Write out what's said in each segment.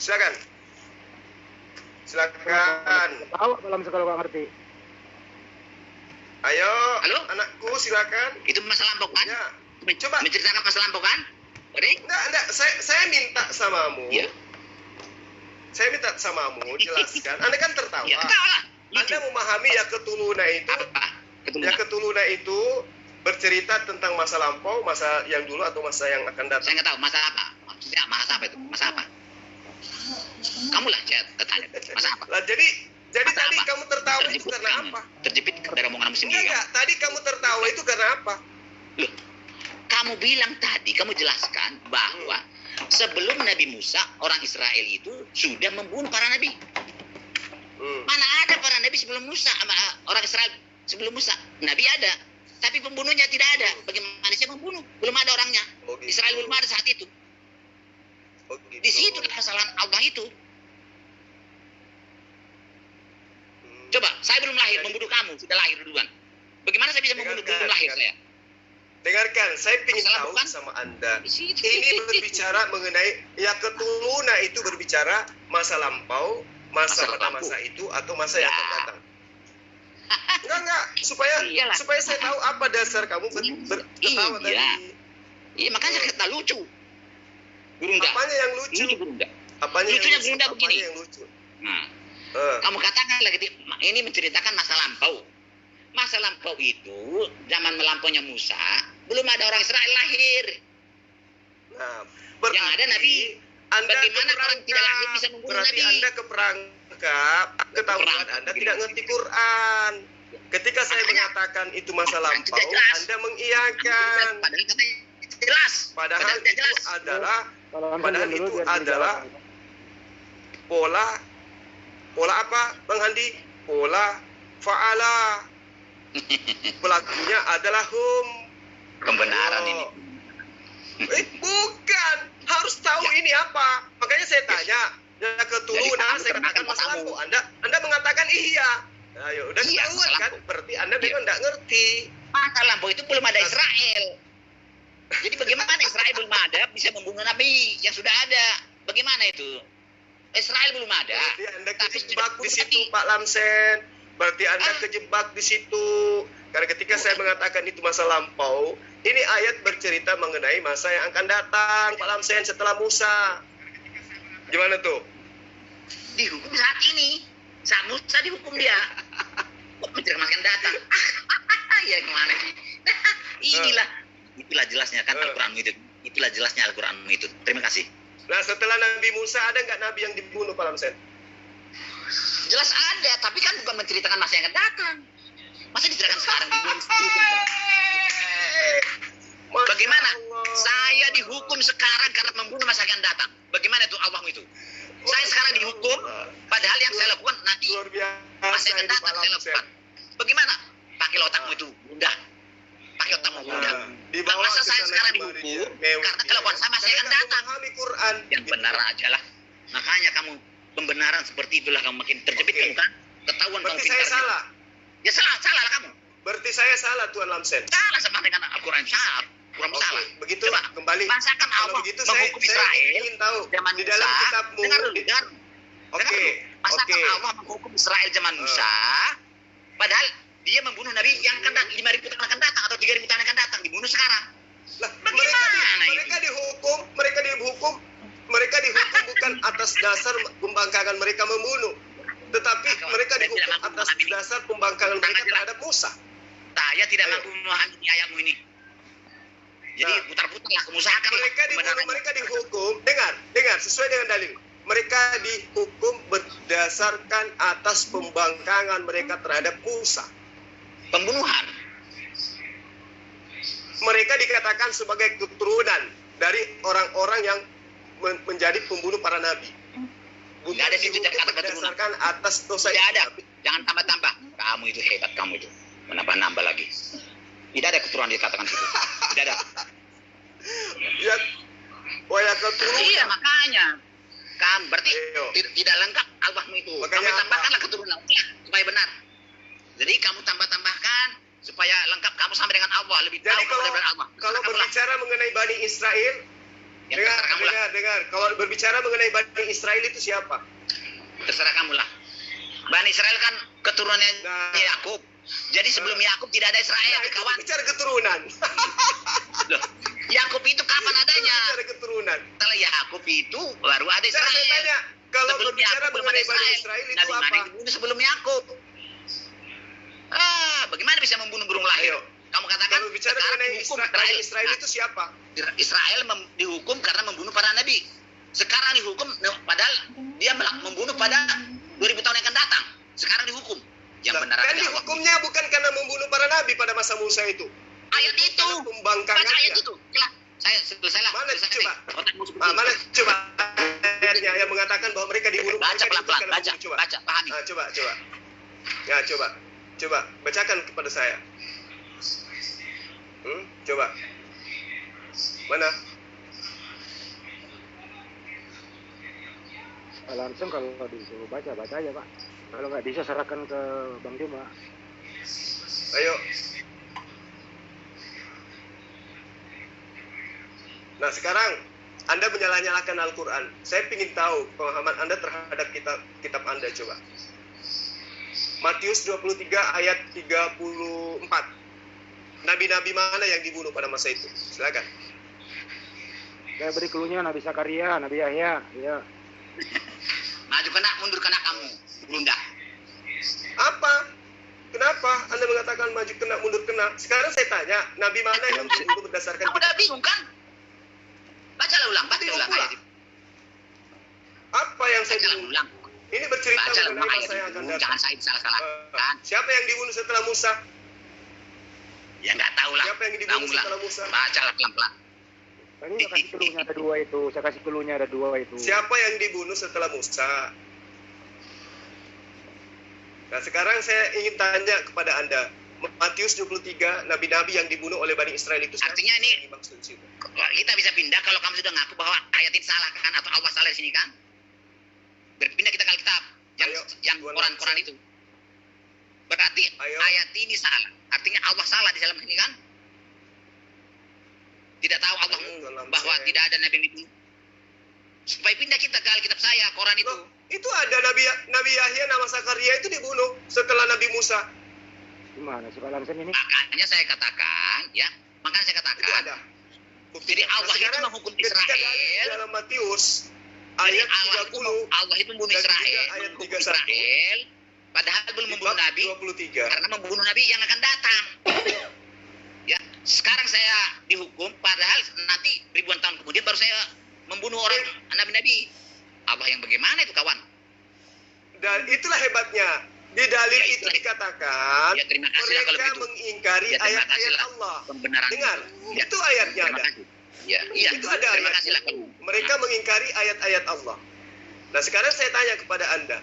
Silakan. Silakan. Tahu dalam kalau nggak ngerti. Ayo, Halo? anakku silakan. Itu masa lampau kan? Ya. Coba menceritakan masa lampau kan? Oke? Enggak, saya minta samamu. Iya. Saya minta samamu jelaskan. Anda kan tertawa. Ya, ketawa lah. Anda memahami ya ketuluna itu. Apa? Ya ketuluna itu bercerita tentang masa lampau, masa yang dulu atau masa yang akan datang. Saya nggak tahu masa apa. Maksudnya masa apa itu? Masa apa? Kamu lah tanya. Masa apa? Lah jadi Masa tadi apa? kamu tertawa itu Terjepit karena kamu. apa? Terjepit dari omongan kamu sendiri. Enggak, tadi kamu tertawa itu karena apa? Loh, kamu bilang tadi, kamu jelaskan bahwa sebelum Nabi Musa, orang Israel itu sudah membunuh para nabi. Mana ada para nabi sebelum Musa, orang Israel sebelum Musa? Nabi ada, tapi pembunuhnya tidak ada. Bagaimana sih membunuh? Belum ada orangnya. Oh, gitu. Israel belum ada saat itu. Oh, gitu. Di situ kesalahan Allah itu. Coba, saya belum lahir, membunuh kamu, sudah lahir duluan. Bagaimana saya bisa membunuh belum lahir saya? Dengarkan, saya ingin Masalah tahu bukan? sama Anda. Di situ. Ini berbicara mengenai ya ketuluna itu berbicara masa lampau, masa Masa pada lampau. masa itu atau masa yang Ya. akan datang. Enggak, supaya Iyalah. saya tahu apa dasar kamu berketawa tadi. Iya. Iya, makanya kata lucu. Gurunda. Apanya yang lucu? Ini gurunda. Apanya Lucunya yang lucu? Gurunda Apanya begini. yang lucu? Nah, Eh, kamu katakan lagi, ini menceritakan masa lampau. Masa lampau itu, zaman melampaunya Musa, belum ada orang Israel lahir. Nah, Yang ada Nabi. Anda Bagaimana orang tidak lahir bisa keperangkap. membunuh Berarti Nabi? Anda keperangkap, ketahuan Keperangkap. Anda tidak ngerti Quran. Ketika saya Makanya, mengatakan itu masa Quran lampau, tidak jelas. Anda mengiyakan. Padahal katanya jelas. Padahal tidak itu jelas. adalah Kalau Anda Padahal dulu, itu biar adalah dijawab. pola apa, Bang Handi? Pola fa'ala. Pelakunya adalah hum. Pembenaran ini. Bukan. Harus tahu Ya. ini apa. Makanya saya tanya. Ya Jadi keturunan, kamu saya katakan termakan masa kamu. lampau. Anda mengatakan iya. Ayo, udah Iya, ketahuan masa kan? lampau. Berarti Anda Iya. memang tidak ngerti. Masa lampau itu belum ada Israel. Jadi bagaimana Israel belum ada bisa membunuh Nabi yang sudah ada? Bagaimana itu? Israel belum ada. Berarti Anda Tapi kejebak sudah di situ, Nabi. Pak Lamsen. Berarti Anda Ah. kejebak di situ. Karena ketika saya mengatakan itu masa lampau, ini ayat bercerita mengenai masa yang akan datang, Pak Lamsen, setelah Musa. Gimana tuh? Dihukum saat ini. Saat Musa dihukum dia. Kok menceritakan datang? Ya kemana sih? Itulah jelasnya kan Al-Quran itu. Itulah jelasnya Al-Quran itu. Terima kasih. Nah, setelah Nabi Musa ada nggak Nabi yang dibunuh, Pak Lamsen? Jelas ada, tapi kan bukan menceritakan masa yang akan datang. Masa diceritakan sekarang dibunuh? Masya Bagaimana? Allah. Saya dihukum sekarang karena membunuh masa yang akan datang. Bagaimana itu Allah itu? Saya sekarang dihukum, padahal yang saya lakukan nanti Luar biasa masa yang akan ini, datang Pak saya Lamsen. lakukan. Bagaimana? Pakai otakmu itu, mudah. Pakai otakmu mudah. Dibawa Masa ke saya sana sekarang kemari, dihukum ya. karena kelakuan saya masih akan datang. Memahami Quran. Yang benar aja lah. Makanya kamu pembenaran seperti itulah kamu makin terjepit Oke. kamu kan? Ketahuan kamu Berarti saya pintar. salah. Ya salah lah kamu. Berarti saya salah, Tuan Lamsen. Salah sama dengan Al-Quran salah. Kurang Oke, salah. begitu Coba, kembali. masakan Kalau Allah begitu menghukum saya Israel ingin tahu zaman di dalam Musa. kitabmu. Dengar dulu, dengar. Oke, Masakan oke. Allah menghukum Israel zaman Musa, padahal dia membunuh Nabi yang akan datang 5.000 tahun akan datang atau 3.000 tahun akan datang, dibunuh sekarang. Lah, Bagaimana mereka dihukum bukan atas dasar pembangkangan mereka membunuh, tetapi mereka Saya dihukum tidak mampu atas memahami. dasar pembangkangan mereka Sangat jelas. terhadap Musa. Saya tidak Ayo. mampu memahami ayatmu ini. Jadi Nah, putar-putar lah, usahakan lah Mereka dibunuh, kebenarannya. mereka dihukum. Dengar, sesuai dengan dalil. Mereka dihukum berdasarkan atas pembangkangan mereka terhadap Musa. Pembunuhan. Mereka dikatakan sebagai keturunan dari orang-orang yang menjadi pembunuh para nabi. Nggak ada situ dihukum kata keturunan. berdasarkan atas dosa Tidak itu. ada. Jangan tambah-tambah. Kamu itu hebat, kamu itu. Menambah-nambah lagi. Tidak ada keturunan dikatakan situ. Tidak ada. Ya, ya keturunan. Iya, makanya. Kamu berarti Ayo. tidak lengkap Allahmu itu. Makanya Kamu apa? tambahkanlah keturunan ya, supaya benar. Jadi kamu tambah-tambahkan supaya lengkap, kamu sama dengan Allah, lebih tahu Jadi kamu daripada Allah. kalau Kamulah. berbicara mengenai Bani Israel, Yang terserah kamu lah. Dengar. Kalau berbicara mengenai Bani Israel itu siapa? Terserah kamu lah. Bani Israel kan keturunannya Nah. Yakub. Jadi sebelum Yakub tidak ada Israel, Nah, itu kawan. bicara keturunan. Loh, Yakub itu kapan adanya? Bicara keturunan. Setelah Yakub itu baru ada Nah, saya Israel. tanya, kalau Sebelum berbicara Yakub belum ada mengenai Bani Israel itu Nabi apa? Mani dibunuh sebelum Yakub. Bagaimana bisa membunuh burung lahir? Ayo. Kamu katakan Kalau bicara sekarang mengenai dihukum Bani Israel Nah, itu siapa? Israel dihukum karena membunuh para nabi. Sekarang dihukum, padahal dia membunuh pada 2000 tahun yang akan datang. Sekarang dihukum. Yang Nah, benar kan adalah dihukumnya bukan karena membunuh para nabi pada masa Musa itu. ayat itu. Karena Baca pembangkangannya. ayat itu. Jelas. Saya selesai lah. Mana Selesai. coba? Otakmu seperti Ah, itu. mana coba ayatnya yang mengatakan bahwa mereka dibunuh? Baca mereka pelan-pelan. dibunuh karena Baca. membunuh. Coba. Baca. Pahami. Ah, coba. Ya, coba. Bacakan kepada saya. Coba. Mana? Langsung kalau disuruh baca aja Pak. Kalau nggak bisa serahkan ke Bang Juma. Ayo. Nah, sekarang Anda menyalah-nyalahkan Al-Quran. Saya ingin tahu pemahaman Anda terhadap kitab Anda, coba. Matius 23 ayat 34. Nabi-nabi mana yang dibunuh pada masa itu? Silakan. Saya beri cluenya Nabi Zakaria, Nabi Yahya, ya. Maju kena, mundur kena kamu. Berunda. Apa? Kenapa Anda mengatakan maju kena, mundur kena? Sekarang saya tanya, Nabi mana yang dibunuh berdasarkan Kamu udah bingung kan? Bacalah ulang ayat itu. Apa yang saya Bacalah dibunuh? ulang. Ini bercerita Bacalah mengenai ulang ayat masa yang akan itu. datang. Jangan salah-salahkan. Siapa yang dibunuh setelah Musa? Ya nggak tahu lah. Siapa yang dibunuh Tahu lah. setelah Musa? Bacalah pelan-pelan. Tadi saya kasih cluenya ada dua itu. Saya kasih cluenya ada dua itu. Siapa yang dibunuh setelah Musa? Nah, sekarang saya ingin tanya kepada Anda. Matius 23, nabi-nabi yang dibunuh oleh Bani Israel itu siapa? Artinya ini- yang dimaksud di situ? Kita bisa pindah kalau kamu sudah ngaku bahwa ayat ini salah kan, atau Allah salah di sini kan? Berpindah kita ke Alkitab yang Ayo, Quran itu. Berarti Ayo. ayat ini salah. Artinya Allah salah di dalam ini kan? Tidak tahu Allah Ayo, dalam bahwa saya. tidak ada nabi yang dibunuh. Supaya pindah kita ke Alkitab saya, Quran itu. Loh, itu ada Nabi Yahya nama Zakaria itu dibunuh setelah Nabi Musa. Gimana sih Pak Lamsen ini? Makanya saya katakan, ya. Makanya saya Itu katakan. ada. Jadi Allah itu sekarang menghukum ketika Israel. dalam Matius Jadi ayat Allah itu membunuh 30 dan juga Israel, ayat menghukum 31, Israel, padahal belum di membunuh bab Nabi, 23. karena membunuh Nabi yang akan datang. Ya, sekarang saya dihukum, padahal nanti ribuan tahun kemudian baru saya membunuh orang nabi-nabi. Allah yang bagaimana itu kawan? Dan itulah hebatnya. Di dalil Ya, itu itulah. dikatakan Ya, terima kasih lah kalau mereka begitu. mengingkari Ya, terima kasih ayat-ayat lah. Allah. Pembenaran. Dengar, Ya, itu ayatnya terima ada. kasih. Ya, iya. Itu ada Terima ayat. kasih lah. Mereka mengingkari ayat-ayat Allah. Nah, sekarang saya tanya kepada Anda,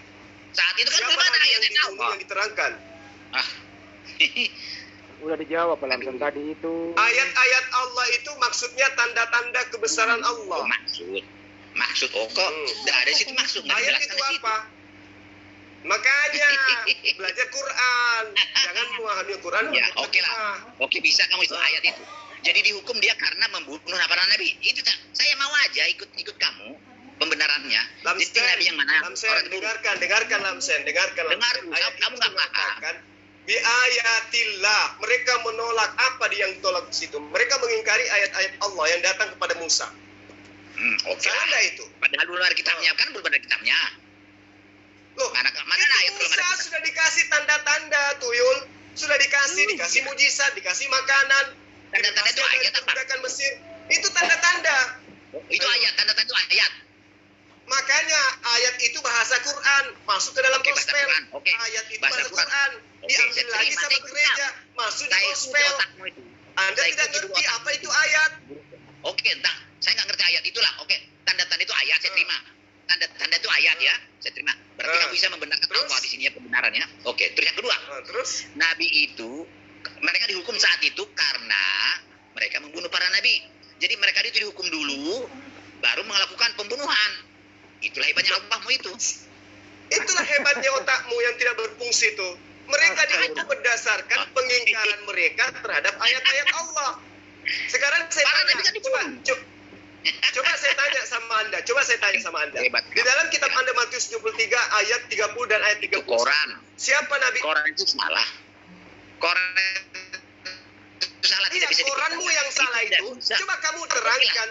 Saat itu kan siapa belum ada lagi yang ayat dibunuh Allah. yang diterangkan? Ah. Udah dijawab Pak Lamsen tadi itu. Ayat-ayat Allah itu maksudnya tanda-tanda kebesaran Allah. Maksud kok nggak ada situ maksud, nggak Ayat dijelaskan itu di situ. apa? Makanya belajar Quran, jangan memahami Quran. Ya, pakai oke lah. fitnah. Oke, bisa kamu itu ayat itu. Jadi dihukum dia karena membunuh para nabi. Itu tak. Saya mau aja ikut kamu pembenarannya. Jadi nabi yang mana? Lamsen, Orang itu. dengarkan Lamsen, dengarkan Dengar, Lamsen. Ayat kamu itu nggak paham. mengatakan, bi ayatillah, mereka menolak apa yang ditolak di situ. Mereka mengingkari ayat-ayat Allah yang datang kepada Musa. Oke Salah lah. nggak itu? Padahal belum ada kitabnya, kan belum ada kitabnya. Loh, Mana itu ayat belum ada Musa kitab? sudah dikasih tanda-tanda, Tuyul. Sudah dikasih mujizat, dikasih makanan. Tanda-tanda itu ayat apa? Perbudakan Mesir. Itu tanda-tanda. Itu ayat, tanda-tanda itu ayat. Makanya ayat itu bahasa Quran, masuk ke dalam Oke, bahasa gospel. Quran. Oke, Ayat itu bahasa bahasa Quran. Quran. Oke, Diambil saya lagi terima, sama saya ikut gereja, masuk di Saya ikuti gospel. otakmu itu. Anda Saya tidak ikuti ngerti otakmu. apa itu ayat. Oke, enggak. Saya nggak ngerti ayat itulah. Oke, tanda-tanda itu ayat, saya terima. Tanda-tanda itu ayat ya, saya terima. Berarti kamu bisa membenarkan Terus? Allah di sini ya pembenarannya. Oke, terus yang kedua, Nah, terus Nabi itu mereka dihukum saat itu karena mereka membunuh para nabi. Jadi mereka itu dihukum dulu, baru melakukan pembunuhan. Itulah hebatnya Allahmu itu. itulah hebatnya otakmu yang tidak berfungsi itu. Mereka dihukum berdasarkan pengingkaran mereka terhadap ayat-ayat Allah. Sekarang saya Para tanya, nabi kan dibunuh. Coba saya tanya sama Anda. Hebat. Di dalam kitab Anda Matius 23 ayat 30 dan ayat 30. Itu Koran. Siapa Nabi? Koran itu salah. Koran itu salah, Iya, tidak bisa Koranmu yang salah tidak itu. bisa. Coba kamu terangkan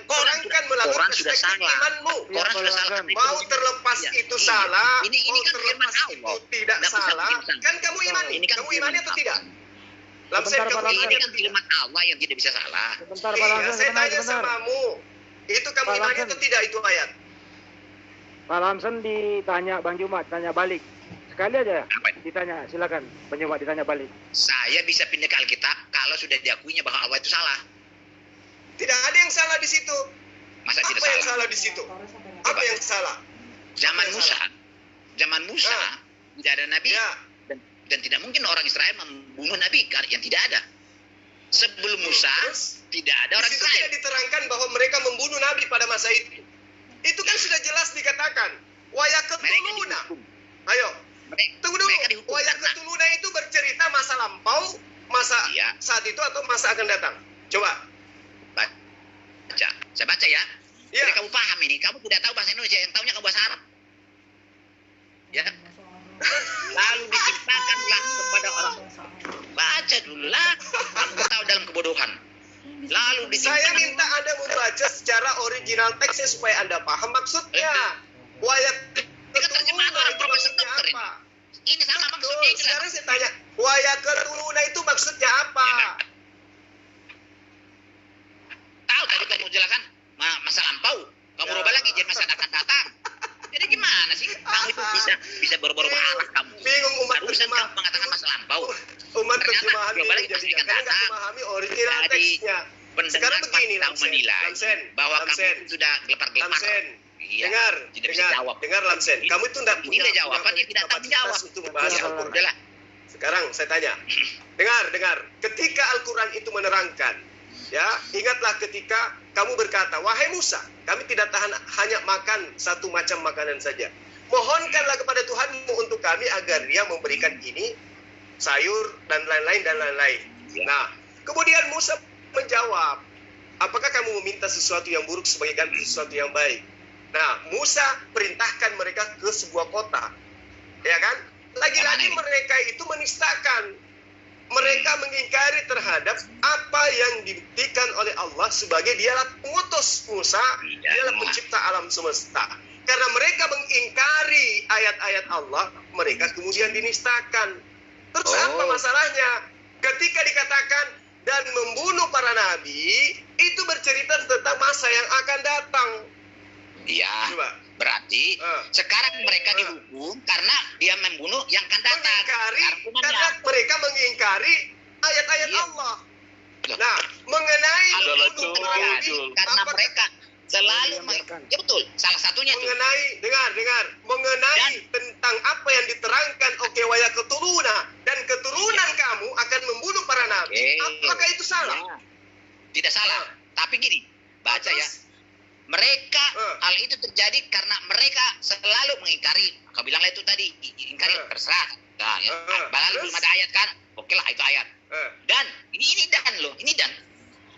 melalui Koran sudah perspektif salah. imanmu. Koran sudah salah. Mau terlepas Iya. itu Iya. salah, Ini mau kan firman terlepas itu Allah. tidak Nggak bisa salah. bilang. Kan kamu imani. Ini kan Kamu firman imani atau Allah. tidak? Lamsen, Sebentar, kamu Pak imani Ini kan atau tidak? firman Allah yang tidak bisa salah. Sebentar, Pak Iya, Lamsen, saya sebentar, tanya sebentar. samamu. Itu kamu Pak imani Lamsen. atau tidak itu ayat? Pak Lamsen ditanya Bang Jumat, tanya balik. Sekali aja Apa? ditanya, silakan. Bang Jumat ditanya balik. Saya bisa pindah ke Alkitab kalau sudah diakuinya bahwa Allah itu salah. Tidak ada yang salah di situ. Masa tidak Apa yang salah? salah di situ? Apa yang salah? Zaman yang Musa, Ah. tidak ada nabi Ya. dan tidak mungkin orang Israel membunuh nabi yang tidak ada. Sebelum Musa Terus? tidak ada Di orang situ Israel. tidak diterangkan bahwa mereka membunuh Nabi pada masa itu. Itu kan sudah jelas dikatakan. Mereka Wayaketuluna. dihukum. Ayo, tunggu dulu. Mereka dihukum karena Wayaketuluna itu bercerita masa lampau, masa Iya. saat itu atau masa akan datang. Coba. baca. Saya baca ya. Iya. Jadi kamu paham ini. Kamu tidak tahu bahasa Indonesia, yang tahunya kamu bahasa Arab. Ya. Lalu ditimpakanlah kepada orang. Baca dulu lah. Kamu tahu dalam kebodohan. Lalu Saya ditimpakan. minta Anda membaca secara original teksnya supaya Anda paham maksudnya. Itu terjemahan Wayaketuluna orang itu profesor maksudnya dokter apa? Ini sama Betul. maksudnya jelas. Sekarang saya tanya, wayaketuluna itu maksudnya apa? Ya, tahu tadi kamu jelaskan masa lampau. Kamu Ya. rubah lagi jadi masa akan datang. Jadi gimana sih? Kamu itu bisa boro-boro arah kamu. Bingung umat Barusan terjemah. kamu mengatakan masa lampau. Umat Ternyata terjemahan global bingung itu pasti jadinya akan karena nggak datang. memahami original Jadi, teksnya. Pendengar Sekarang pasti begini, tahu menilai Lamsen, bahwa Lamsen. kamu itu sudah gelepar-gelepar. Lamsen, Iya. dengar, Tidak bisa jawab. dengar Lamsen. Kamu itu nggak Ini ada jawaban yang tidak tahu menjawab. untuk membahas Ya, Al-Quran. Udahlah. Sekarang saya tanya, dengar. Ketika Al-Quran itu menerangkan, ya, ingatlah ketika kamu berkata, wahai Musa, kami tidak tahan hanya makan satu macam makanan saja. Mohonkanlah kepada Tuhanmu untuk kami agar Dia memberikan ini, sayur dan lain-lain. Ya. Nah, kemudian Musa menjawab, apakah kamu meminta sesuatu yang buruk sebagai ganti sesuatu yang baik? Nah, Musa perintahkan mereka ke sebuah kota, ya kan? Lagi-lagi Mana ini? mereka itu menistakan. Mereka mengingkari terhadap apa yang dibuktikan oleh Allah sebagai dialah pengutus Musa, Iya. dialah pencipta alam semesta. Karena mereka mengingkari ayat-ayat Allah, mereka kemudian dinistakan. Terus Oh. apa masalahnya? Ketika dikatakan dan membunuh para nabi, itu bercerita tentang masa yang akan datang. Iya. Coba. Berarti sekarang mereka dihukum karena dia membunuh yang akan datang. Mengingkari, Sekarang hukumannya. karena mereka mengingkari ayat-ayat Iya. Allah. Loh. Nah, mengenai Kalau membunuh itu para nabi, terjadi karena apakah- mereka selalu Membiarkan. ya betul, salah satunya itu. dengar mengenai Dan- tentang apa yang diterangkan oke waya keturunan dan keturunan kamu akan membunuh para nabi. Oke. Apakah itu salah? Ya. Tidak salah. Tapi gini, baca ya. Terus, Mereka hal itu terjadi karena mereka selalu mengingkari. Kau bilanglah itu tadi, ingkari terserah. Nah, ya. Lalu Terus? belum ada ayat kan? Oke lah itu ayat. eh, Dan ini dan loh, ini dan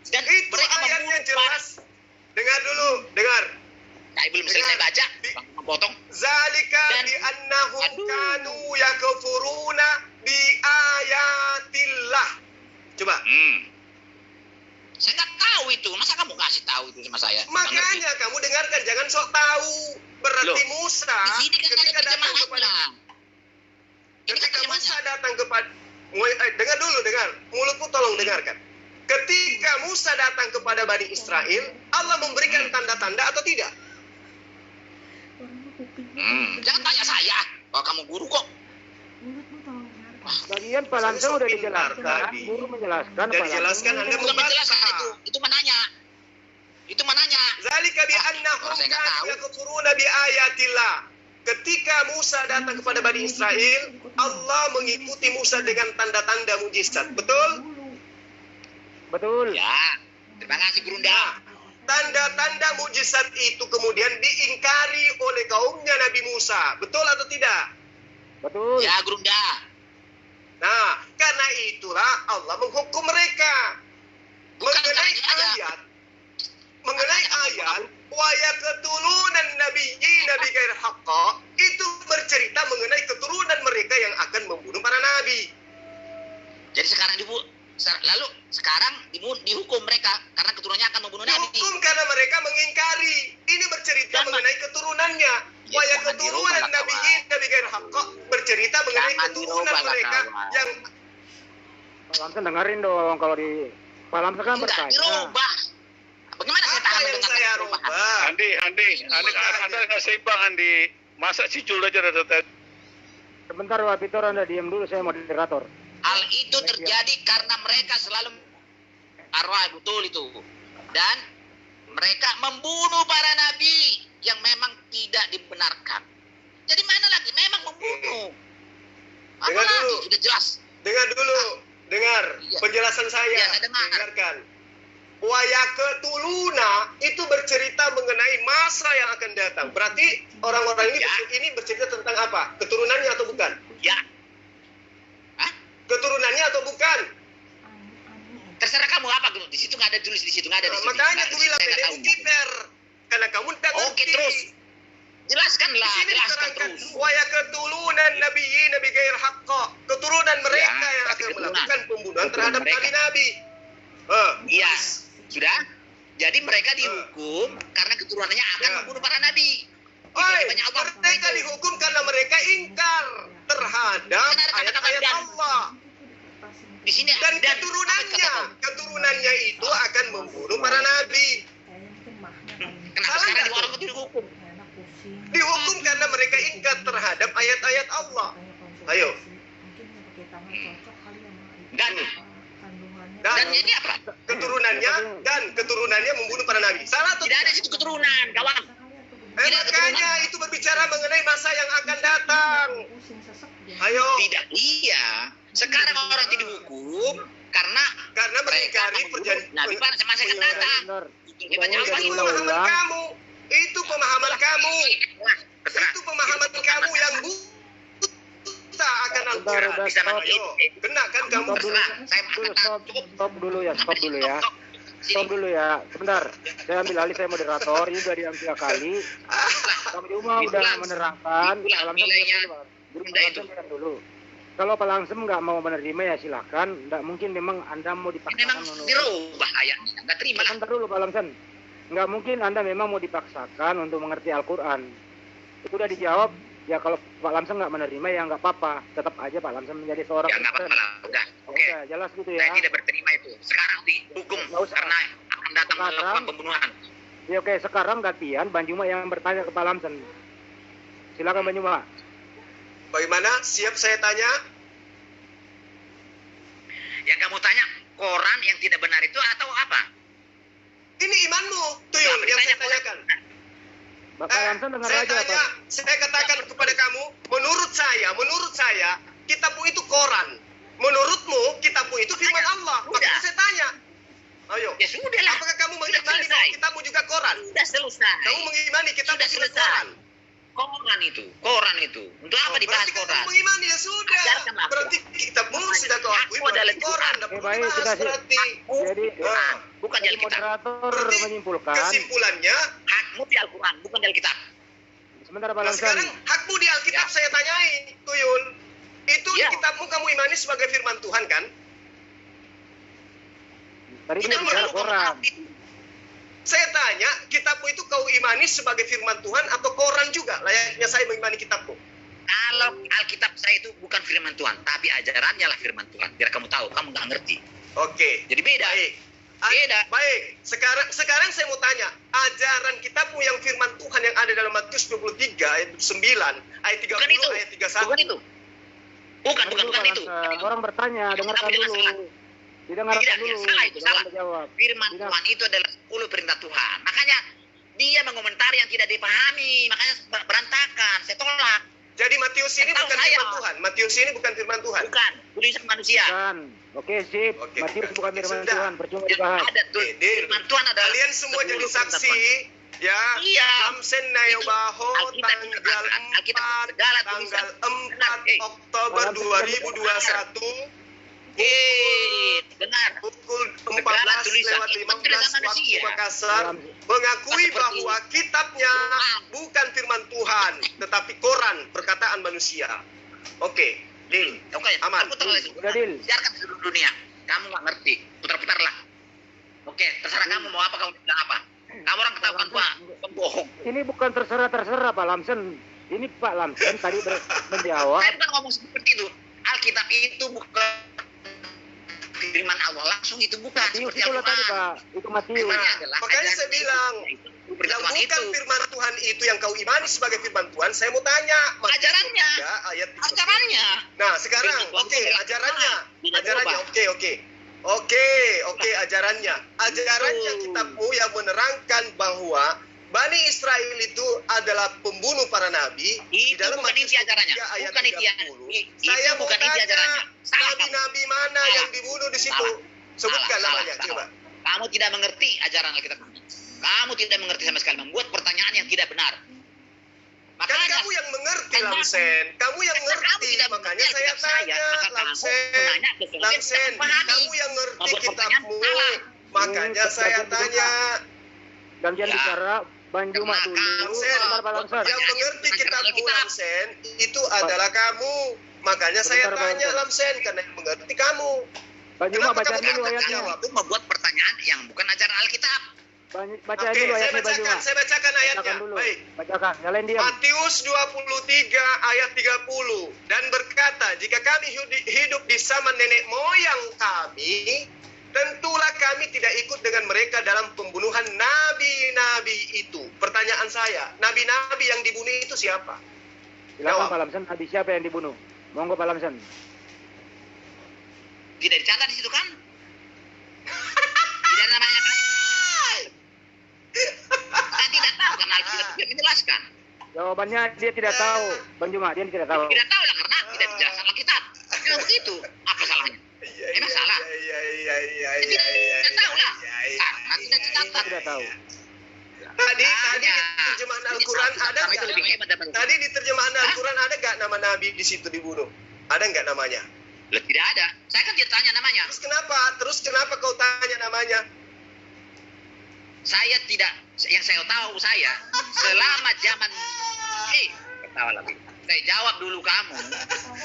itu mereka ayatnya membunuh jelas. Dengar dulu, dengar. Saya belum selesai Dengar. baca, Di- Bang potong. Zalika Dan- bi annahum Aduh. kanu yakfuruna bi ayatillah. Coba. Saya nggak tahu itu. Masa kamu kasih tahu itu sama saya? Nggak ngerti. Makanya kamu dengarkan, jangan sok tahu. Berarti Loh, Musa Di sini kan ada ketika datang kepada terjemahannya. Ini kan ketika Musa terjemahannya. datang kepada dengar dulu, dengar. Mulutmu tolong dengarkan. Ketika Musa datang kepada Bani Israel, Allah memberikan tanda-tanda atau tidak? Jangan tanya saya. Oh, kamu guru kok. Bagian Pak Saya Lamsen sok udah pintar dijelaskan. tadi. Guru menjelaskan. Dan Pak dijelaskan Lamsen. Anda Bukan menjelaskan membantah. itu menanya. Itu menanya. Zalika bi annahum Kalau saya nggak kanu tahu. yakfuruna bi ayatillah. Ketika Musa datang kepada Bani Israel, Allah mengikuti Musa dengan tanda-tanda mujizat. Betul? Betul. Ya. Terima kasih Gurunda. Nah, tanda-tanda mujizat itu kemudian diingkari oleh kaumnya Nabi Musa. Betul atau tidak? Betul. Ya Gurunda. Nah, karena itulah Allah menghukum mereka. Bukan Mengenai karena ada. ayat. mengenai ayat waya keturunan nabi gair haqqa itu bercerita mengenai keturunan mereka yang akan membunuh para nabi. Jadi sekarang lalu sekarang dihukum mereka karena keturunannya akan membunuh nabi. Dihukum karena mereka mengingkari. Ini bercerita mengenai keturunannya. Waya keturunan nabi gair haqqa bercerita mengenai keturunan mereka yang Pak Lamson dengerin dong, kalau di Pak Lamson kan enggak bertanya. dirubah. Bagaimana saya tahan apa yang mendengar saya perubahan? rubah? Andi, Anda nggak seimbang Andi. Masa si Jul aja ada tadi. Sebentar Pak Pitor, Anda diam dulu, saya moderator. Hal itu terjadi karena mereka selalu arwah, betul itu. Dan mereka membunuh para nabi yang memang tidak dibenarkan. Jadi mana lagi? Memang membunuh. Apa Dengar lagi? dulu. Sudah jelas. Dengar dulu, dengar Iya. penjelasan saya. Iya, saya dengar. Dengarkan. Waya ketuluna itu bercerita mengenai masa yang akan datang. Berarti orang-orang ini Ya. ini bercerita tentang apa? Keturunannya atau bukan? Ya. Hah? Keturunannya atau bukan? Terserah kamu apa? Di situ nggak ada tulis, di situ nggak ada. Di situ. Makanya Nggak, aku di situ bilang saya nggak PDU tahu. kiper. Karena kamu tidak Oke, ngerti. terus. Jelaskanlah, Di sini jelaskan diterangkan terus. waya keturunan nabi gair haqqa. Keturunan mereka Ya, yang tapi akan keturunan. melakukan pembunuhan Keturunan terhadap mereka. nabi-nabi. Iya, sudah. Jadi mereka dihukum karena keturunannya akan Ya. membunuh para nabi. Oi, Banyak Allah. mereka dihukum karena mereka ingkar terhadap Kan ada kata-kata ayat-ayat dan. Allah. Di sini Dan apa keturunannya, kata kamu? keturunannya itu akan membunuh para nabi. Kenapa Salah sekarang nggak orang itu dihukum? Dihukum karena mereka ingkar terhadap ayat-ayat Allah. Ayo. Dan Dan ini apa? keturunannya membunuh para nabi. Salah atau Tidak ada tidak? di situ keturunan, kawan. Tidak Makanya itu berbicara mengenai masa yang akan datang. Ayo. Tidak, iya. Sekarang orang itu dihukum karena Karena mereka mengingkari membunuh nabi pada masa yang akan datang. Benar. Hebatnya Udah apa Itu itu? pemahaman kamu. Itu pemahaman kamu. Nah, terserah. Itu pemahaman kamu yang buta akan Al-Quran. Udah, Bisa stop. mati. Ayo, kena kan kamu? Stop dulu. Terserah. Saya Dulu, akan stop dulu ya, stop dulu ya. Stop dulu ya, sebentar. Saya ambil alih, saya moderator. Ini udah diam 3 kali. Kang Juma udah menerangkan. Itulah Pak Lamson nilainya dulu. rendah itu. Pak Lamson dulu. Kalau Pak Lamson nggak mau menerima ya silahkan. Nggak mungkin memang Anda mau Ini dipaksakan. memang dirubah ayatnya. Nggak terima lah. Sebentar dulu Pak Lamson. Nggak mungkin Anda memang mau dipaksakan untuk mengerti Al-Quran. Itu udah dijawab. Ya kalau Pak Lamson nggak menerima ya nggak apa-apa. Tetap aja Pak Lamson menjadi seorang Ya nggak apa-apa lah. Udah. Oke. Udah, jelas gitu ya. Saya tidak berterima itu. Sekarang dihukum Nggak usah. karena akan datang Sekarang. melakukan pembunuhan. Ya oke, sekarang gantian Ban Juma yang bertanya ke Pak Lamson. Silakan Ban Juma. Bagaimana? Siap saya tanya? Yang kamu tanya, koran yang tidak benar itu atau apa? Ini imanmu, Tuyul, Apa yang saya ditanya, tanyakan. Pak Lamson dengar Saya aja tanya, Pak. saya katakan kepada kamu, menurut saya, kitabmu itu Quran. Menurutmu, kitabmu itu firman Allah. Udah. Makanya saya tanya. Ayo, Ya sudah lah. apakah kamu Sudah mengimani bahwa selesai. kitabmu juga Quran? Sudah selesai. Kamu mengimani kitabmu Sudah juga selesai. Quran? Koran itu. Untuk apa Oh, dibahas berarti kan koran? kamu mengimani, ya sudah. Ajarkan aku. Berarti kitabmu sudah kau akui Aku adalah berarti Quran. Tidak perlu baik, dibahas sudah sih. berarti. Jadi Ah, Bukan di jadi Alkitab. moderator Berarti menyimpulkan. kesimpulannya, Hakmu di Al-Quran, bukan di Alkitab. Sebentar Pak nah Lamson. sekarang hakmu di Alkitab Ya. saya tanyai, Tuyul. Itu Ya. di kitabmu kamu imani sebagai firman Tuhan kan? Tadi Tidak dia bicara perlu Quran. komentar. Saya tanya, kitabmu itu kau imani sebagai firman Tuhan atau Quran juga? Layaknya saya mengimani kitabmu. Kalau Alkitab saya itu bukan firman Tuhan, tapi ajarannya lah firman Tuhan. Biar kamu tahu, kamu nggak ngerti. Oke. Jadi beda. Baik. Beda. Baik. Sekarang saya mau tanya, ajaran kitabmu yang firman Tuhan yang ada dalam Matius 23 ayat 9, ayat 30, Bukan itu. ayat 31. Bukan itu. Bukan Dulu, Pak itu. Lamson. Orang bertanya, dengarkan Kamu jangan dulu. salah. Didengarkan Tidak, dulu. salah itu, Jangan salah. menjawab. Firman Tidak. Tuhan itu adalah 10 perintah Tuhan. Makanya dia mengomentari yang tidak dipahami. Makanya berantakan. Saya tolak. Jadi Matius ini Tahu bukan saya. firman Tuhan. Matius ini bukan firman Tuhan. Bukan. Tulisan manusia. Bukan. Oke, sip. Oke, Matius bukan oke, firman sudah. Tuhan. Percuma Yang dibahas. ada Oke, Din. firman Tuhan adalah Kalian semua 10 jadi perintah saksi, Tuhan. ya. Iya. Lamsen Nayobaho Alkitab tanggal Alkitab 4, segala tanggal tulisan. 4 Oktober Malam 2021. benar. Pukul Segala 14 tulisan lewat itu 15 tulisan waktu manusia. Makassar mengakui Seperti bahwa kitabnya bukan firman Tuhan, tetapi Quran, perkataan manusia. Oke, Lil. Oke, Aman. putar lagi. Udah, Dil. Siarkan ke seluruh dunia. Kamu nggak ngerti, putar-putar lah. Oke, terserah kamu mau apa, kamu bilang apa. Kamu orang ketahuan gua pembohong. Ini bukan terserah Pak Lamsen. Ini Pak Lamsen tadi menjawab. Saya bukan ngomong seperti itu. Alkitab itu bukan firman Allah langsung, itu bukan Matius seperti itu loh tadi Al-Quran. Pak. Itu Matius. Firmannya adalah Makanya ajaran saya itu. bilang, Itu yang beritahuan bukan itu. firman Tuhan itu yang kau imani sebagai firman Tuhan, saya mau tanya. Matius Ajarannya. 3 ayat 30. Ajarannya. Nah, sekarang, Firman Tuhan oke, itu adalah ajarannya. Quran. Tidak Ajarannya, berubah. Oke, ajarannya. Ajarannya kitabmu yang menerangkan bahwa Bani Israel itu adalah pembunuh para nabi. Di Itu dalam bukan Matius inti ajarannya. 3 ayat Bukan inti 30. itu Saya mau bukan inti tanya, ajarannya. Salah kamu. nabi-nabi mana Salah. yang dibunuh di situ? Sebutkan namanya, coba. Kamu tidak mengerti ajaran Alkitab. Kamu tidak mengerti sama sekali, membuat pertanyaan yang tidak benar. Kan Makanya kamu yang mengerti, Karena- Lamsen. Kamu yang karena kamu ngerti, tidak makanya mengerti saya Alkitab tanya, maka kamu Lamsen. menanya sesuatu yang Lamsen, tidak pahami. kamu yang ngerti Membuat pertanyaan kitabmu. salah. Makanya saya tanya, Gantian Ya. bicara Banjuma Karena dulu. kamu Sebentar Pak Lamsen. yang mengerti Ajaran kitabmu, Alkitab. Lamsen, itu adalah kamu. Makanya saya Sebentar, Pak tanya, Lamsen. Lamsen, karena yang mengerti kamu. Banjuma Kenapa bacain kamu dulu katakan ayatnya. jawab? itu membuat pertanyaan yang bukan ajaran Alkitab. Bacain Oke, dulu saya ayatnya Banjuma. bacakan ayatnya. Bacakan dulu. Baik. Bacakan. Nyalain diam. Matius 23 ayat 30 dan berkata, jika kami hidup di zaman nenek moyang kami, tentulah kami tidak ikut dengan mereka dalam pembunuhan nabi-nabi itu. Pertanyaan saya, nabi-nabi yang dibunuh itu siapa? Silakan Jawab. Pak Lamsen. Habis siapa yang dibunuh? Monggo Pak Lamsen. Tidak dicatat di situ kan? Tidak ada namanya kan? Saya tidak tahu karena Alkitab tidak menjelaskan. Jawabannya dia tidak tahu. Banjuma dia tidak tahu. Tidak tahu lah karena tidak dijelaskan Alkitab. Kalau begitu, apa salahnya? Emang salah? Tidak tahu lah. Karena tidak dicatat. Tidak tahu. Tadi di Hanya. terjemahan Al-Quran ada Karena itu nggak? lebih hebat daripada Tadi di terjemahan Al-Quran ada nggak nama nabi di situ dibunuh? Ada nggak namanya? Loh, tidak ada. Saya kan tidak tanya namanya. Terus kenapa kau tanya namanya? Saya tidak, yang saya tahu saya, selama zaman, ketawa lagi. Saya jawab dulu kamu.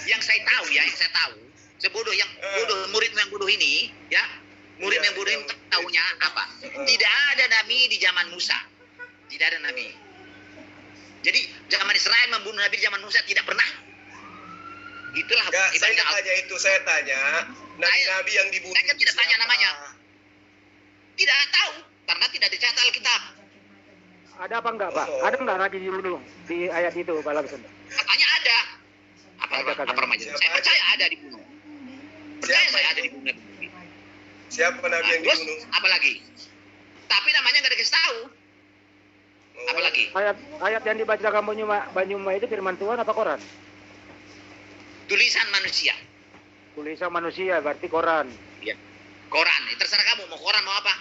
Yang saya tahu ya, yang saya tahu. Sebodoh yang bodoh, muridmu yang bodoh ini, ya. Murid yang bodoh ini tahunya apa? Tidak ada nabi di zaman Musa. Tidak ada nabi. Jadi zaman Israel membunuh nabi di zaman Musa tidak pernah. Itulah Enggak, saya ibadah nggak tanya itu. Saya tanya nabi-nabi yang dibunuh. saya kan tidak tanya siapa? namanya. Tidak tahu karena tidak dicatat Alkitab. Ada apa enggak Pak? Ada enggak nabi dibunuh di ayat itu Pak Lamsen? Katanya ada. Apa Ada katanya. namanya? Saya percaya ada dibunuh. Percaya Siapa saya itu? ada dibunuh. Siapa nabi yang Terus dibunuh? apa lagi? Tapi namanya nggak dikasih tahu. Oh. Apa lagi? Ayat yang dibacakan Banjuma itu firman Tuhan apa Quran? Tulisan manusia. Tulisan manusia berarti Quran. Ya. Koran. Terserah kamu mau koran mau apa.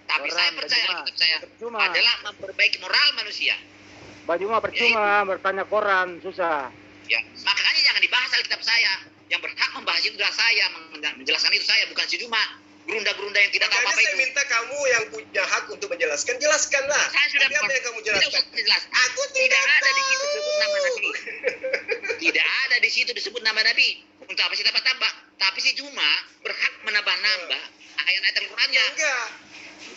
Tapi Koran, saya percaya percuma. Alkitab saya Percuma. adalah memperbaiki moral manusia. Banjuma percuma bertanya Quran susah. Ya. Makanya jangan dibahas Alkitab saya. Yang berhak membahas itu adalah saya, menjelaskan itu saya, bukan si Juma. Gerunda-gerunda yang tidak tahu Makanya apa saya itu. minta kamu yang punya hak untuk menjelaskan, jelaskanlah. Saya sudah Tapi apa yang kamu tidak jelaskan? usah jelas. Aku Tidak ada di situ tahu. disebut nama Nabi. Tidak ada di situ disebut nama Nabi. Untuk apa sih tambah-tambah? Tapi si Juma berhak menambah-nambah ayat-ayat Al-Qur'annya. Enggak.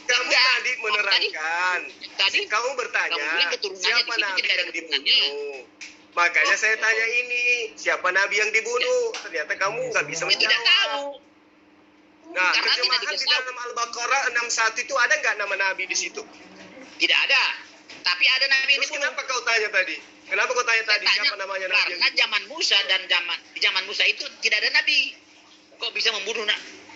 Kamu Enggak. tadi menerangkan. Tadi Kamu kamu bertanya bilang keturunannya siapa di situ nabi tidak ada yang keturunannya. dibunuh. Makanya saya tanya ini, siapa nabi yang dibunuh? Ternyata kamu nggak bisa Saya tidak menjawab. tahu. Nah, Karena tidak terjemahan di dikasih tahu. dalam Al-Baqarah 61 itu ada nggak nama nabi di situ? Tidak ada. Tapi ada Nabi yang Terus dibunuh. kenapa kau tanya tadi? Kenapa kau tanya tadi siapa namanya nabi yang Karena dibunuh? zaman Musa dan di zaman Musa itu tidak ada Nabi. Kok bisa membunuh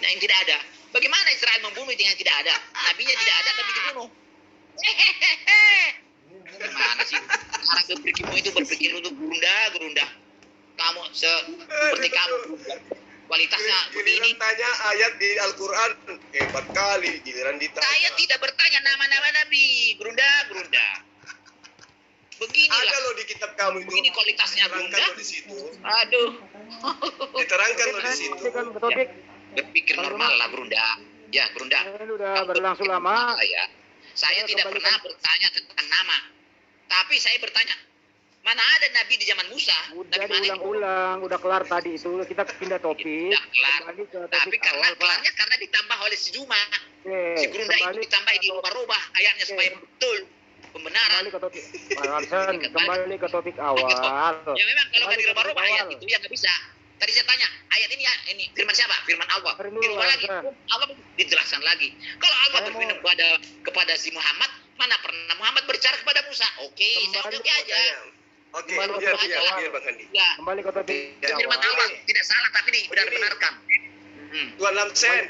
yang tidak ada? Bagaimana Israel membunuh yang tidak ada? Nabinya tidak ada tapi dibunuh. Gimana sih? Sekarang berpikirmu itu berpikir untuk gerunda. Kamu seperti kamu. Kualitasnya Giliran begini. tanya ayat di Al-Quran, hebat kali. Giliran ditanya. Saya tidak bertanya nama-nama Nabi. Gerunda. Beginilah. Ada loh di kitab kamu itu. Begini kualitasnya Diterangkan Bunda. loh di situ. Aduh. Diterangkan loh di situ. Ini kan topik Berpikir normal lah, Brunda. Ya, Brunda. ini udah berlangsung lama. Saya tidak Kembali pernah ke- bertanya tentang nama. Tapi saya bertanya, mana ada nabi di zaman Musa? Udah Nabi mana itu? diulang-ulang, udah kelar tadi itu. Kita pindah topik. Sudah kelar. Kembali ke Tapi topik karena awal, Pak. kelarnya karena ditambah oleh si Juma. Oke, Si Brunda itu kembali ditambah di rubah-rubah ayatnya supaya betul pembenaran. kembali ke topik. Pak Lamsan, kembali ke topik awal. Ya memang kalau nggak Kembali ke dirubah-rubah topik ayat awal. itu ya nggak bisa. Tadi saya tanya, ayat ini ya, ini firman siapa? Firman Allah. Firman Dirubah lagi, Allah. Allah dijelaskan lagi. Kalau Allah Saya berfirman mau- kepada si Muhammad, mana pernah Muhammad berbicara kepada Musa? Oke, saya Kembali oke aja. Oke, Kembali ke biar, topik biar, awal. biar Bang Andi. Ya, Kembali ke topik itu firman awal. Allah tidak salah tapi dibenar-benarkan. Tuan Lamsen,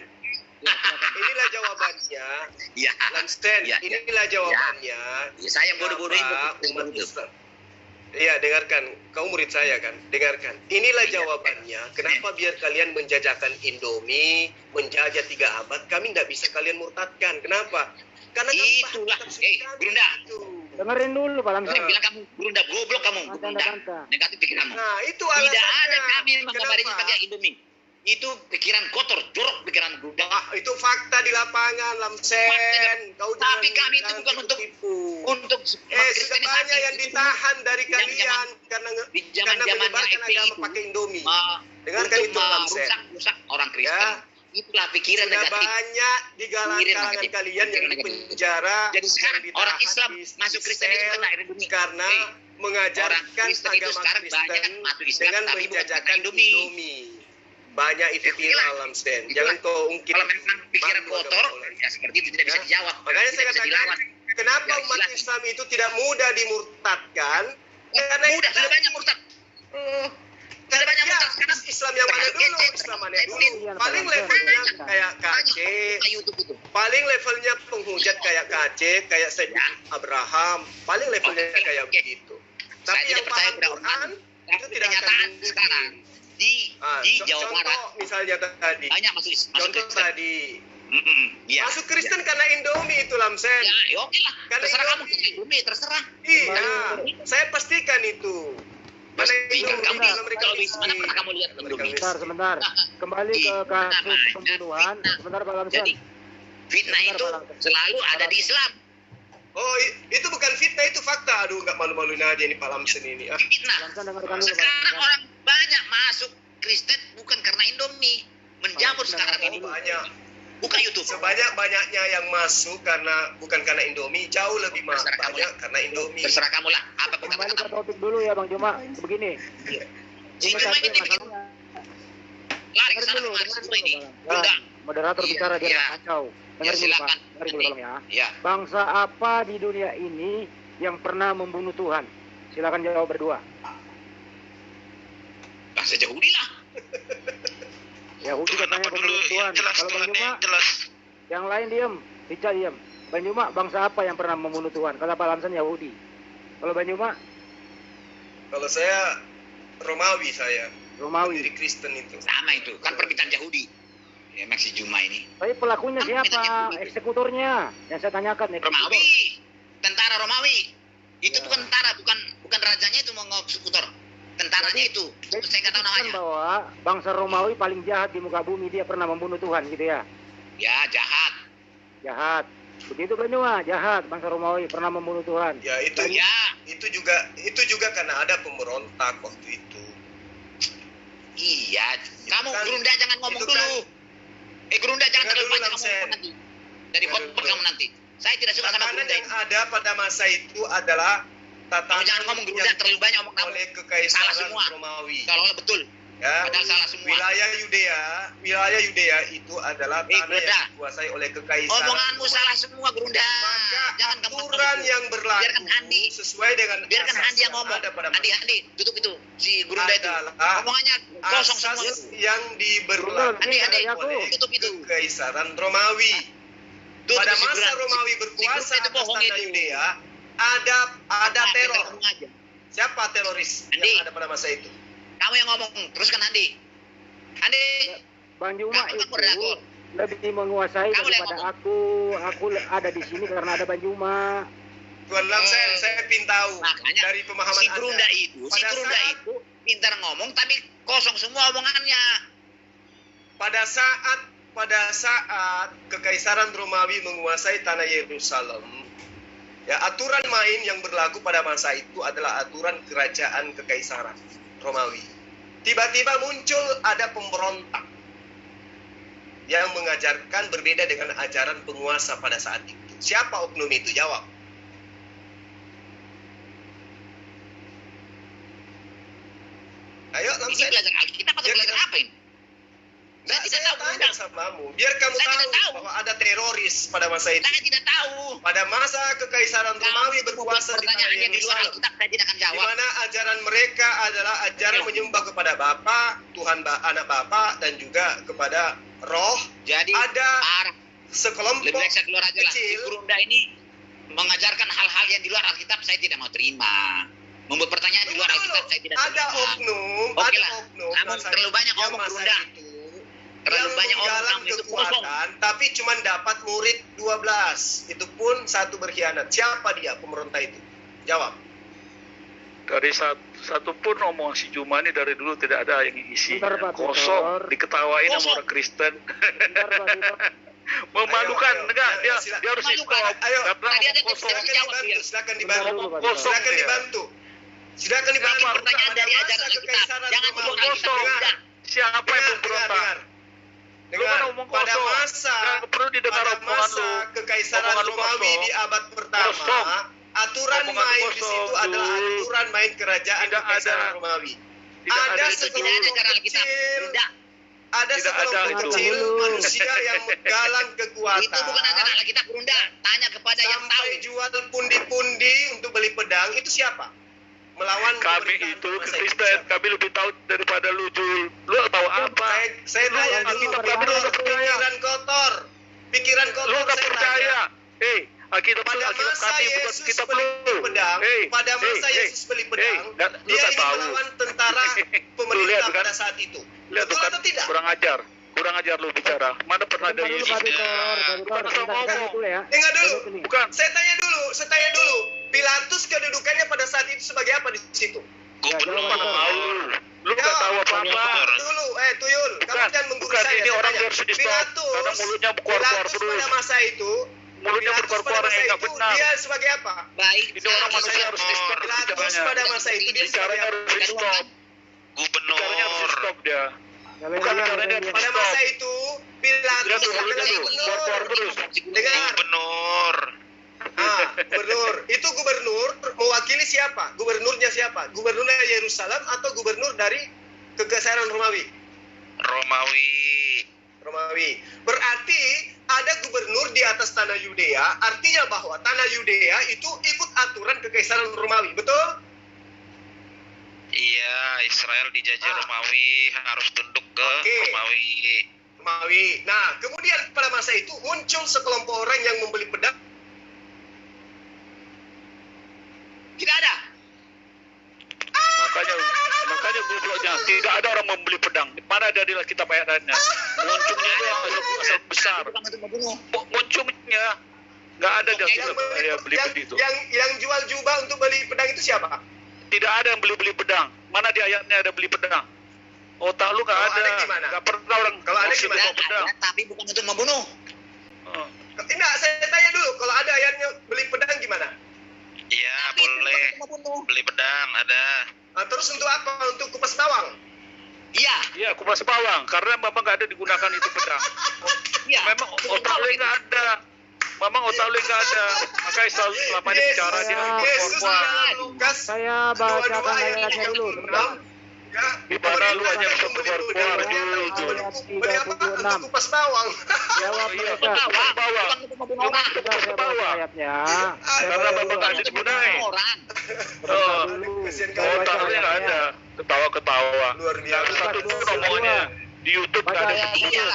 Ya, silakan. inilah jawabannya. Ya, Lamsen, Ya, ya. inilah jawabannya. ya, saya yang bodoh-bodohin Kenapa umat itu. Islam. Iya, dengarkan. Kau murid saya kan? Dengarkan. Inilah Iya. jawabannya. Kenapa biar kalian menjajakan Indomie, menjajah 3 abad, kami tidak bisa kalian murtadkan. Kenapa? Karena kami paham Itulah. kitab suci kami. Brunda. Itu. Dengerin dulu Pak Lamsan. Saya bilang kamu Brunda goblok kamu, Brunda. Bantah. Negatif pikiranmu. Nah, itu Tidak alasannya. ada kami mengabarinya Kenapa? pakai Indomie. Itu pikiran kotor, jorok pikiran Brunda. Ah, itu fakta di lapangan, Lamsen. Kau Tapi jangan- kami itu jangan bukan untuk tipu-tipu. untuk Sudah banyak yang ditahan dari Di kalian zaman- karena di zaman-zamannya menyebarkan FPI agama itu. pakai Indomie. untuk Dengarkan itu, Lamsen. merusak orang Kristen. Ya. Itulah pikiran Sudah negatif. banyak di kalangan Pikiran kalangan negatif. kalian yang Pikiran di negatif. penjara, Jadi sekarang yang ditahan orang Islam di masuk Kristen itu sel kena Indomie. karena Hey, mengajarkan orang Kristen itu agama sekarang Kristen banyak masuk Islam, dengan tapi bukan menjajakan karena Indomie. Indomie. Banyak itu Itulah. viral, Lamsen. Itulah. Jangan kau ungkit. Kalau memang pikiran malu agama kotor, kau lagi. ya seperti itu tidak bisa Ya. dijawab. Makanya saya tidak bisa katakan, dilawan. kenapa Ya, umat silakan. Islam itu tidak mudah dimurtadkan? Karena Mudah, sudah banyak murtad. Sudah banyak murtad sekarang. Islam yang mana Termasuk dulu? kece, Islam mana termasuk dulu? kece. Paling Banyak, levelnya banyak. kayak Banyak KC, buka YouTube itu. paling levelnya penghujat kayak KC, kayak Said Ya. Abraham, paling levelnya Oke, kayak oke. begitu. Saya Tapi tidak yang percaya paham pada Quran omongan. itu Tapi tidak akan kenyataan mungkin. sekarang di Jawa contoh Barat misalnya tadi, banyak masuk contoh Kristen. tadi, Ya, masuk Kristen karena Indomie itu, Lamsen. Ya, oke lah. Karena Terserah kamu Indomie. Indomie, terserah. Iya, saya pastikan itu. Karena Pastikan kamu Indomie mereka kalau isi. mana pernah kamu lihat Mereka Indomie? isi. Sebentar. Kembali ke kasus pembunuhan. Sebentar Pak Lamsan. Jadi fitnah itu selalu ada di Islam. Oh, itu bukan fitnah, itu fakta. Aduh, nggak malu-maluin aja nih Pak Lamsen ini. Ah. Fitnah. Lamsan dengarkan dulu Pak Sekarang Lamsan. orang banyak masuk Kristen bukan karena Indomie. Menjamur Pak, sekarang dengarkan ini. dulu. Banyak. Buka YouTube. Sebanyak-banyaknya yang masuk bukan karena Indomie, jauh lebih Terserah kamu banyak lah. karena Indomie. Terserah kamu lah. Apa pun Kembali ke kata kamu. topik dulu ya Bang Juma. Begini. Si Ini Juma tadi ini bikin masalahnya. lari ke Dengar sana dulu, kemari dengar semua dulu, ini. Bang. Bunda. Ya, moderator Iya, bicara dia iya. kacau. Ya, Dengar dulu Pak. silakan. Dengar dulu Bang ya. Ya. Bangsa apa di dunia ini yang pernah membunuh Tuhan? Silakan jawab berdua. Bahasa Yahudi lah. Yahudi Tuhan katanya apa dulu? pembunuh Tuhan. Yang jelas, Kalau Bang Tuhan Juma, yang jelas. yang lain diam. Rica diam. Bang Juma, bangsa apa yang pernah membunuh Tuhan? Kata Pak Lamsan Yahudi. Kalau Bang Juma, Kalau saya Romawi, saya Romawi. diri Kristen itu. Sama itu. Kan permintaan Yahudi. Ya, Max si Juma ini. Tapi pelakunya Kan siapa? permintaan Yahudi. Eksekutornya. Yang saya tanyakan. eksekutor. Romawi. Tentara Romawi. Itu Ya. bukan tentara, bukan rajanya itu mau eksekutor. Tentaranya Jadi- itu. Jadi Saya nggak tahu disebutkan namanya. bahwa bangsa Romawi paling jahat di muka bumi, dia pernah membunuh Tuhan gitu ya. Ya, jahat. Jahat. Begitu Bang Juma, jahat bangsa Romawi pernah membunuh Tuhan. Ya itu Ya, itu juga karena ada pemberontak waktu itu. iya. Kamu kan- Gerunda jangan ngomong itu dulu. Gerunda jangan Dengar terlalu dulu, banyak Lamsen. ngomong nanti. Dari Dengar hotpot dulu. kamu nanti. Saya tidak suka sama Tatanan Gerunda. yang ada pada masa itu adalah Kamu tatanan jangan ngomong Gerunda yang terlalu banyak ngomong kamu. oleh Salah kekaisaran semua. Romawi. Kalau betul. Ya, Padahal salah semua. wilayah Yudea itu adalah tanah Gerunda. yang dikuasai oleh kekaisaran. Omonganmu Romawi. salah semua Gerunda. Maka Jangan kamu aturan ngomong. yang berlaku Biarkan Andi. sesuai dengan Biarkan asas Andi yang ngomong. ada pada Andi, tutup itu. Si Gerunda itu. adalah Omongannya kosong asas semua. yang diberlakukan Andi, oleh tutup itu. kekaisaran Romawi. Tutup Pada si masa Gerunda. Romawi Si berkuasa Gerunda itu atas bohong tanah itu. Yudea, ada teror. Ngomong aja. Siapa teroris Andi. yang ada pada masa itu? Kamu yang ngomong. Teruskan Andi. Andi. Bang Juma Kamu itu moderator. lebih menguasai Kamu yang daripada ngomong. aku. Aku ada di sini karena ada Bang Juma. Tuan Lam, saya pin tahu Makanya dari pemahaman si Anda. Brunda itu pintar ngomong tapi kosong semua omongannya. Pada saat Kekaisaran Romawi menguasai tanah Yerusalem, ya, aturan main yang berlaku pada masa itu adalah aturan kerajaan Kekaisaran Romawi. Tiba-tiba muncul ada pemberontak yang mengajarkan berbeda dengan ajaran penguasa pada saat itu. Siapa oknum itu? Jawab. Ayo, Ini langsung. belajar Alkitab atau belajar apa ini? Saya tidak tahu. Tanya samamu. Biar kamu Saya tidak tahu. bahwa ada teroris pada masa itu. Saya tidak tahu. Pada masa Kekaisaran Romawi berkuasa di tanah Pertanyaannya di luar Yerusalem, Alkitab saya tidak akan di jawab. mana ajaran mereka adalah ajaran Ayo. menyembah kepada Bapa, Tuhan Anak Bapa, dan juga kepada Roh. Jadi Ada parah. sekelompok Lebih baik saya keluar aja lah. Si kecil. Brunda ini mengajarkan hal-hal yang di luar Alkitab saya tidak mau terima. Membuat pertanyaan di luar Alkitab saya tidak Ada terima. oknum, Oke ada lah. oknum. Namun masa- terlalu banyak yang omong masa Brunda. itu, Terlalu yang banyak omong menggalang kamu itu kosong. kekuatan, tapi cuma dapat murid 12. Itu pun satu berkhianat. Siapa dia pemberontak itu? Jawab. Dari satu pun omongan si Juma ini dari dulu tidak ada yang isi. Bentar, Pak Victor. Kosong, diketawain sama Kosong. orang Kristen. Bentar, Pak Victor. Memalukan, Ayo, enggak, dia silakan. harus Memalukan. stop. Ayo, Karena tadi ada omong kosong. Tapi Silakan jawab dibantu, dia. silakan Bentar dibantu. dulu, Pak Kosong. Victor. Silakan dia. dibantu. Silakan Ini dibantu. pertanyaan dari Pada ajaran masa Alkitab. Kekaisaran Jangan Romawi. dibuang Alkitab. Kosong. Tidak. Siapa yang Dengar, pemberontak? Lu dengar. kan omong Pada kosong. masa Nggak perlu didengar pada omongan masa lu. Kekaisaran Omongan lu Romawi kosong. di abad pertama, Kosong. aturan Omongan lu main di kosong, situ adalah Jul. aturan main kerajaan Tidak Kekaisaran ada. Romawi. Tidak Ada ada Itu tidak ada sekelompok ajaran Alkitab. kecil, Tidak. ada Tidak ada sekelompok itu. kecil Dulu. manusia yang menggalang kekuatan. Itu bukan ajaran Alkitab, Brunda. Tanya kepada yang tahu. Sampai jual pundi-pundi untuk beli pedang, itu siapa? Melawan Kami pemerintahan itu masa Kristen, siapa? kami lebih tahu daripada lu, Jul. Lu tahu apa? Saya Lu tanya Alkitab dulu, kami lu nggak percaya. pikiran kotor. Pikiran kotor Lu nggak saya percaya? tanya. Alkitab Pada Alkitab masa kami bukan Yesus kitab beli lu. pedang, pada masa Yesus beli pedang, lu dia nggak ingin tahu. melawan tentara Lu lihat pemerintah kan? pada saat itu. Lihat Betul bukan atau tidak? kurang ajar lu bicara. Mana pernah ada Bentar dulu, Yesus? Pak Victor. Pak Victor, Bukan asal bentar, bentar ngomong. dulu ya. Dengar dulu. Duduk ini. Bukan. Saya tanya dulu. Pilatus kedudukannya pada saat itu sebagai apa di situ? Ya, Lu jawab, nggak Pak tahu. Lu nggak tahu apa-apa. Dulu, Tuyul, kamu Bukan, jangan menggurui bukan, saya. ini saya orang tanya. harus di-stop. Karena mulutnya berkuar-kuar Pilatus terus. pada masa itu, Mulutnya Pilatus pada berkuar-kuar masa yang nggak itu, benar. dia sebagai apa? Baik. Ini orang manusia harus di-stop Pilatus bicaranya. pada masa itu dia sebagai Bicaranya apa? harus di-stop. Bicaranya harus di-stop dia. Jalan Bukan dia, bicaranya jalan dia. Pada masa itu, Pilatus Lihat tuh, adalah mulutnya tuh, gubernur. keluar terus. Dengar. Gubernur. Gubernur. Itu gubernur mewakili siapa? Gubernurnya siapa? Gubernurnya Yerusalem atau gubernur dari Kekaisaran Romawi? Romawi. Berarti ada gubernur di atas tanah Yudea, artinya bahwa tanah Yudea itu ikut aturan Kekaisaran Romawi, betul? Iya, Israel dijajah Romawi, harus tunduk ke Oke. Romawi. Nah, kemudian pada masa itu muncul sekelompok orang yang membeli pedang. Tidak ada. Makanya gobloknya tidak ada orang membeli pedang. Mana ada di kitab ayatnya? Muncungnya itu yang asal besar. Bukan untuk membunuh. Muncungnya nggak ada di Yang kitab beli begitu. yang jual jubah untuk beli pedang itu siapa? Tidak ada yang beli pedang. Mana di ayatnya ada beli pedang? Otak lu nggak Kalau ada. ada gimana? Nggak pernah orang Kalau ada maksud gimana? bawa pedang. Ada, tapi bukan untuk membunuh. Oh. Enggak, saya tanya dulu, kalau ada ayatnya beli pedang gimana? Iya, Tapi boleh. bukan untuk membunuh. Beli pedang ada. Nah, terus untuk apa? Untuk kupas bawang? Iya. Iya, kupas bawang. Karena memang nggak ada digunakan itu pedang. Iya. Memang otak lu nggak ada. Memang otak lu nggak ada. Makanya selalu selama ini bicara dia Yesus berkuar. dalam Lukas Saya bacakan ayatnya dulu. 26, ya, Di mana lu hanya bisa membeli berkuar-kuar pedang, dulu, untuk Jul. beli apa? Untuk kupas bawang. Jawab Iya, mereka. kupas bawang. Bukan untuk membunuh orang. Bentar, saya baca ayatnya. Saya Karena baca Bapak dulu nggak ayatnya. digunain. Orang. Oh, Dulu. Kasihan Saya kau, baca otak lu nggak ayatnya. ada. Ketawa-ketawa. Luar Nggak ada biasa. satu pun omongannya. Di YouTube nggak ada Baca satu pun. Iya.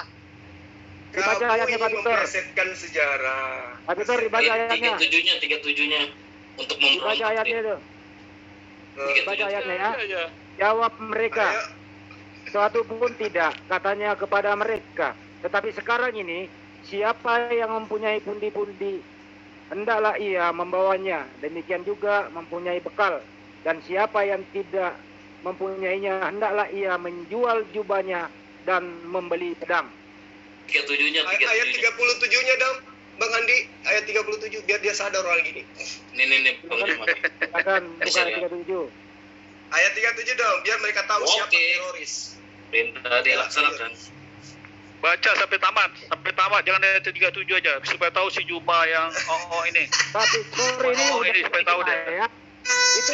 Dibaca Kamu ayatnya, Pak ingin Victor. memplesetkan sejarah. Pak Victor, dibaca ayatnya. 37-nya untuk Dibaca ayatnya itu. Dibaca ayatnya ya. Iya. Jawab mereka. Ayo. Suatu pun tidak, katanya kepada mereka. Tetapi sekarang ini, siapa yang mempunyai pundi-pundi hendaklah ia membawanya. Demikian juga mempunyai bekal. Dan siapa yang tidak mempunyainya, hendaklah ia menjual jubahnya dan membeli pedang. 37-nya, Ayat 37-nya dong, Bang Andi, ayat 37 biar dia sadar orang gini. Nih, Akan bukan ayat 37. Ayat 37 dong, biar mereka tahu Oke. siapa teroris. perintah dilaksanakan. Baca sampai tamat, jangan ayat 37 aja supaya tahu si Juma yang ini. Pak Victor ini Oh, udah ini supaya tahu deh. ayat. Itu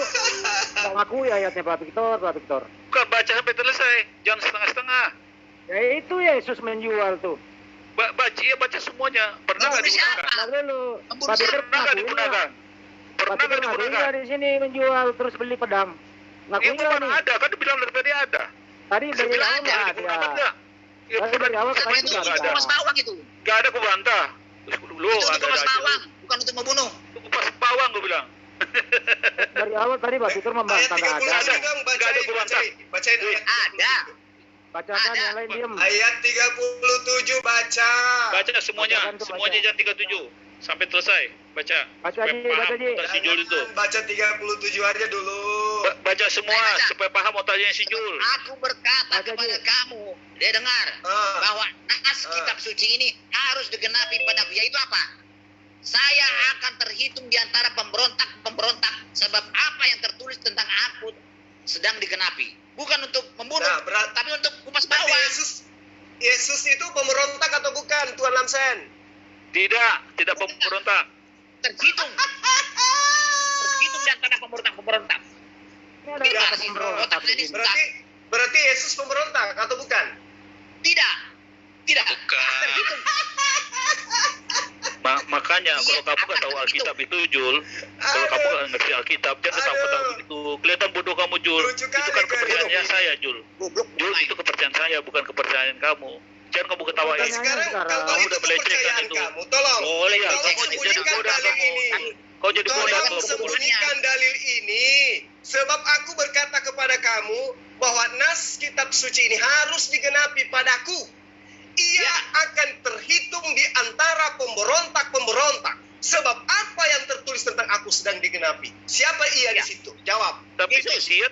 nggak ngakui ayatnya Pak Victor. Bukan baca sampai selesai, jangan setengah-setengah. Ya itu Yesus menjual tuh. Baca semuanya. Pernah nggak Membunuh siapa? digunakan? Nah dulu, Membunuh Pak Victor Pernah nggak ngakuin digunakan? nggak? Pak Pernah Victor nggak ngakuin digunakan? nggak di sini menjual terus beli pedang? Ini Ngakuin nggak bukan nih? ada, kan dibilang dari tadi ada. Tadi Saya dari bilang awal nggak digunakan ada. nggak? Ya, Tadi dari awal Apa katanya itu? nggak Itu ada. kupas bawang itu. nggak ada kubantah. Terus dulu Itu untuk ada kupas aja. bawang, bukan untuk membunuh. Itu kupas bawang gue bilang. Dari awal tadi Pak Victor Ayat membantah nggak 37 ada. dong, Nggak ada kubantah. bacain ayat Ada. 37. Bacakan Ada. yang lain diem. Ayat 37 baca. Baca semuanya, Bacakan tuh, semuanya baca. jangan 37 sampai selesai. Baca. Baca, Supaya Ji, paham baca, Ji. otak si Jul itu. Baca 37 aja dulu. Baca semua Baca. supaya paham otaknya si Jul. Aku berkata Baca, kepada Ji. kamu, dia dengar Ah. bahwa nas kitab suci ini harus digenapi padaku. Yaitu apa? Saya akan terhitung di antara pemberontak-pemberontak sebab apa yang tertulis tentang aku sedang digenapi. Bukan untuk membunuh, Nah, tapi untuk kupas berarti bawang. Yesus itu pemberontak atau bukan, Tuan Lamsen? Tidak pemberontak. Terhitung di antara pemberontak-pemberontak. Ini ada Tidak, kata pemberontak otaknya di sini. disekat. Berarti Yesus pemberontak atau bukan? Tidak. Bukan. Terhitung. Makanya Iya, kalau kamu nggak tahu akan Alkitab itu Jul, kalau kamu nggak ngerti Alkitab, jangan ketawa-ketawa Aduh. begitu. Kelihatan bodoh kamu Jul. Lucu Itu kali kan kalian. kepercayaannya saya Jul. Goblok. Jul itu kepercayaan saya, bukan kepercayaan kamu. Jangan kamu ketawain. Pertanyaannya Sekarang sekarang. kalau Kamu itu udah melecehkan kepercayaan itu. kamu, tolong. Boleh ya, Tolong kamu jadi sembunyikan bodoh dalil kamu. ini. Kau jadi bodoh Tolong kamu. sembunyikan dalil ini. Sebab aku berkata kepada kamu bahwa nas kitab suci ini harus digenapi padaku. Ia akan terhitung di antara pemberontak-pemberontak. Sebab apa yang tertulis tentang aku sedang digenapi. Siapa ia di situ? Jawab. Tapi Yesus. dia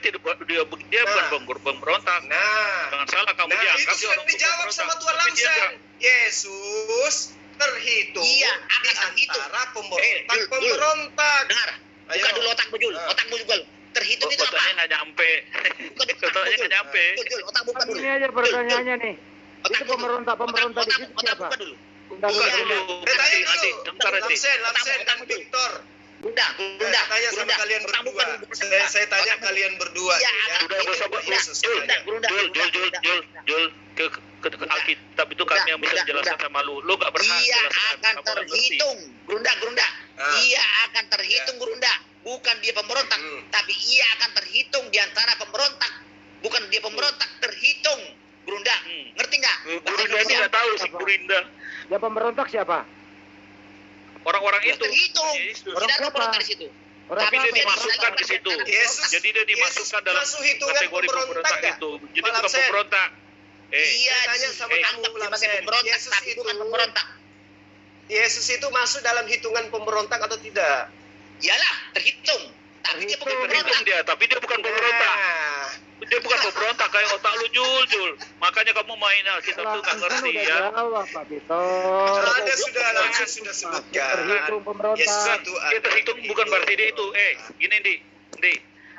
bukan pemberontak. Nah, Jangan salah kamu dianggap itu dia sudah orang dijawab pemberontak. sama Tuan Tapi dia Lamsen. enggak. Yesus terhitung Iya, akan di terhitung. antara Jul. pemberontak. Dengar. Buka Ayo. dulu otakmu Jul. Ah. Otakmu juga. Terhitung itu apa? Otaknya nggak nyampe. Bukan di Otaknya nggak nyampe. Jul, otak buka dulu. Ini aja pertanyaannya nih. Otak Itu pemberontak di situ otak siapa? buka dulu. Bentar, Buka bentar, dulu. bentar. Tanya Nanti, dulu, sebentar nanti. Lamsen dan Otakmu dulu. Victor. Gunda. Tanya sama kalian berdua. Saya tanya kalian berdua. Iya, ya. Sudah bersama Yesus Jul, tanya. Jul, ke Alkitab itu kami yang bisa jelaskan sama lu. Lu nggak berhak Ia jelaskan. akan Kamu nggak ngerti. terhitung. Gerunda. Ah. Ia akan terhitung gerunda. Bukan dia pemberontak, tapi ia akan terhitung di antara pemberontak. Bukan dia pemberontak, terhitung. Gerunda. Ngerti nggak? Gurinda ini nggak tahu si Gurinda. Yang pemberontak siapa? Orang-orang itu. Terhitung. Yesus. Orang Tidak ada siapa? pemberontak di situ. Orang Tapi dia siapa? dimasukkan ke situ. Yesus- Jadi dia dimasukkan Yesus dalam masuk hitungan kategori pemberontak pemberontak nggak? itu. Jadi Pak bukan Lamsen. pemberontak. Iya, saya tanya sama kamu, dianggap sebagai Lamsen. pemberontak, Yesus tapi bukan itu- pemberontak. Yesus itu masuk dalam hitungan pemberontak atau tidak? Iyalah, terhitung. Tapi dia bukan Terhitung pemberontak. dia, tapi dia bukan pemberontak. Nah, Dia bukan pemberontak kayak otak lu Jul. Makanya kamu main Alkitab tuh nggak ngerti udah ya. jawab Pak Victor. Ada sudah langsung sudah sebutkan. Terhitung pemberontak. Yesus itu Dia terhitung bukan berarti dia itu. Gini Di.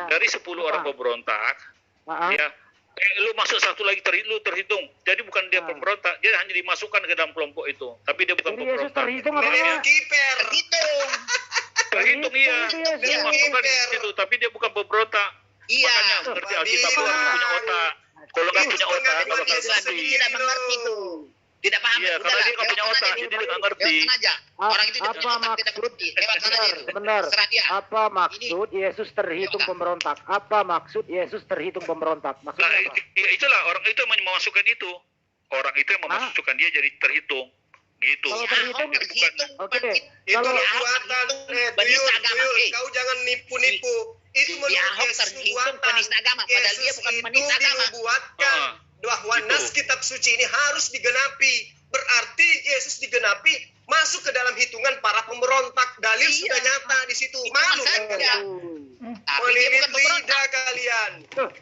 Dari 10 orang pemberontak, Maaf. ya. Lu masuk satu lagi lu terhitung. Jadi bukan dia pemberontak, dia hanya dimasukkan ke dalam kelompok itu. Tapi dia bukan Jadi Yesus pemberontak. terhitung apa Ini enggak? kiper. Terhitung. Terhitung iya. Terhitung, Dia Yesus. dimasukkan di situ, tapi dia bukan pemberontak. Iya. Makanya ngerti Alkitab itu harus punya otak. Kalau nggak punya otak, nggak bakal Yesus ngerti. tidak mengerti itu. Tidak paham. Iya, karena dia nggak punya otak, jadi dia nggak ngerti. Orang itu tidak Apa punya otak, tidak maksud? mengerti. Lewatkan aja itu. Benar. Serah dia. Apa maksud Yesus terhitung Ini- pemberontak? Apa maksud Yesus terhitung pemberontak? Nah, Maksudnya apa? ya itulah orang itu yang memasukkan itu. Orang itu yang memasukkan dia jadi terhitung. Gitu. Kalau Si terhitung, Ahok terhitung. oke. Itu Kalau nubuatan. penista agama. Kau jangan nipu-nipu. Itu Si menurut Ahok Yesus terhitung nubuatan. penista agama, padahal dia Yesus bukan itu penista agama. dinubuatkan bahwa Itu. nas kitab suci ini harus digenapi. berarti Yesus digenapi masuk ke dalam hitungan para pemberontak. Dalil Iya. sudah nyata di situ. Itu Malu kan saja. kalian? Tapi dia Melilit bukan pemberontak. lidah kalian.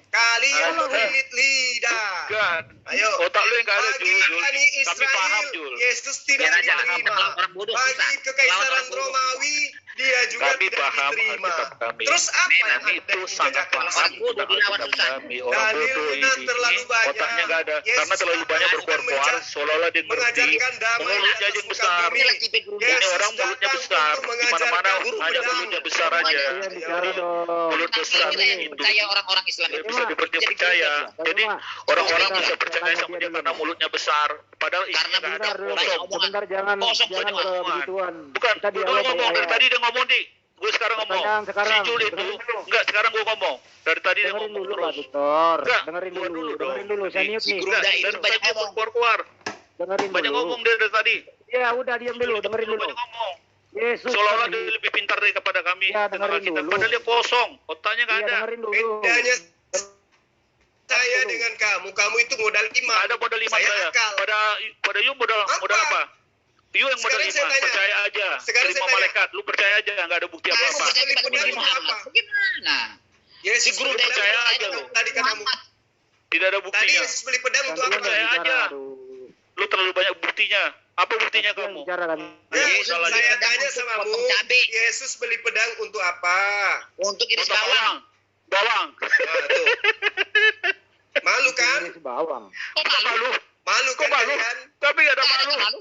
Kalian Aduh. melilit lidah. Bukan. Ayo. Otak lu yang nggak ada, Bagi Jul. Bani Kami Israel, paham, Jul. Yesus tidak Biar aja lah, diterima. orang bodoh Bagi susah. kekaisaran Lawan orang bodoh. Romawi, dia juga Kami tidak paham diterima. Alkitab kami. Terus apa Memang yang Kami Anda itu sangat kerjakan? paham Orang bodoh tentang dilawan Alkitab susah. kami. Orang bodoh Dalilnya ini terlalu banyak. otaknya nggak ada. Yesus Karena terlalu banyak akan berkuar-kuar, seolah-olah dia ngerti. mengajarkan damai di Mulutnya atas aja muka besar. bumi. Inilah tipe guru. Ini Yesus orang mulutnya datang besar. untuk Di mana-mana mengajarkan hanya pedang. mulutnya besar aja. Saya bicara dong. Mulut besar Inilah yang ini. percaya orang-orang Islam Dia itu. bisa dipercaya. Jadi orang-orang bisa percaya sama dia karena mulutnya besar. Padahal isinya Karena nggak ada. benar, Sebentar, banyak dong. omongan. Sebentar, jangan Kosong jangan banyak ke omongan. begituan. Bukan, Kita lu dialog ngomong baik-baik. dari tadi dia ngomong di. Gue sekarang ngomong. Pertanyaan sekarang. Si Jul itu, Dengerin dulu. enggak sekarang gue ngomong. Dari tadi dia Dengerin ngomong dulu Pak terus. Victor. Enggak, Dengerin gua dulu. dong. Dengerin dulu. Saya mute Si nih. guru Enggak, itu dari banyak tadi dia ngomong. keluar-keluar. Dengerin Banyak dulu. ngomong dia dari tadi. Ya udah diam dulu. Dengerin dulu. Banyak ngomong. Yesus Seolah-olah dia terhitung. lebih pintar daripada kami. Ya, Tentang dengerin Alkitab. dulu. Padahal dia kosong. Otaknya nggak Iya, ada. dengerin dulu. Bedanya saya dengan kamu itu modal iman. Nggak ada modal iman saya. akal. Pada you modal apa? You yang modal Sekarang saya iman. tanya. Percaya aja. Sekarang Terima saya tanya. malaikat. Lu percaya aja. Nggak ada bukti Saya Kamu apa-apa. percaya kepada Nabi Apa? Muhammad. Bagaimana? Yesus Si guru beli dari pedang percaya untuk aja apa? lu. Tadi katamu. Muhammad. Tidak ada Tadi buktinya. Yesus beli pedang untuk Gantian apa? Percaya bicara, aja. aduh. Lu terlalu banyak buktinya. Apa buktinya Gantian kamu? bicara kan. Ya, Yesus salah beli saya pedang tanya untuk samamu, potong cabai. Yesus beli pedang untuk apa? Untuk iris Potong bawang. Bawang. Nah, tuh. Malu kan? Iris bawang. Kok Nggak malu? malu. Malu Kok kan malu? kalian? Tapi nggak ada Nggak ada malu. malu.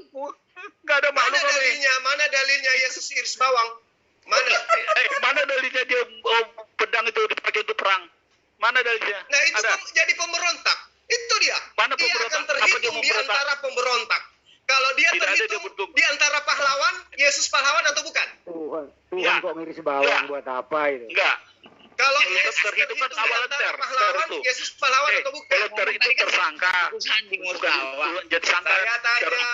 Nggak ada malu Mana kami. dalilnya? Mana dalilnya Yesus iris bawang? Mana? Mana dalilnya dia pedang itu dipakai untuk perang? Mana dalilnya? Nah itu Ada. jadi pemberontak. Itu dia. Mana Dia pemberontak? akan Apa dia terhitung di memberontak? antara pemberontak. Kalau dia Tidak ada dia terhitung bentuk. di antara pahlawan, Yesus pahlawan atau bukan? Tuhan Nggak. kok ngiris bawang Nggak. buat apa itu? Enggak. Kalau Kalau Yesus terhitung kan terhitung di awal antara ter pahlawan, itu. Yesus pahlawan atau bukan? Kalau ter itu tersangka. Itu sanding urus Bukan bawang. jadi sangka. Saya tanya,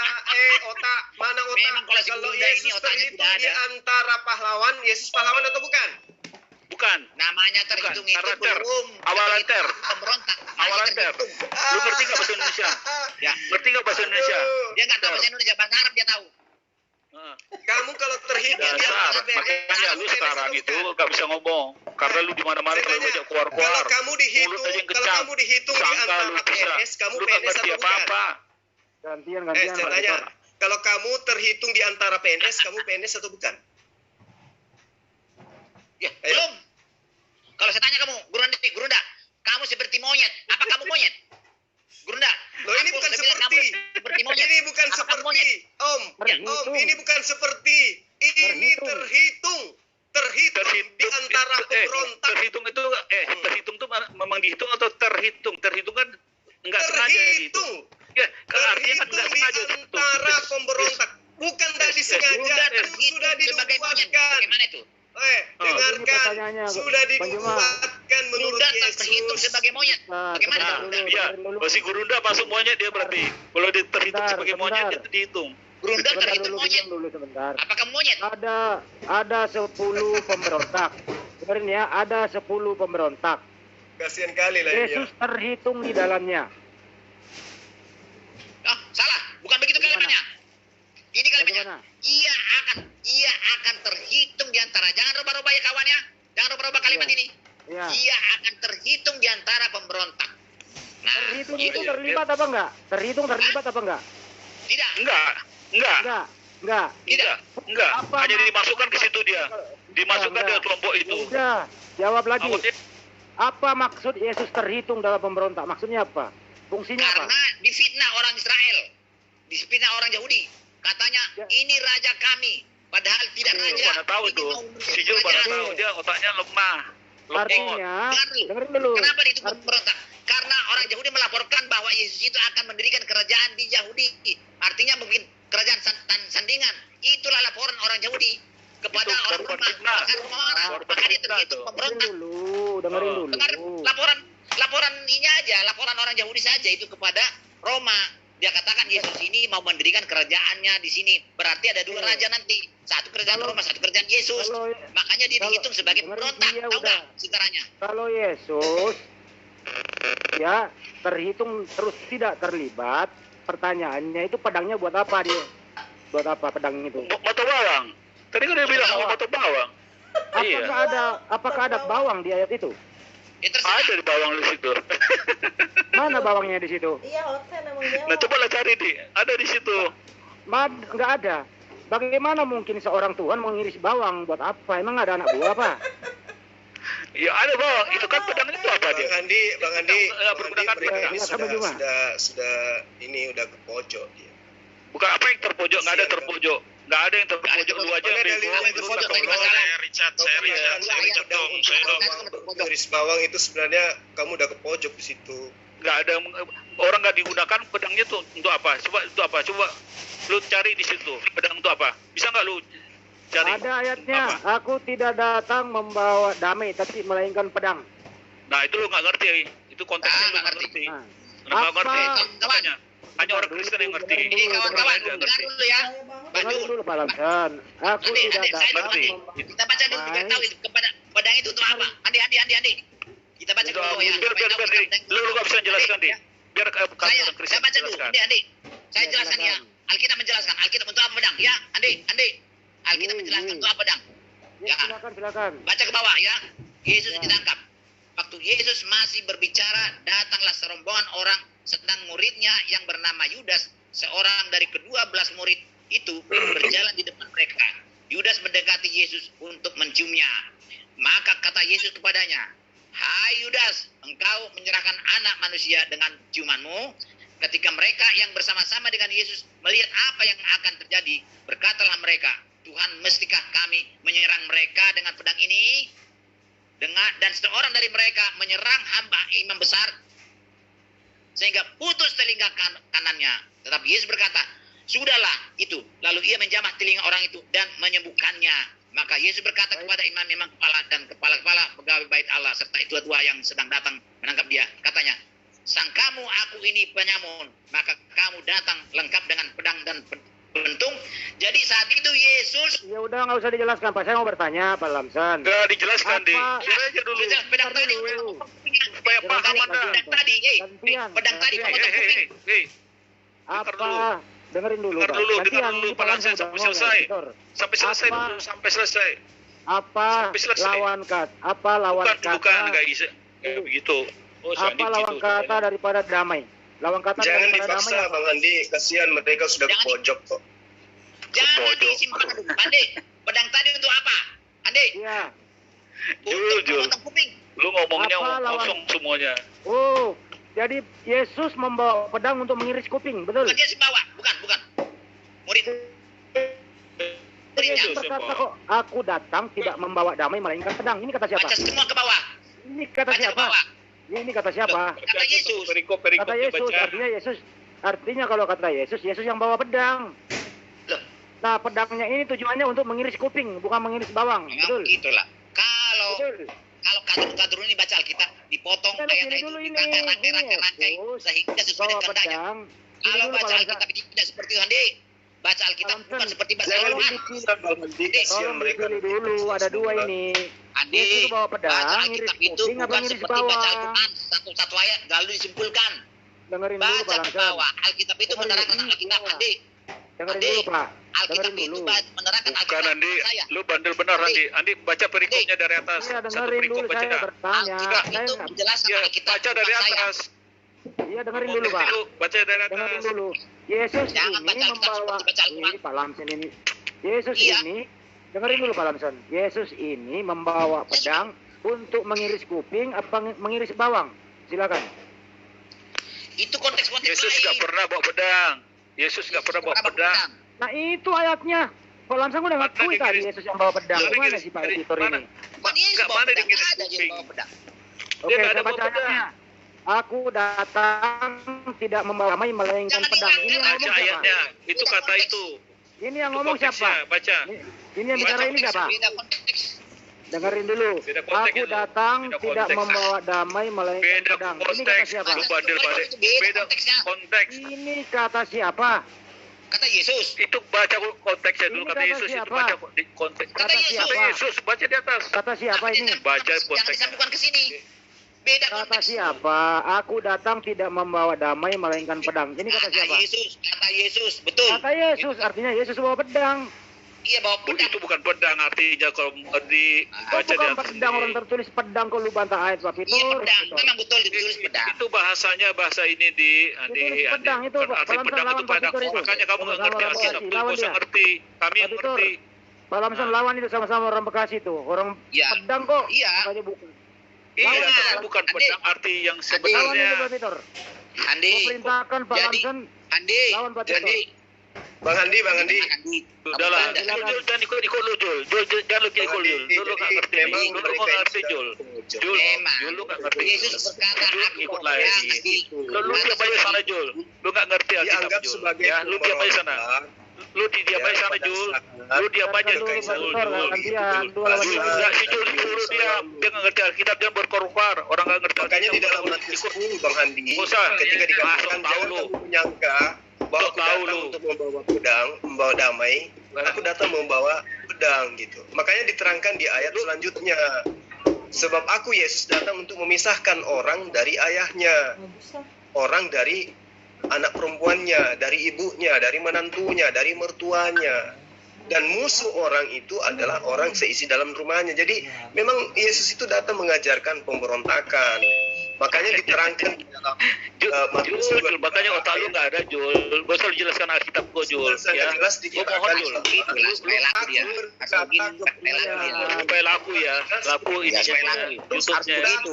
otak, mana otak? Memang kalau si Kalau Bunda ini Yesus otaknya terhitung tidak di ada. antara pahlawan, Yesus pahlawan atau bukan? Bukan. Namanya terhitung itu karena ter. belum. Awalan ter. Pemberontak. Awalan Masih ter. terhitung. Lu ngerti nggak bahasa Indonesia? Ya. Ngerti nggak bahasa Indonesia? Aduh. Dia nggak tahu bahasa Indonesia, bahasa Arab dia tahu. Heeh. Kamu kalau terhitung di Dasar, antara makanya lu sekarang itu nggak bisa ngomong karena lu di mana-mana terlalu banyak kalau keluar-keluar. kamu Mulut aja yang dihitung, kalau kencang. kamu dihitung di Sangka antara lu bisa. PNS, kamu Lu nggak PNS ngerti atau bukan? apa-apa. Gantian Saya Pak tanya, Victor. kalau kamu terhitung di antara PNS, kamu PNS atau bukan? Ya, Ayo. belum. Kalau saya tanya kamu, Gurunda, kamu seperti monyet. Apa kamu monyet? Gurunda. Loh ini aku bukan bilang seperti. kamu seperti monyet. Ini bukan Apa kamu seperti. monyet? Om, Terhitung. Om, ini bukan seperti. Ini terhitung. Terhitung di antara pemberontak. terhitung itu terhitung itu memang dihitung atau terhitung? Terhitung kan enggak sengaja gitu. Terhitung. Ya, kan artinya kan Terhitung enggak di sengaja gitu. antara pemberontak. Bukan tidak disengaja, Gurunda itu terhitung sudah sebagai monyet. dinubuatkan. Bagaimana itu? Dengarkan, pertanyaannya, sudah Bang Juma. dinubuatkan menurut Gurunda terhitung Yesus. sebagai monyet. Nah, Bagaimana sebentar Gurunda? dulu, Iya, dengerin dulu. masih Gurunda masuk monyet dia berarti. Kalau dia terhitung Sebentar, sebagai monyet sebentar. itu dihitung. Gurunda Sebentar terhitung dulu, monyet. diam dulu sebentar. Apa kamu monyet? Ada 10 pemberontak. Dengerin ya, ada 10 pemberontak. Kasihan kali lah ini. Yesus terhitung di dalamnya. Ah, salah. Bukan begitu Bagaimana? kalimatnya. Ini kalimatnya. Bagaimana? Ia akan terhitung di antara. Jangan rubah-rubah ya kawan ya. Jangan rubah-rubah kalimat Iya. ini. Ya. Ia akan terhitung di antara pemberontak. Nah, Terhitung itu itu terlibat apa enggak? Terhitung terlibat apa enggak? tidak. Enggak. Enggak. Enggak. Apa Hanya maksud- dimasukkan ke situ dia. Dimasukkan Enggak. ke kelompok itu. Ya udah, jawab lagi. Maksudnya Apa maksud Yesus terhitung dalam pemberontak? Maksudnya apa? Fungsinya apa? Karena difitnah orang Israel. Difitnah orang Yahudi. Katanya, Ya. ini raja kami. Padahal tidak Iya, raja. mana tahu Ini tuh. mau menuntut Si Jul mana kerajaan. tahu dia otaknya lemah. Lemot. Artinya, Dengar. dengerin dulu. Kenapa itu pemberontak? Karena orang Yahudi melaporkan bahwa Yesus itu akan mendirikan kerajaan di Yahudi. Artinya mungkin kerajaan sandingan. Itulah laporan orang Yahudi kepada Itu orang korban Roma. fitnah. Orang Roma marah. Korban Maka dia fitnah terhitung tuh. Dengerin pemberontak. dulu, dengerin Oh. Dengar dulu. laporan ini aja, laporan orang Yahudi saja itu kepada Roma. Dia katakan Yesus ini mau mendirikan kerajaannya di sini. Berarti ada dua Iya. raja nanti. Satu kerajaan Roma, satu kerajaan Yesus. Kalau Makanya dia kalau- dihitung sebagai dengerin pemberontak. dia Tahu udah. nggak sejarahnya? kalau Yesus ya terhitung terus tidak terlibat, pertanyaannya itu pedangnya buat apa dia? Buat apa pedang itu? Mata bawang. Tadi kan dia bilang mau mata bawang. Iya. Apakah ada bawang di ayat itu? Ya terserah. Ada di bawang di situ. Mana bawangnya di situ? Iya, Hosen emang jawab. Nah, cobalah cari di. Ada di situ. Nggak ada. Bagaimana mungkin seorang Tuhan mengiris bawang buat apa? Emang ada anak buah apa? Ya ada bawang. Itu kan pedang itu apa dia? Bang Andi, Bergunakan pedang. sudah ini udah ke pojok dia. Bukan apa yang terpojok, nggak ada terpojok. Nggak ada yang terpojok, lu aja yang bego. Saya garis bawang itu sebenarnya kamu udah ke pojok di situ. Nggak ada, orang nggak digunakan pedangnya tuh untuk apa? Coba itu apa? Coba lu cari di situ pedang untuk apa? Bisa nggak lu cari? Ada ayatnya. Apa? Aku tidak datang membawa damai, tapi melainkan pedang. Nah itu lu nggak ngerti. Itu konteksnya lu nggak ngerti. Nah, Nggak ngerti. Kawan. Makanya hanya orang Kristen yang ngerti. Ini kawan-kawan, dengar dulu ya. dengar dulu Pak Lamsan. Aku Adik, tidak saya datang. dulu. Kita baca dulu, biar tahu itu kepada pedang itu untuk apa. Andi. Kita baca Itu, dulu ya. biar, lu nggak bisa jelaskan di. Biar Saya orang Kristen baca dulu, jelaskan. Andi. Saya Ya, jelaskan ya. silakan. Alkitab menjelaskan. Alkitab untuk apa pedang? Ya, Andi. Alkitab menjelaskan untuk apa pedang. Ya, silakan. Baca ke bawah ya. Yesus Ya. ditangkap. Waktu Yesus masih berbicara, datanglah serombongan orang sedang muridnya yang bernama Yudas, seorang dari ke-12 murid itu berjalan di depan mereka. Yudas mendekati Yesus untuk menciumnya. Maka kata Yesus kepadanya, "Hai Yudas, engkau menyerahkan anak manusia dengan ciumanmu?" Ketika mereka yang bersama-sama dengan Yesus melihat apa yang akan terjadi, berkatalah mereka, "Tuhan, mestikah kami menyerang mereka dengan pedang ini?" Dan seorang dari mereka menyerang hamba imam besar sehingga putus telinga kanannya. Tetapi Yesus berkata, "Sudahlah itu." Lalu ia menjamah telinga orang itu dan menyembuhkannya. Maka Yesus berkata kepada imam-imam kepala dan kepala-kepala pegawai bait Allah serta tua-tua yang sedang datang menangkap dia. Katanya, "Sangkamu aku ini penyamun, maka kamu datang lengkap dengan pedang dan pentung." Jadi saat itu Yesus Ya udah nggak usah dijelaskan Pak. Saya mau bertanya Pak Lamsan. Nggak dijelaskan di. Apa? Biar aja dulu. pedang tadi Supaya paham Anda. pedang tadi, pedang tadi memotong kuping. Apa? Dengerin dulu Dengar Pak. dulu, Gantian, dengar dulu ini Pak Pak Lamsan Lamsan sampai udah ngomong, selesai. Titor. Sampai selesai Apa? dulu, sampai selesai. Apa Sampai selesai. lawan kata? Apa lawan Bukan, kata? nggak bisa. Kayak begitu. Oh, Apa Sandi lawan gitu. kata daripada damai? Lawan kata Jangan daripada dipaksa damai. Bang Andi, kasihan mereka sudah ke Jangan. pojok kok. Jangan Bodoh. disimpan. Andi, pedang tadi untuk apa? Andi, Iya. untuk Jul. memotong kuping. Lu ngomongnya Apa lawan- kosong semuanya. Oh, jadi Yesus membawa pedang untuk mengiris kuping, betul? Bukan dia bawa, bukan. Murid. Muridnya. Yesus berkata kok, "Aku datang tidak membawa damai melainkan pedang." Ini kata siapa? Baca semua ke bawah. Ini kata Baca ke siapa? bawah. Ini kata siapa? Kata Yesus. Perikop Kata Yesus, baca. artinya kalau kata Yesus yang bawa pedang. Loh, Nah, pedangnya ini tujuannya untuk mengiris kuping, bukan mengiris bawang, memang betul? itulah. Kalau Betul. kadur ini baca Alkitab, dipotong Kita ayat lihat itu, dulu ini. rangkai Yesus sehingga sesuai bawa dengan kehendaknya. pedang. Kalau Dulu, baca Pak Lamsan. Alkitab itu tidak seperti itu, Andi. Baca Alkitab Lamsan. bukan seperti bahasa Tolong Al-Quran. dipilih. Kasihan Tolong mereka. dipilih dulu, ada dua ini. Andi, Yesus itu bawa pedang, baca ngiris Alkitab itu kuping, apa bukan ngiris seperti baca bawang? Al-Quran satu ayat lalu disimpulkan. Dengerin dulu, Pak Baca ke Lamsan. bawah. Alkitab itu menerangkan Dengerin Alkitab, dulu. Andi. Dengerin Andi, dulu, Pak. Alkitab Dengerin itu dulu. menerangkan Bukan Alkitab. Andi, Saya. lu bandel benar Andi. Andi baca perikopnya dari atas. Iya, Satu dengerin perikop dulu, saya baca. bertanya. Alkitab Saya itu nggak- menjelaskan Ya, Alkitab baca dari bukan saya. atas. Iya, dengerin dulu, Pak. Baca dari Dengerin atas. dulu. Yesus Jangan ini baca Alkitab membawa seperti baca Al-Quran. ini Pak Lamsan ini. Yesus Iya. ini dengerin dulu Pak Lamsan. Yesus ini membawa pedang untuk mengiris kuping apa mengiris bawang? Silakan. Itu konteks-konteks Yesus lain. nggak pernah bawa pedang. Yesus nggak pernah bawa pedang. Nah, itu ayatnya. Pak Lamsan udah Mana ngakui tadi dikiris? Yesus yang bawa pedang. Mana Gimana dikiris? sih Pak Dari editor mana? ini? Bukan Yesus Nggak, bawa mana pedang, dikiris nggak ada Yesus kuping? bawa pedang. Oke, nggak ada saya bawa baca pedang. ayatnya. Aku datang tidak membawa damai melainkan Jangan pedang. Ini yang diulang, Baca ngomong siapa? ayatnya. Itu Beda kata konteks. itu. Ini yang Itu ngomong konteksnya. siapa? Baca. Ini yang bicara ini siapa? Beda konteks. Dengerin dulu. Beda konteks Aku itu. datang Beda tidak konteks. membawa damai melainkan Beda pedang. Ini kata konteks. siapa? Lu bandel balik. Beda Beda konteksnya. konteks. Ini kata siapa? Kata Yesus. Itu baca konteksnya dulu. Ini Kata kata Yesus itu siapa? baca di konteks. Kata Kata Yesus. Kata siapa? Yesus baca di atas. Kata siapa ini? Baca Jangan konteksnya. disambungkan ke sini. Beda Kata konteks. siapa? Aku datang tidak membawa damai melainkan pedang. Ini kata siapa? Kata Yesus, betul. Kata Yesus, artinya Yesus bawa pedang. Iya, bawa pedang. Itu bukan pedang artinya kalau dibaca di Bukan atas pedang, ini. orang tertulis pedang kok lu bantah ayat Pak Pitur. Iya, pedang. Pitur. Memang betul ditulis pedang. Itu bahasanya bahasa ini di Ditulis pedang itu, Pak. arti Lamson pedang lawan itu Pak pedang. Pitur itu. Makanya kamu nggak Sama-sama ngerti orang Alkitab. Bekasi, Tuh lawan nggak usah dia. ngerti. Kami Pak Pitur. ngerti. Pak Lamson lawan itu sama-sama orang Bekasi tuh. Orang Iya. pedang kok. Iya. Makanya bukan. Iya, Lawan, tapi bukan Andi. pedang arti yang Lawan itu Pak sebenarnya. Pitur. Andi, Gua perintahkan Pak Jadi- Lamson Andi, lawan Pak Pitur. Andi, Bang Andi. Udahlah, Kamu silakan. Jul, jangan ikut lu, Jul. Jangan lu ikut Jul. Jul lu nggak ngerti. Memang Jul lu mereka nggak ngerti, yang Jul. sudah- Jul, Memang. Jul lu nggak ngerti. Yesus berkata, Jul aku ikut ya, lagi. Andi. Lu diam aja sana, Jul. Lu nggak ngerti Alkitab, Dianggap Jul. sebagai Ya, lu diam aja sana. Lu diam aja sana, Jul. Lu diam aja, Dulu, Jul. Pak Pitur, Jul. gantian. Dua lawan Jul, dua. enggak, si Jul dulu diam. Dia nggak ngerti Alkitab, dia berkorupar. Orang nggak ngerti Makanya di Alkitab, dalam ikut. Matius 10 Bang Handi, Nggak usah. ketika dikatakan Masuk, tahu jangan lu. kamu menyangka bahwa Sok aku tahu datang lu. untuk membawa pedang, membawa damai, aku datang membawa pedang gitu. Makanya diterangkan di ayat selanjutnya. Sebab aku Yesus datang untuk memisahkan orang dari ayahnya, orang dari anak perempuannya, dari ibunya, dari menantunya, dari mertuanya. Dan musuh orang itu adalah orang seisi dalam rumahnya. Jadi memang Yesus itu datang mengajarkan pemberontakan. Makanya diterangkan di dalam Jul, Jul, makanya otak lu nggak ada, Jul. Gak usah lu jelaskan Alkitab gua, Jul. Ya. jelas Gua mohon, Jul. Itulah supaya laku dia. Asal begini, supaya laku dia. Supaya laku ya, laku ini Ya, supaya laku. YouTube-nya, Harus begitu.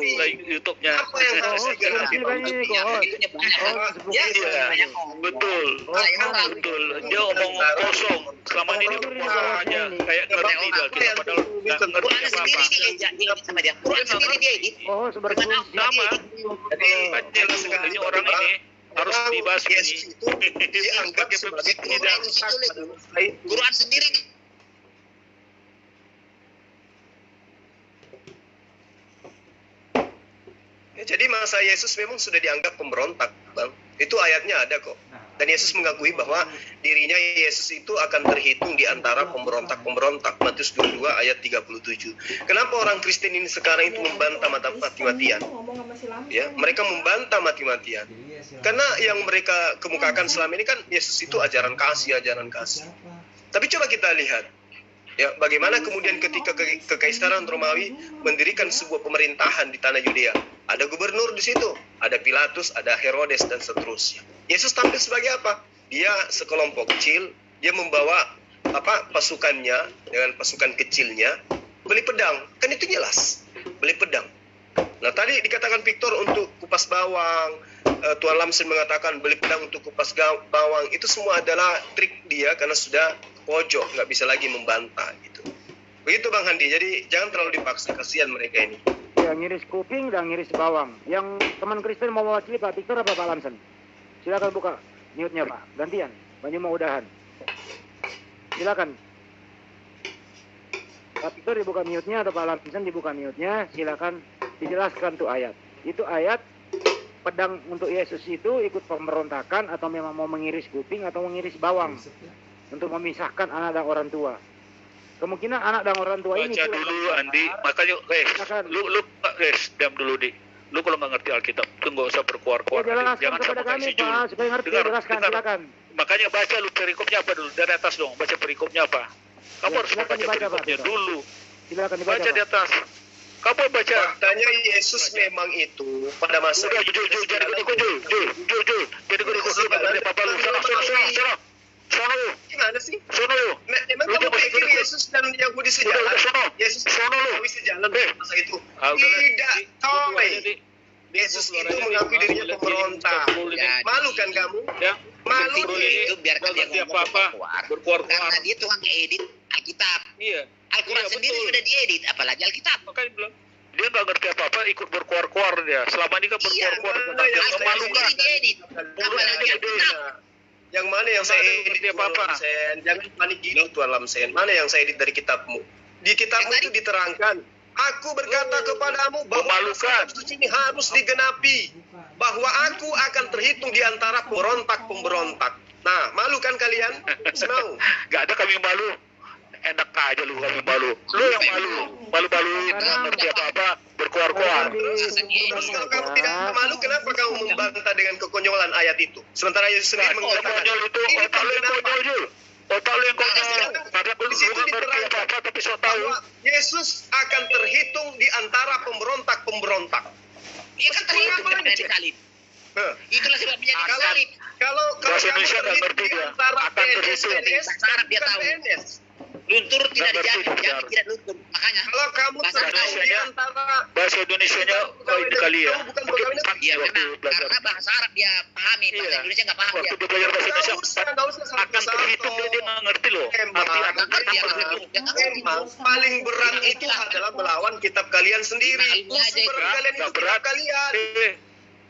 YouTube-nya. apa yang harus Oh, digenapi? seperti ini kok. Oh, Itunya banyak. Oh, Ya, Iya, banyak. betul, Kayak orang. betul. Dia omong kosong. Selama ini dia berkosong aja, kayak ngerti dah kita padahal nggak ngerti Quran sendiri apa-apa. dia sama dia. Quran sendiri dia edit. Oh, seperti Dengan Sama. Jadi Jelas sekali ini orang ini harus dibahas Yesus ini. itu dianggap sebagai Quran Quran sendiri. Ya, jadi masa Yesus memang sudah dianggap pemberontak, Bang. Itu ayatnya ada kok. Dan Yesus mengakui bahwa dirinya Yesus itu akan terhitung di antara pemberontak-pemberontak. Matius 22 ayat 37. Kenapa orang Kristen ini sekarang itu membantah mati-matian? Ya, mereka membantah mati-matian. Karena yang mereka kemukakan selama ini kan Yesus itu ajaran kasih. Tapi coba kita lihat, ya, bagaimana kemudian ketika Kekaisaran Romawi mendirikan sebuah pemerintahan di tanah Yudea. Ada gubernur di situ, ada Pilatus, ada Herodes dan seterusnya. Yesus tampil sebagai apa? Dia sekelompok kecil, dia membawa pasukannya dengan pasukan kecilnya beli pedang. Kan itu jelas, beli pedang. Nah, tadi dikatakan Victor untuk kupas bawang, Tuan Lamson mengatakan beli pedang untuk kupas bawang. Itu semua adalah trik dia karena sudah pojok, nggak bisa lagi membantah gitu. Begitu Bang Handi, jadi jangan terlalu dipaksa, kasihan mereka ini. yang ngiris kuping dan ngiris bawang. Yang teman Kristen mau mewakili Pak Victor apa Pak Lamson? Silakan buka mute-nya Pak. Gantian. Banyak mau udahan. Silakan. Pak Victor dibuka mute-nya atau Pak Lamson dibuka mute-nya. Silakan dijelaskan tuh ayat. Itu ayat pedang untuk Yesus itu ikut pemberontakan atau memang mau mengiris kuping atau mengiris bawang untuk memisahkan anak dan orang tua. Kemungkinan anak dan orang tua ini baca dulu Andi, makanya lu diam dulu di. Lu kalau nggak ngerti Alkitab, tuh nggak usah berkuar-kuar. jelaskan Jangan kepada sama kami si Jul. Pak supaya ngerti. Dengar, Jelaskan dengar. silakan. Makanya baca lu perikopnya apa dulu dari atas dong. Baca perikopnya apa? Kamu Ya, harus silakan baca dibaca, Pak. perikopnya dulu. Silakan dibaca Baca di Pak. atas. Kamu baca. Faktanya Yesus memang itu pada masa Udah, Jul, jadi ikut Jul. Jadi ikut lu nggak ngerti apa-apa lu. Sono. Gimana sih? Sono lu. Emang Lu kamu coba pikir ikut. Yesus dan Yahudi Udah, sejalan? sono. Yesus Sono lu. Yahudi sejalan pada masa itu? Tidak, Toy. Yesus itu mengakui dirinya pemberontak. Malu kan kamu? Ya. Malu Itu biarkan dia ngerti ngomong apa-apa. keluar. Berkuar-kuar. Karena dia tukang edit Alkitab. Iya. Al-Quran Iya, sendiri betul. sudah diedit, apalagi Alkitab. Makanya bilang dia nggak ngerti apa-apa, ikut berkuar-kuar dia. Selama ini kan Iya, berkuar-kuar tentang yang yang saya memalukan. sendiri diedit. Apalagi Alkitab. Yang mana yang saya Nggak ada edit ngerti Tuan apa-apa. Lamsen? Jangan panik gitu Tuan Lamsen. Mana yang saya edit dari kitabmu? Di kitabmu Yang itu diterangkan, aku berkata kepadamu bahwa Memalukan. pasal suci ini harus digenapi, bahwa aku akan terhitung di antara pemberontak-pemberontak. Nah, malu kan kalian? Mau? Nggak ada kami malu. enak aja lu kamu malu. Lu yang malu nggak ngerti apa-apa, berkuar-kuar. Terus kalau kamu tidak malu, kenapa kamu membantah dengan kekonyolan ayat itu? Sementara Yesus sendiri mengatakan, konyol itu otak lu yang konyol, Jul. Otak lu yang konyol. Karena lu nggak ngerti apa-apa tapi so tahu. bahwa Yesus akan terhitung di antara pemberontak-pemberontak. Dia kan terhitung karena disalib. Itulah sebabnya dia disalib. Kalau Bahasa kamu Indonesia nggak ngerti dia. Akan terhitung. Bahasa Arab dia tahu. Luntur tidak Nggak ngerti, dijamin, benar. tidak luntur. Makanya Kalau kamu Bahasa terhitung di antara Bahasa Indonesianya itu kali ya. Bukan Mungkin pegawai negeri. iya waktu karena belajar. bahasa Arab dia pahami, bahasa Iya. Indonesia nggak paham dia. Waktu dia belajar bahasa Indonesia Nggak usah akan terhitung dia nggak ngerti loh. Arti akan terhitung. Memang paling berat itu adalah melawan kitab kalian sendiri. Musuh berat kalian itu Nggak kitab berat. kalian.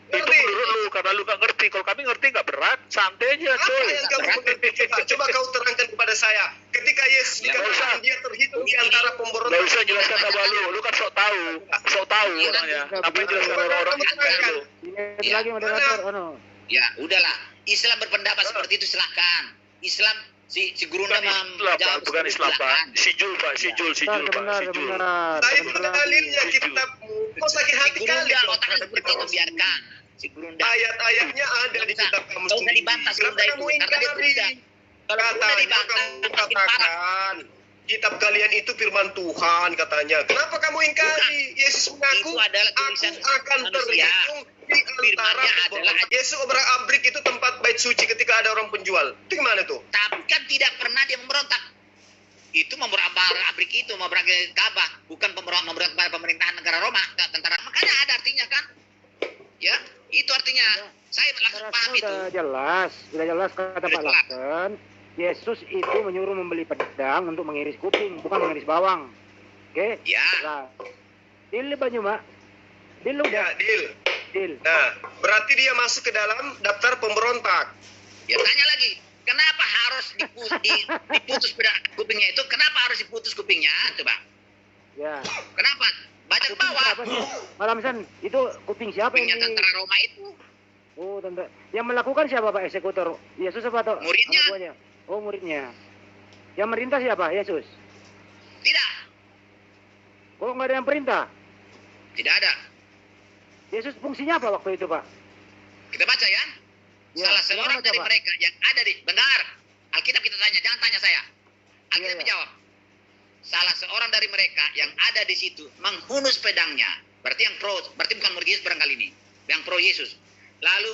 Itu menurut lu karena lu nggak ngerti. Kalau kami ngerti nggak berat, santai aja Apa coy. yang kamu mengerti? Coba kau terangkan kepada saya. Ketika Yesus Ya, dikatakan dia terhitung di antara pemberontak. Nggak usah jelaskan sama lu kan sok tahu orangnya. Apa yang jelaskan orang-orang kayak lu? Ini Iya. lagi moderator, Ya udahlah, Islam berpendapat seperti itu silahkan. Islam si Gurunda menjawab Bukan Islam Pak. silahkan. Si Jul Pak. Si Jul Pak. Si Jul. Saya berdalilnya kitabmu. Kau sakit Si hati kali. Gurunda kau otaknya terhadap seperti itu kitab. biarkan. Si Gurunda. Ayat-ayatnya ada di kitab kamu Kau usah sendiri. dibantah si Kenapa Gurunda kamu itu, karena dia ingkari? Gurunda. Kalau Gurunda Katanya dibantah, kamu makin parah. katakan kitab kalian itu firman Tuhan katanya. Kenapa kamu ingkari? Yesus mengaku Itu adalah aku tulisan akan manusia. terhitung di antara Firmannya adalah- pemberontak. Yesus obrak-abrik itu tempat bait suci ketika ada orang penjual. Itu gimana tuh? Tapi kan tidak pernah dia memberontak. Itu abrik itu, memberontak Ka'bah, bukan memberontak pada pemerintahan negara Roma, tentara. Makanya ada artinya kan? Ya, itu artinya. Saya langsung paham itu. Sudah jelas kata Pak Sudah jelas. Laksen. Yesus itu menyuruh membeli pedang untuk mengiris kuping, bukan mengiris bawang. Oke? Ya. Jelas. Deal Banyu, Mak. Deal Ya, udah. deal. Deal. Nah, berarti dia masuk ke dalam daftar pemberontak. Ya tanya lagi, kenapa harus diputus kupingnya itu? Kenapa harus diputus kupingnya? Coba. Ya. Kenapa? Baca ke Kuping bawah. siapa sih? Malam San, itu kuping siapa Kupingnya ini? tentara Roma itu. Oh, tentara. Yang melakukan siapa Pak eksekutor? Yesus apa atau Muridnya. anak buahnya? Oh, muridnya. Yang merintah siapa? Yesus. Tidak. Kok nggak ada yang perintah? Tidak ada. Yesus fungsinya apa waktu itu, Pak? Kita baca ya. Ya, Salah seorang baca, dari Pak. mereka yang ada di... Bentar. Alkitab kita tanya, jangan tanya saya. Alkitab Iya, iya. menjawab. Salah seorang dari mereka yang ada di situ menghunus pedangnya. Berarti bukan murid Yesus barangkali ini. Yang pro Yesus. Lalu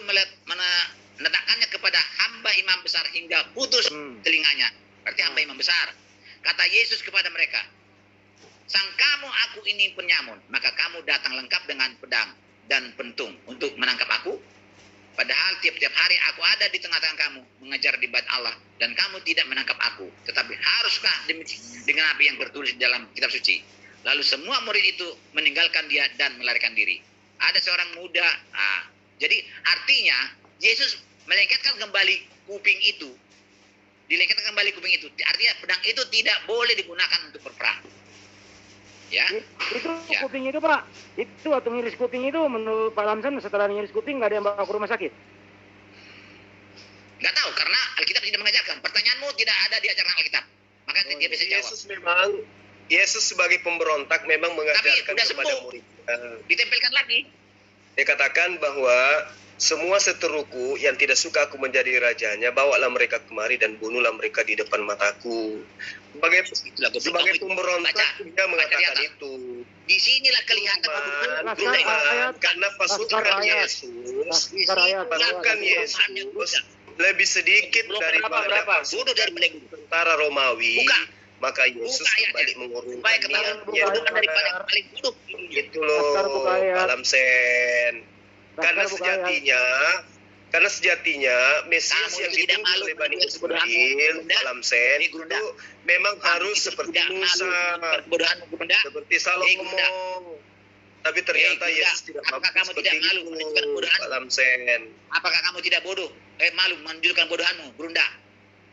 menetapkannya kepada hamba imam besar hingga putus telinganya. Berarti hamba imam besar. Kata Yesus kepada mereka, sangkamu aku ini penyamun, maka kamu datang lengkap dengan pedang dan pentung untuk menangkap aku. Padahal tiap-tiap hari aku ada di tengah-tengah kamu mengejar di bait Allah dan kamu tidak menangkap aku. Tetapi haruskah dengan apa yang tertulis di dalam kitab suci? Lalu semua murid itu meninggalkan dia dan melarikan diri. Ada seorang muda. Jadi artinya Yesus melengketkan kembali kuping itu. Dilengketkan kembali kuping itu. Artinya pedang itu tidak boleh digunakan untuk berperang. Ya. Itu Ya. kuping itu, Pak. Itu waktu ngiris kuping itu menurut Pak Lamsan setelah ngiris kuping nggak ada yang bawa ke rumah sakit. Nggak tahu karena Alkitab tidak mengajarkan. Pertanyaanmu tidak ada di ajaran Alkitab. Maka dia bisa jawab. Yesus sebagai pemberontak memang mengajarkan udah kepada sembuh. murid. Ditempelkan lagi. Dia katakan bahwa semua seteruku yang tidak suka aku menjadi rajanya, bawalah mereka kemari dan bunuhlah mereka di depan mataku. Sebagai pemberontak dia mengatakan itu. Di sinilah kelihatan Karena pasukan Yesus, pasukan Yesus lebih sedikit daripada Bunuh dari belenggu. tentara Romawi. Buka. Maka Yesus Buka ayatnya. kembali Supaya mengurungkan ketahuan niatnya. bukan daripada yang paling buruk. Itu loh, Malam Sen. Karena sejatinya Mesias Kamu yang tidak ditunggu malu oleh Bani menunjukkan Israel, kebodohanmu, Malam Sen, Ini itu Gurunda. memang harus Kamu seperti tidak malu Musa, menunjukkan kebodohanmu, Gurunda. seperti Salomo. Tapi ternyata Gurunda, Yesus tidak apakah mampu kamu seperti tidak malu itu, menunjukkan kebodohanmu? Malam Sen. Apakah kamu tidak bodoh? Malu menunjukkan kebodohanmu, Gurunda?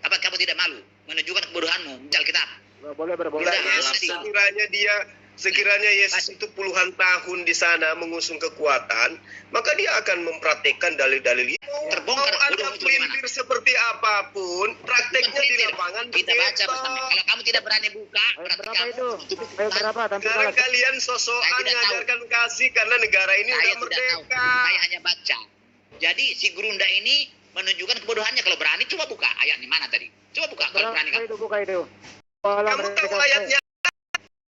Apakah kamu tidak malu menunjukkan kebodohanmu? Baca Alkitab. Boleh. Nah, Yesus sekiranya dia sekiranya Yesus itu puluhan tahun di sana mengusung kekuatan, maka dia akan mempraktekkan dalil-dalil itu. Terbongkar Mau bodoh Anda itu bagaimana? pelintir seperti apapun, prakteknya di lapangan Kita baca begitu. bersama. Kalau kamu tidak berani buka, Ayat berarti berapa kamu itu? tutup Ayat berapa? Tapi Sekarang kalau kalian Saya sosokan tidak tahu. mengajarkan kasih karena negara ini saya udah tidak tahu. merdeka. Saya hanya baca. Jadi si Gerunda ini menunjukkan kebodohannya. Kalau berani, coba buka ayat di mana tadi? Coba buka kalau berani berapa kamu. itu buka itu. Kalau Kamu tahu mereka- ayatnya?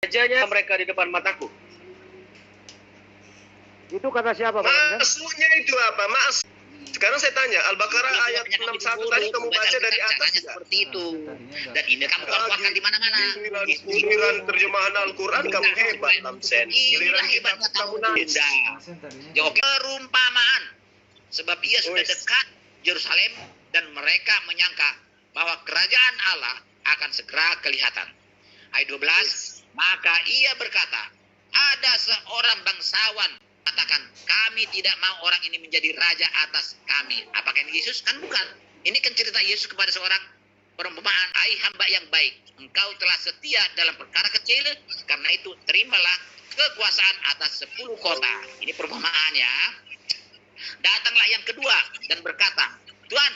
Rajanya mereka di depan mataku. Itu kata siapa, Pak Ramzan? Maksudnya itu apa? Sekarang saya tanya, Al-Baqarah ayat 61 tadi kamu baca dari atas caranya tidak? seperti itu. Dan ini kamu keluarkan di mana-mana. Giliran terjemahan Al-Quran kamu hebat, Lamsen. Inilah Giliran kitab hebatnya kamu kamu nangis. Gerunda. Ya, oke. Perumpamaan. Sebab ia sudah Wes. dekat Yerusalem dan mereka menyangka bahwa kerajaan Allah akan segera kelihatan. Ayat 12, maka ia berkata, ada seorang bangsawan katakan, kami tidak mau orang ini menjadi raja atas kami. Apakah ini Yesus? Kan bukan. Ini kan cerita Yesus kepada seorang perumpamaan. Hai hamba yang baik, engkau telah setia dalam perkara kecil, karena itu terimalah kekuasaan atas 10 kota. Ini perumpamaan ya. Datanglah yang kedua dan berkata, Tuhan,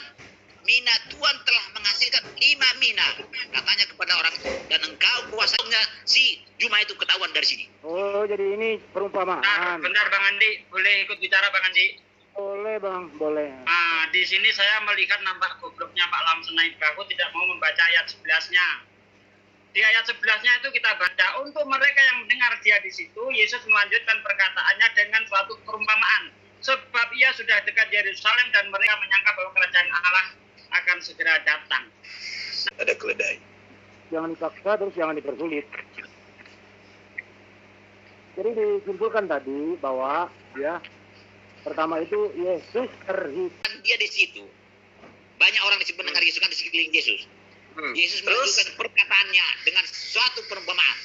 mina Tuhan telah menghasilkan 5 mina. Katanya kepada orang itu, dan engkau kuasanya si Juma itu ketahuan dari sini. Oh, jadi ini perumpamaan. Bentar Bang Andi, boleh ikut bicara Bang Andi? Boleh, Bang, boleh. Nah, di sini saya melihat nampak gobloknya Pak Lamsen Naikaku tidak mau membaca ayat 11-nya. Di ayat 11-nya itu kita baca, untuk mereka yang mendengar dia di situ, Yesus melanjutkan perkataannya dengan suatu perumpamaan. Sebab ia sudah dekat Yerusalem dan mereka menyangka bahwa kerajaan Allah akan segera datang. Ada keledai. Jangan dipaksa, terus jangan dipersulit. Jadi disimpulkan tadi bahwa ya pertama itu Yesus terhidup. Kan dia di situ. Banyak orang disebut mendengar Yesus kan di sekeliling Yesus. Yesus Terus? menunjukkan perkataannya dengan suatu perumpamaan.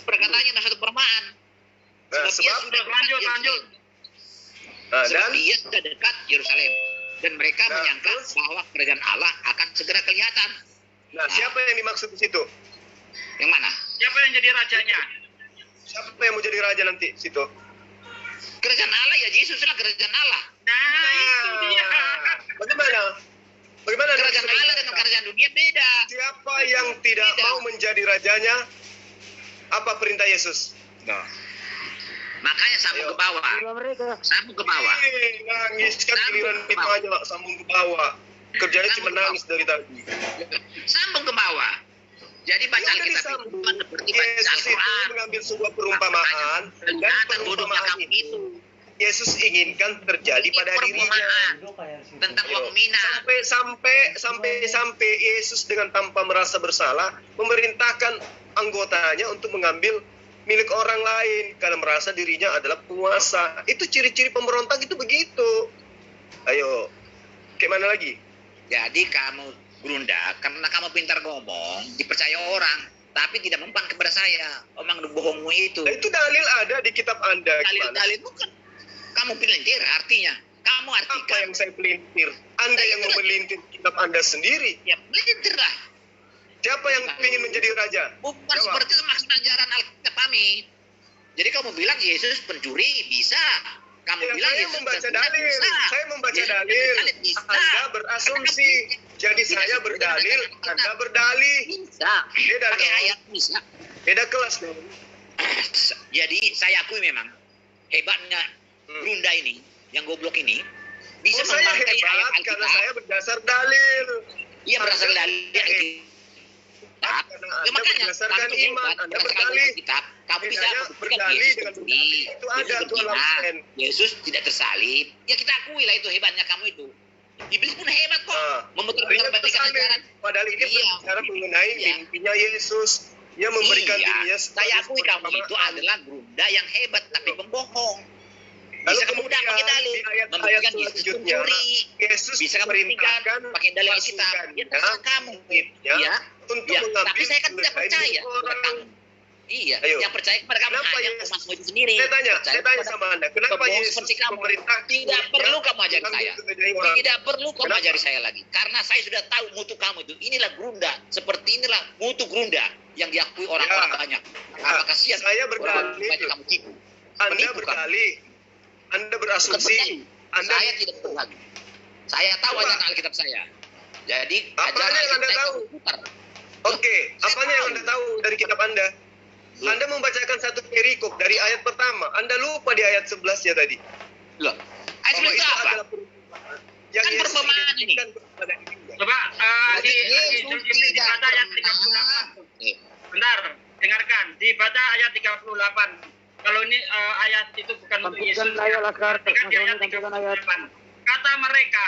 Perkataannya dengan suatu perumpamaan. Nah, Sebab dia sebab sudah dekat lanjut. Yerusalem. Nah, Sebab dan dia sudah dekat Yerusalem. Dan mereka Nah, menyangka terus? bahwa kerajaan Allah akan segera kelihatan. siapa yang dimaksud di situ? Yang mana? Siapa yang jadi rajanya? Siapa yang mau jadi raja nanti di situ? Kerajaan Allah ya Yesus lah kerajaan Allah. Nah, itu dia. Bagaimana? Bagaimana? Kerajaan Anda bisa Allah dengan berkata? kerajaan dunia beda. Siapa yang tidak Beda. mau menjadi rajanya? Apa perintah Yesus? Makanya sambung Ayo. ke bawah. Itulah mereka. Sambung ke bawah. Nangis kan giliran itu aja sambung ke bawah. Kerjanya cuma nangis dari tadi. Sambung ke bawah. Jadi baca Ya udah Alkitab disambung. itu bukan seperti baca Yesus itu Al-Quran. mengambil sebuah perumpamaan dan Kelihatan bodohnya perumpamaan kamu itu itu. Yesus inginkan terjadi Ini pada dirinya. perumpamaan tentang Ayo. uang mina. Sampai Yesus dengan tanpa merasa bersalah memerintahkan anggotanya untuk mengambil milik orang lain karena merasa dirinya adalah penguasa. Itu ciri-ciri pemberontak itu begitu. Ayo, kayak mana lagi? Jadi kamu Gerunda, karena kamu pintar ngomong, dipercaya orang, tapi tidak mempan kepada saya. Omong bohongmu itu. Nah, itu dalil ada di kitab Anda. Gimana? Dalil bukan. Kamu pelintir artinya. Kamu Apa artikan. yang saya pelintir? Anda Nah, yang itu mau lah. melintir kitab Anda sendiri. Ya pelintir lah. Siapa yang ingin menjadi raja? Bukan Jawab. seperti itu maksud ajaran Alkitab kami. Jadi kamu bilang Yesus pencuri, bisa. Kamu Ya, bilang saya Yesus membaca berzina, dalil. bisa. Saya membaca Yesus dalil. berzina, bisa. Anda berasumsi. Jadi Tidak saya sesuai berdalil, dengan Alkitab. Anda berdalih. Bisa. Beda Pakai dong. ayat bisa. Beda kelas dong. Jadi saya akui memang hebatnya Gerunda ini, yang goblok ini, bisa Oh, saya memakai ayat hebat Alkitab. karena saya berdasar dalil. Iya berdasar Anda dalil tidak Alkitab. Karena Ya, Anda makanya berdasarkan kamu iman, hebat, Anda berdasarkan berdalih. Alkitab. Kamu bisa Bedanya membuktikan berdalih Yesus dengan pencuri, berdalih. Itu ada Yesus tuh berzina, Lamsen. Yesus tidak tersalib. Ya kita akui lah itu hebatnya kamu itu. Iblis pun hebat kok. Nah, Memutar-mutar Artinya balikan tersalib. ajaran. Padahal ini Iya. berbicara mengenai Iya. mimpinya Yesus. Dia memberikan Iya, dirinya saya akui kamu itu perumpamaan. adalah Gerunda yang hebat tapi pembohong. Lalu Bisa kamu kemudian pakai dalil, di ayat-ayat membuktikan Yesus selanjutnya, pencuri. Yesus Bisa kamu buktikan memerintahkan pakai dalil Alkitab. Ya terserah kamu. Iya. untuk Iya, mengambil tapi saya kan tidak keledai percaya milik kepada orang. kamu. Iya, Ayo. yang percaya kepada kamu Kenapa hanya Yesus? umatmu itu sendiri. Saya tanya Percaya sama Anda, kenapa pembohong Yesus seperti kamu. memerintah Tidak perlu kamu ajari mengambil saya. keledai orang? Tidak perlu kamu Kenapa? ajari saya lagi. Karena saya sudah tahu mutu kamu itu. Inilah Gerunda. Seperti inilah mutu Gerunda. yang diakui orang-orang banyak. Apakah sia saya orang berkali, banyak kamu tipu? Anda Penipu, kan? berkali, Anda Bukan berasumsi, berkali. Anda Saya tidak berkali. Saya tahu Coba. ajaran Alkitab saya. Jadi Apanya ajaran yang Anda Alkitab saya tahu? kamu putar. Oke, Saya apanya yang tahu. Anda tahu dari kitab Anda? Anda membacakan satu perikop dari ayat pertama. Anda lupa di ayat 11-nya tadi. Loh, ayat Bahwa 11 itu apa? adalah perumpamaan yang Kan Yesus perumpamaan ini. identikkan kepada dirinya. Coba Jadi Yesus dibaca ayat 38. Bentar, dengarkan. Dibaca ayat 38. Kalau ini ayat itu bukan untuk Yesus. Tampilkan ayat Laskar, Perhatikan di ayat tampilkan ayat. 38. Kata mereka,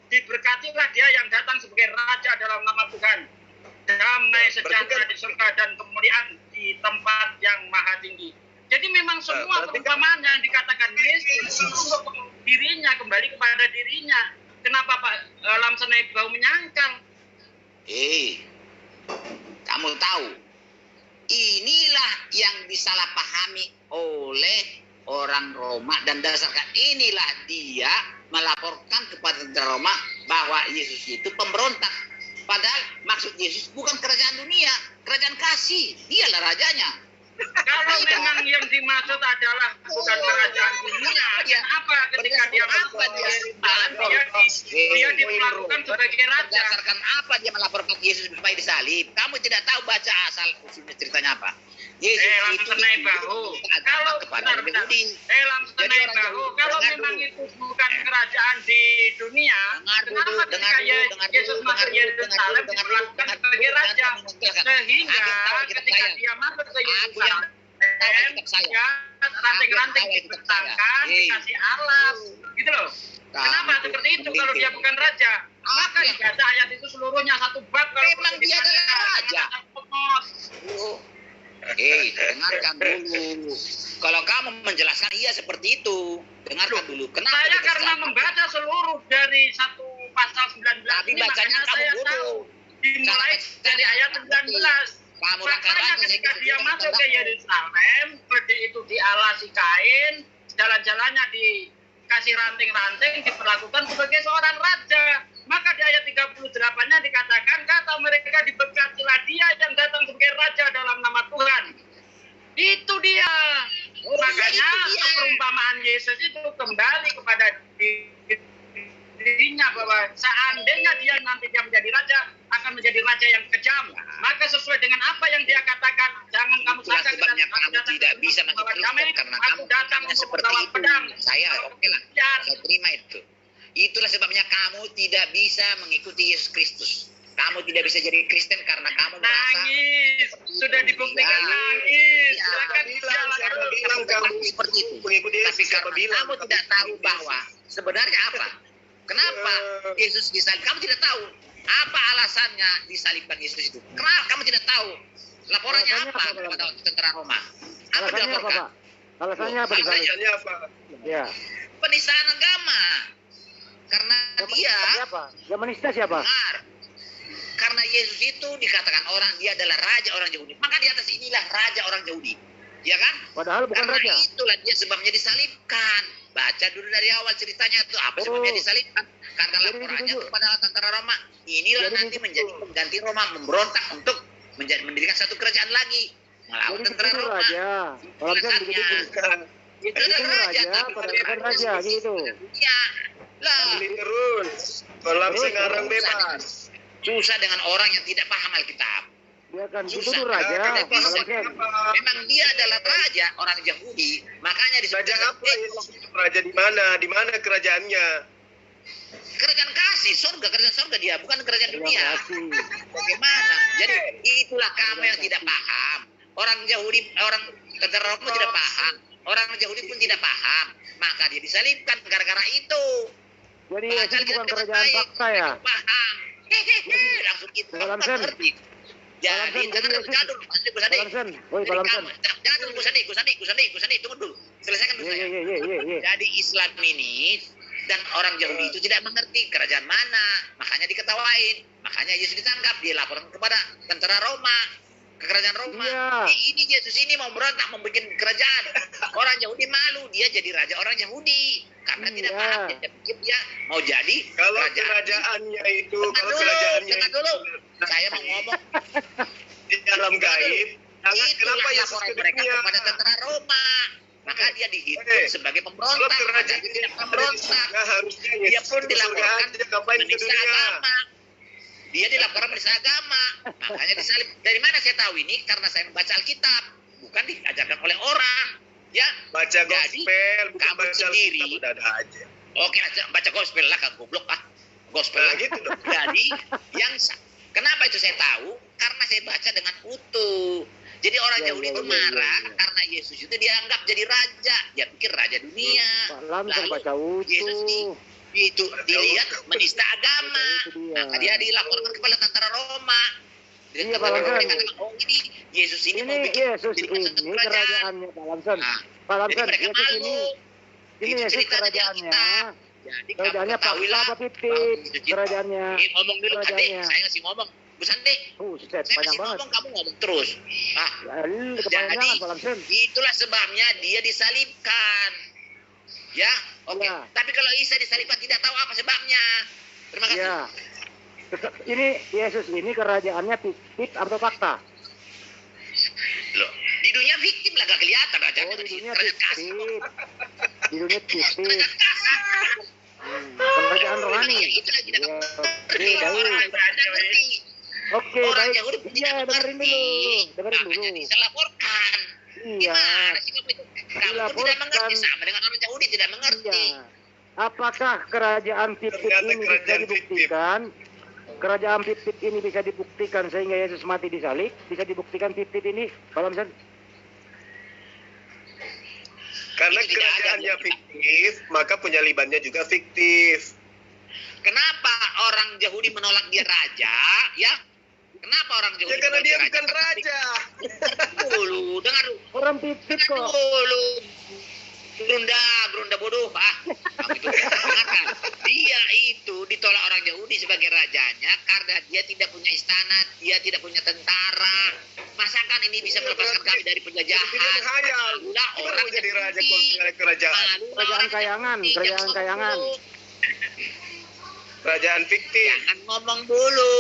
diberkatilah dia yang datang sebagai raja dalam nama Tuhan. Damai sejahtera di surga dan kemuliaan di tempat yang maha tinggi. Jadi memang semua perumpamaan yang dikatakan Yesus untuk dirinya, kembali kepada dirinya. Kenapa Pak Lamson Naibau menyangkal? Kamu tahu, inilah yang disalahpahami oleh orang Roma dan dasarkan inilah dia melaporkan kepada tentara Roma bahwa Yesus itu pemberontak. Padahal maksud Yesus bukan kerajaan dunia, kerajaan kasih. Dialah rajanya. Kalau memang yang dimaksud adalah bukan kerajaan dunia, kenapa ketika dia dia diperlakukan sebagai raja? Berdasarkan apa dia melaporkan Yesus supaya disalib? Kamu tidak tahu baca asal usulnya ceritanya apa? Yesus itu Bahu. Kalau kepada Yahudi. Jadi Bahu, kalau memang itu bukan kerajaan di dunia, kenapa ketika Yesus masuk Yerusalem diperlakukan sebagai raja? Sehingga ketika dia masuk ke Yerusalem, ya ranting-ranting dibentangkan, dikasih alas, gitu loh. Kenapa seperti itu kalau dia bukan raja? Maka dibaca ayat itu seluruhnya satu bab. Kalau memang dia adalah raja. Dengarkan dulu. Kalau kamu menjelaskan iya seperti itu, dengarkan dulu. Kenapa saya dia karena kesal? membaca seluruh dari satu pasal 19 Tapi ini, bacanya makanya kamu saya dulu. tahu. Dimulai dari ayat 19. Kamu Makanya ketika dia masuk ke Yerusalem, seperti itu dialasi kain, jalan-jalannya dikasih ranting-ranting, diperlakukan sebagai seorang raja. Maka di ayat 38-nya dikatakan, kata mereka diberkatilah dia yang datang sebagai raja dalam nama Tuhan. Itu dia. Makanya perumpamaan Yesus itu kembali kepada dirinya bahwa seandainya dia nanti dia menjadi raja, akan menjadi raja yang kejam. Maka sesuai dengan apa yang dia katakan, jangan kamu Itulah sangka sebabnya kamu tidak bisa membawa masuk damai, Kristen karena aku kamu datang hanya untuk seperti membawa itu. pedang. Saya oke lah, saya terima itu. Itulah sebabnya kamu tidak bisa mengikuti Yesus Kristus. Kamu tidak bisa jadi Kristen karena kamu merasa Nangis, sudah dibuktikan nangis. Silakan bilang kamu seperti itu. mengikuti Yesus. Tapi Siapa karena bilang kamu tidak tahu bahwa sebenarnya apa? Kenapa Yesus disalib? Kamu tidak tahu apa alasannya disalibkan Yesus itu. Kenapa kamu tidak tahu? Laporannya Alasannya apa apa, kepada tentara Roma? Apa Alasannya apa, dilaporkan? Pak? Alasannya apa? Alasannya Alasannya apa? Ya. penistaan agama. Karena dia Siapa? Yang menista siapa? dengar. Karena Yesus itu dikatakan orang dia adalah raja orang Yahudi. Maka di atas inilah raja orang Yahudi. Ya kan? Padahal bukan Karena raja. itulah dia sebabnya disalibkan. Baca dulu dari awal ceritanya itu apa sebabnya disalibkan. Karena Jadi laporannya dulu. kepada tentara Roma. Inilah Jadi nanti dulu. menjadi pengganti Roma memberontak untuk mendirikan satu kerajaan lagi. Melawan Jadi tentara itu Roma. raja. Kalau bisa begitu. Itu Itu adalah raja, raja, tapi padahal bukan raja gitu. Ya, lah. Beli terus. Kolam Terus, sekarang terus. bebas. Susah dengan orang yang tidak paham Alkitab. Dia kan itu Susah. tuh raja. Tidak bisa. Kalau bisa. Memang dia adalah raja orang Yahudi, makanya disebut Raja apa? Raja di mana? Di mana kerajaannya? kerajaan kasih, surga, kerajaan surga dia, bukan kerajaan Yang dunia. kasih. Bagaimana? Jadi itulah kamu yang tidak paham. Orang Yahudi, orang tentara Roma tidak paham. Orang Yahudi pun tidak paham. Maka dia disalibkan gara-gara itu. Jadi Baca itu bukan Alkitab dengan kerajaan baik, fakta ya. paham. Hehehe, langsung itu. Pak Lamson. Ngerti. Jadi, Lamson, jadi jangan Yesus- dulu, Gus Andi. Pak Lamson. Woi, Jadi Pak Lamson. kamu- jangan dulu, Gus Andi, tunggu dulu. Selesaikan dulu saya. Iya. Jadi Islam ini dan orang Yahudi itu tidak mengerti kerajaan mana, makanya diketawain, makanya Yesus ditangkap, dia laporan kepada tentara Roma, ke kerajaan Roma. Iya. Ini Yesus ini mau berontak, membuat kerajaan. Orang Yahudi malu, dia jadi raja orang Yahudi karena tidak Iya. paham, dia pikir dia mau jadi Kalau kerajaan. kerajaannya itu, Dengar kalau dulu, kerajaannya dengar itu, dulu. Saya mau ngomong. di dalam gaib. Jangan Itulah kenapa Yesus laporan ke mereka dunia? kepada tentara Roma. Maka dia dihitung sebagai Kalau pemberontak. Maka kerajaan dia ini tidak ada di pemberontak. surga, harusnya Dia Yesus pun ke surga dilaporkan aja, ngapain ke menista dunia? agama. Dia dilaporkan menista agama. Makanya disalib. Dari mana saya tahu ini? Karena saya membaca Alkitab. Bukan diajarkan oleh orang. Ya. Baca Jadi, gospel, bukan kamu baca sendiri. Alkitab, udah ada aja. Oke, baca gospel lah kan goblok ah. Gospel Nah, lah. gitu dong. Jadi kenapa itu saya tahu? Karena saya baca dengan utuh. Jadi orang Ya, Yahudi ya, itu ya, marah ya, ya. karena Yesus itu dianggap jadi raja. Dia pikir raja dunia. Pak Lamson Lalu baca Yesus utuh. itu dilihat menista agama. Itu dia. Maka dia dilaporkan kepada tentara Roma. Iya, Pak Tentara Lamson. Roma katakan, oh ini Yesus ini mau Ini bikin Yesus jadi ini satu kerajaan. kerajaannya Pak Lamson. Nah, Pak jadi Lamson, mereka Yesus malu. ini Itu Yesus cerita di kerajaannya. Alkitab. Jadi Kerajaannya kamu ketahuilah fakta apa bahwa titip? Yesus itu- Kerajaannya. ngomong dulu Kak Dek, Kerajaannya. saya ngasih ngomong. Bu Sandi, Set, saya panjang masih banget. ngomong, kamu ngomong terus. Ah, Kepanjangan jadi Pak Lamson. itulah sebabnya dia disalibkan. Ya, oke. Ya. Tapi kalau Isa disalibkan tidak tahu apa sebabnya. Terima kasih. Ya. Ini Yesus ini kerajaannya titip atau fakta? Loh, di dunia fiktif lah gak kelihatan Oh, rajanya di dunia kerajaan kasar. titip. Di dunia titip. Kerajaan kasar. Kerajaan rohani. Ya, itulah tidak Ya, mengerti. oke, Orang baik. tidak mengerti. Oke, Orang baik. Yahudi pun Iya, tidak dengerin mengerti. dulu. Dengerin Makanya dulu. bisa laporkan. Iya. Gimana sih kamu itu? Kamu pun tidak Dilaporkan. mengerti sama dengan orang Yahudi tidak mengerti. Iya. Apakah kerajaan titip Ternyata ini bisa kerajaan dibuktikan? Kerajaan titip ini bisa dibuktikan sehingga Yesus mati disalib? Bisa dibuktikan titip ini? Kalau misalnya Karena Itu tidak ada, kerajaannya Pak. fiktif, maka penyalibannya juga fiktif. Kenapa orang Yahudi menolak dia raja? Ya, kenapa orang Yahudi Ya karena menolak dia bukan Karena raja. dulu, dengar dulu. orang titip Dengar kok. dulu. Gerunda bodoh, Pak. Kamu itu dengarkan. Dia itu ditolak orang Yahudi sebagai rajanya karena dia tidak punya istana, dia tidak punya tentara. Masakan ini bisa melepaskan kami dari penjajahan? Dia menghayal. Malulah Gimana orang mau jadi raja Yahudi. kalau tidak ada kerajaan? Malulah Kerajaan orang kayangan, Yahudi. kerajaan Jangan ngomong kayangan. dulu. Kerajaan fiktif. Jangan ngomong dulu.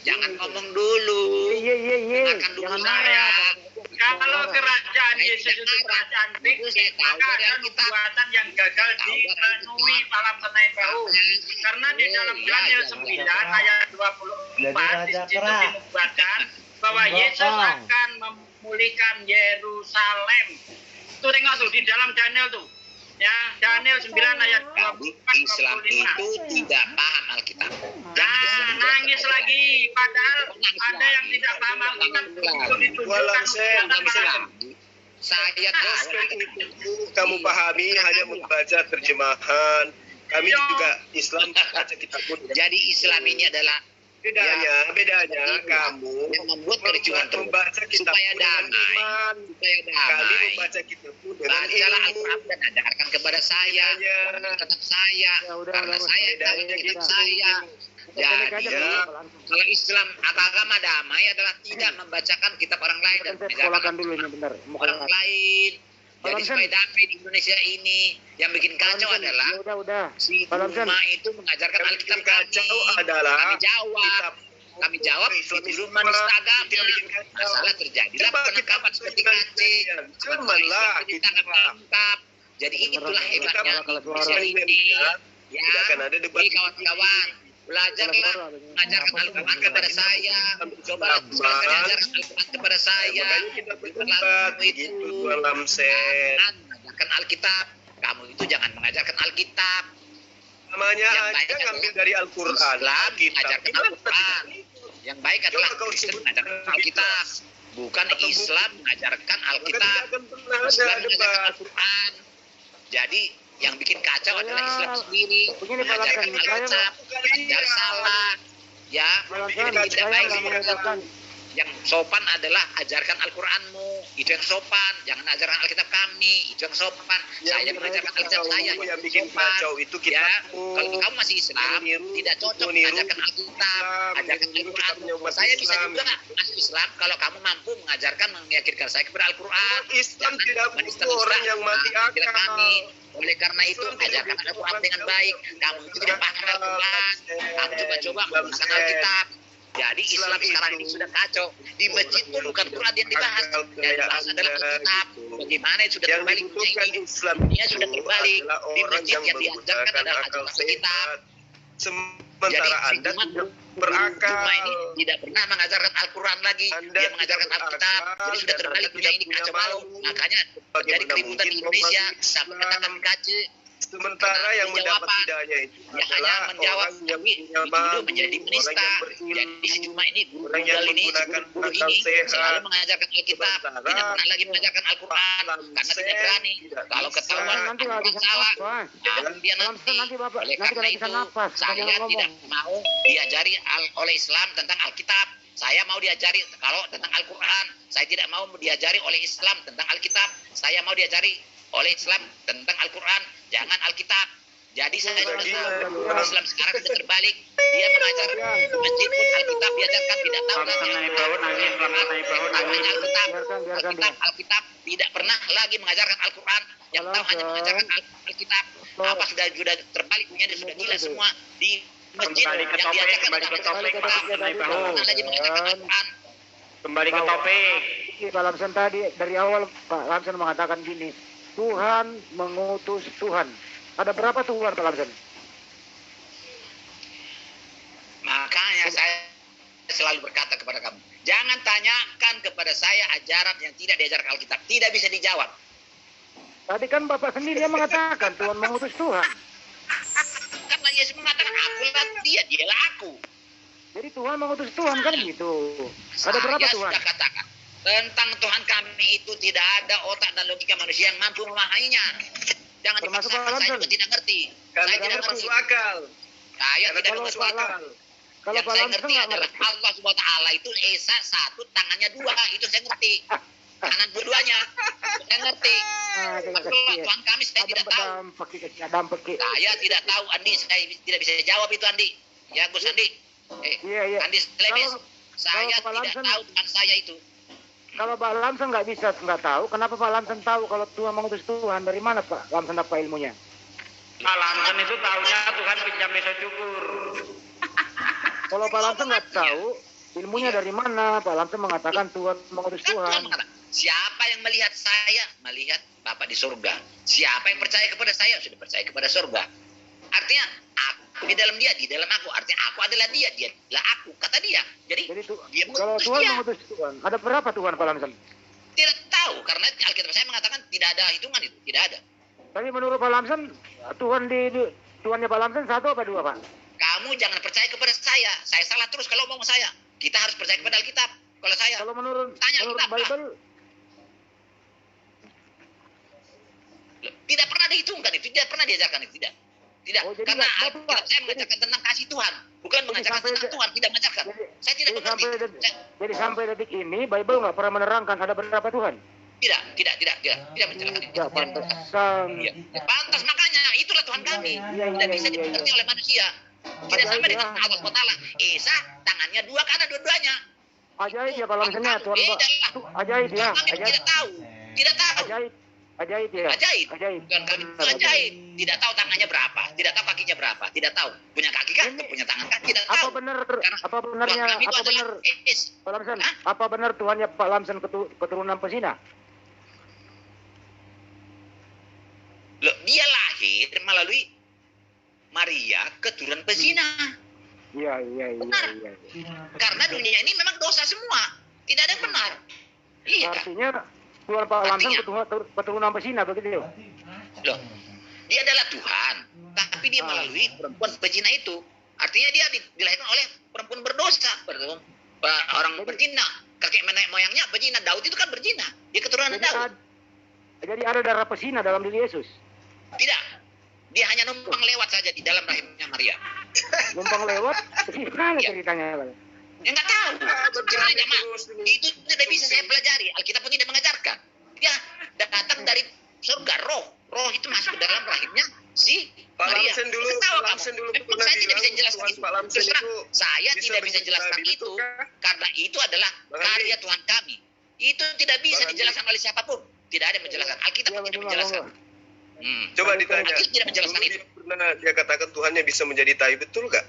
Jangan ngomong dulu. Iya, iya, iya. Dengarkan dulu Jangan saya. marah. Kalau kerajaan Saya Yesus tidak itu marah. kerajaan Itu fiktif, saya tahu maka dari ada Alkitab. nubuatan yang gagal Tahu dari dipenuhi Alkitab. malam senai baru. Karena di dalam Oh, Daniel iya, 9 iya. ayat Jadi 24 di raja situ keras. dinubuatkan bahwa Yesus Gotong. akan memulihkan Yerusalem. Itu tengok tuh di dalam Daniel tuh. Ya, Daniel 9 ayat Jadi 24 Islam 25. itu tidak paham Alkitab. Nah, nangis lagi. Padahal ada yang tidak paham Alkitab itu ditunjukkan Walamsen, nubuatan. Saya Gospel tahu. itu kamu pahami hanya membaca terjemahan. Kami juga Islam baca kitab pun. Jadi Islam ini adalah Bedanya kamu yang membuat kericuhan terus membaca kitab supaya pun dengan damai. iman. Supaya Kami damai. membaca kitab pun dengan Bacalah ilmu. Al-Quran dan ajarkan kepada saya, Bedanya. kitab saya, Ya, udah, karena udah, saya bedanya tahu kitab gitu. saya. Pendek aja Jadi dulu, Pak Lamson. kalau Islam agama damai adalah tidak membacakan kitab orang lain dan Kan saya mengajarkan sekolahkan dulu ini bentar. Mau orang kelar. lain. Pak Jadi Lamson. supaya damai di Indonesia ini, yang bikin kacau Pak Lamson, adalah ya udah. si Pak Lamson. Duma itu mengajarkan Yang Alkitab bikin kacau adalah kami jawab. Kami jawab Islam itu itu Duma nista agama. yang bikin kacau. Masalah terjadilah Coba penangkapan kita seperti berikan KC. kejadian. Cumanlah Ditangkap-tangkap. Jadi itulah hebatnya Kalau Indonesia suara ini. Ya, Tidak akan ada debat. jadi kawan-kawan, belajarlah mengajarkan Al-Quran kepada saya. Coba silakan ajarkan Al-Quran kepada saya. Makanya kita Itu berdebat kamu itu begitu Walamsen. jangan mengajarkan Alkitab. Kamu itu jangan mengajarkan Alkitab. Namanya Yang aja baik ngambil adalah dari Al-Quran. Islam Kitab. mengajarkan Gimana Al-Quran. tidak? Yang baik adalah Coba kau Kristen sebut mengajarkan kita. Alkitab. Bukan Atau Islam mengajarkan Maka Alkitab. tidak akan pernah ada Islam mengajarkan debat. Al-Quran. Jadi yang bikin kacau Saya- adalah Islam sendiri. Begini, Pak Mengajarkan Lamson, saya- Alkitab. Ajar salah. Ya, Pak Lamson, itu tidak saya baik. nggak mengatakan. Yang sopan adalah ajarkan Al-Quranmu. Itu yang sopan. Jangan ajarkan Alkitab kami. Itu yang sopan. Saya mengajarkan Alkitab saya. Yang Itu bikin sopan. kacau itu Ya, kitabmu. kalau kamu masih Islam, tidak cocok mengajarkan Alkitab, ajarkan Al-Quran. Saya bisa juga masuk Islam kalau kamu mampu mengajarkan, meyakinkan saya kepada Al-Quran. Islam Jangan tidak menista butuh orang yang mati pikiran akal. kami. Oleh karena itu, Islam tidak ajarkan butuh Al-Quran orang dengan yang baik. mati Kamu itu tidak paham akal. Al-Quran. Kamu coba-coba menggunakan Alkitab. Jadi Islam sekarang ini sudah kacau. Di masjid pun bukan Quran yang dibahas. Yang dibahas adalah Alkitab. Bagaimana sudah Yang terbalik dibutuhkan dunia ini. Islam Dunia itu sudah terbalik. adalah Di orang masjid yang diajarkan menggunakan adalah akal ajaran Alkitab. sehat. Sementara Anda tidak berakal. Cuma ini tidak pernah mengajarkan Al-Quran lagi. Anda Dia mengajarkan tidak Alkitab. berakal Jadi sudah dan terbalik Anda dunia tidak ini punya kacau balau. malu. Makanya terjadi Bagaimana keributan di mungkin Indonesia. memasuki Sampai katakan kace. Sementara yang mendapat jawaban. hidayah itu Dia hanya adalah menjawab orang yang tapi punya dituduh malu, menjadi orang penista. yang berilmu, Jadi sejumlah ini orang yang guru-guru ini, menggunakan guru akal ini sehat. selalu mengajarkan Alkitab, Sementara tidak pernah lagi mengajarkan Al-Quran Pak karena tidak Lamsen berani. tidak Kalau bisa. ketahuan Nanti nggak Al-Quran bisa salah, nafas. dia Lamsen nanti Bapak, Oleh nanti karena nggak bisa itu, nafas. saya Jangan ngomong. tidak mau diajari oleh Islam tentang Alkitab. Saya mau diajari kalau tentang Al-Quran. Saya tidak mau diajari oleh Islam tentang Alkitab. Saya mau diajari oleh Islam tentang Al-Quran, jangan Alkitab. Jadi saya Jadi, Islam sekarang sudah terbalik. Dia mengajar masjid pun Alkitab diajarkan tidak tahu kan namanya Alkitab. Alkitab tidak pernah lagi mengajarkan Al-Quran. Yang tahu hanya mengajarkan Alkitab. Apa sudah terbalik dunia sudah gila semua di masjid yang diajarkan adalah Alkitab. Bukan lagi mengajarkan Al-Quran. Kembali ke topik. Pak Lamsen tadi dari awal Pak Lamsen mengatakan gini, Tuhan mengutus Tuhan. Ada berapa Tuhan Pak Lamsen? Makanya saya selalu berkata kepada kamu, jangan tanyakan kepada saya ajaran yang tidak diajarkan Alkitab. Tidak bisa dijawab. Tadi kan Bapak sendiri yang mengatakan Tuhan mengutus Tuhan. Karena Yesus mengatakan akulah dia, dialah aku. Jadi Tuhan mengutus Tuhan kan gitu. Ada berapa Saya Tuhan? sudah katakan tentang Tuhan kami itu tidak ada otak dan logika manusia yang mampu memahaminya. Jangan Termasuk dipaksakan, Pak saya Lamsen. juga tidak ngerti. Karena Saya tidak tidak ngerti. masuk akal. Saya Karena tidak kalau masuk Pak akal. Lam- Kalau Yang Pak saya Lamsen ngerti nggak adalah ngerti. Allah Subhanahu wa Ta'ala itu Esa satu, tangannya dua. Itu saya ngerti. Tangan dua-duanya. Saya ngerti. Kalau Tuhan kami saya tidak tahu. Saya tidak tahu, Andi. Saya tidak bisa jawab itu, Andi. Ya, Gus Andi. Iya, iya. Andi Lemes. Kalau- Saya kalau Pak tidak Lamsen- tahu Tuhan saya itu. Kalau Pak Lamsen nggak tahu, kenapa Pak Lamsen tahu kalau Tuhan mengutus Tuhan? Dari mana Pak Lamsen dapat ilmunya? Pak Lamsen itu taunya Tuhan pinjam besok cukur. Kalau Pak Lamsen nggak tahu, ilmunya dari mana? Pak Lamsen mengatakan Tuhan mengutus Kan Tuhan Tuhan. mengatakan, siapa yang melihat saya, melihat Bapa di surga. Siapa yang percaya kepada saya, sudah percaya kepada surga. Artinya, aku di dalam dia, di dalam aku. Artinya, aku adalah dia adalah aku. Kata dia. Jadi Jadi dia kalau mengutus Tuhan dia. mengutus Tuhan, ada berapa Tuhan Pak Lamsen? Tidak tahu, karena Alkitab saya mengatakan tidak ada hitungan itu. Tidak ada. Tapi menurut Pak Lamsen, Tuhannya Pak Lamsen satu apa dua Pak? Kamu jangan percaya kepada saya. Saya salah terus kalau ngomong saya. Kita harus percaya kepada Alkitab. Kalau saya, Kalau menurut Tanya Alkitab, Pak. Bible, tidak pernah dihitungkan itu. Tidak pernah diajarkan itu. Tidak. Tidak. Oh, jadi Karena nggak- Alkitab Bapak, saya mengajarkan tentang kasih Tuhan. Bukan mengajarkan sampai tentang de- Tuhan. Tidak mengajarkan. Saya tidak mengerti. jadi sampai detik ini Bible nggak pernah menerangkan ada berapa Tuhan. Tidak menjelaskan itu. Tidak pantesan. Iya. Pantas makanya itulah Tuhan kami. Iya, Tidak iya, bisa iya, dimengerti iya. oleh manusia. Tidak sampai Ajaib, dengan ya. Allah SWT. Esa tangannya dua kanan dua-duanya. Ajaib ya Pak Lamsennya Tuhan Pak. Ajaib ya. Tuhan kami tidak tahu. Tidak tahu. Ajaib ya. Ajaib. Ajaib. Tuhan kami itu ajaib. Tidak tahu tangannya berapa. Tidak tahu kakinya berapa. Tidak tahu. Punya kaki kan? Punya tangan kan? Tidak tahu. Apa benar? Karena Apa benarnya? Tuhan kami itu Apa benar? adalah Es. Pak Lamsen, Hah? apa benar Tuhannya Pak Lamsen keturunan pesina? Loh, dia lahir melalui Maria keturunan pezina. Iya. Benar. Karena dunia ini memang dosa semua. Tidak ada yang benar. Iya. Artinya Tuhan Pak Lamsen Artinya- keturunan pesina begitu. Loh, dia adalah Tuhan, tapi dia melalui perempuan pezina itu. Artinya dia dilahirkan oleh perempuan berdosa, orang berzina. Kakek nenek moyangnya berzina. Daud itu kan berzina. Dia keturunan Daud. Jadi ada darah pesina dalam diri Yesus. Tidak. Dia hanya numpang lewat saja di dalam rahimnya Maria. Numpang lewat, gimana Iya. ceritanya? Ya nggak tahu. Ceritanya jamaah. Itu tidak bisa saya pelajari. Alkitab pun tidak mengajarkan. Dia datang dari surga, roh. Roh itu masuk ke dalam rahimnya si Pak Maria. Lamsen dulu, Saya tahu Pak Lamsen kamu. dulu Memang pernah saya tidak bisa bilang jelaskan Tuhan itu. Pak Lamsen Terus terang, itu saya bisa tidak bisa mencipta jelaskan diri itu kah? karena itu adalah Bang karya Andi. Tuhan kami. Itu tidak bisa Bang Andi. dijelaskan oleh siapapun. Tidak ada yang menjelaskan. Alkitab Iya, pun tidak betul, menjelaskan. Bang. Coba ditanya. Alkitab tidak menjelaskan Dulu itu. dia pernah dia katakan Tuhannya bisa menjadi tai, betul nggak?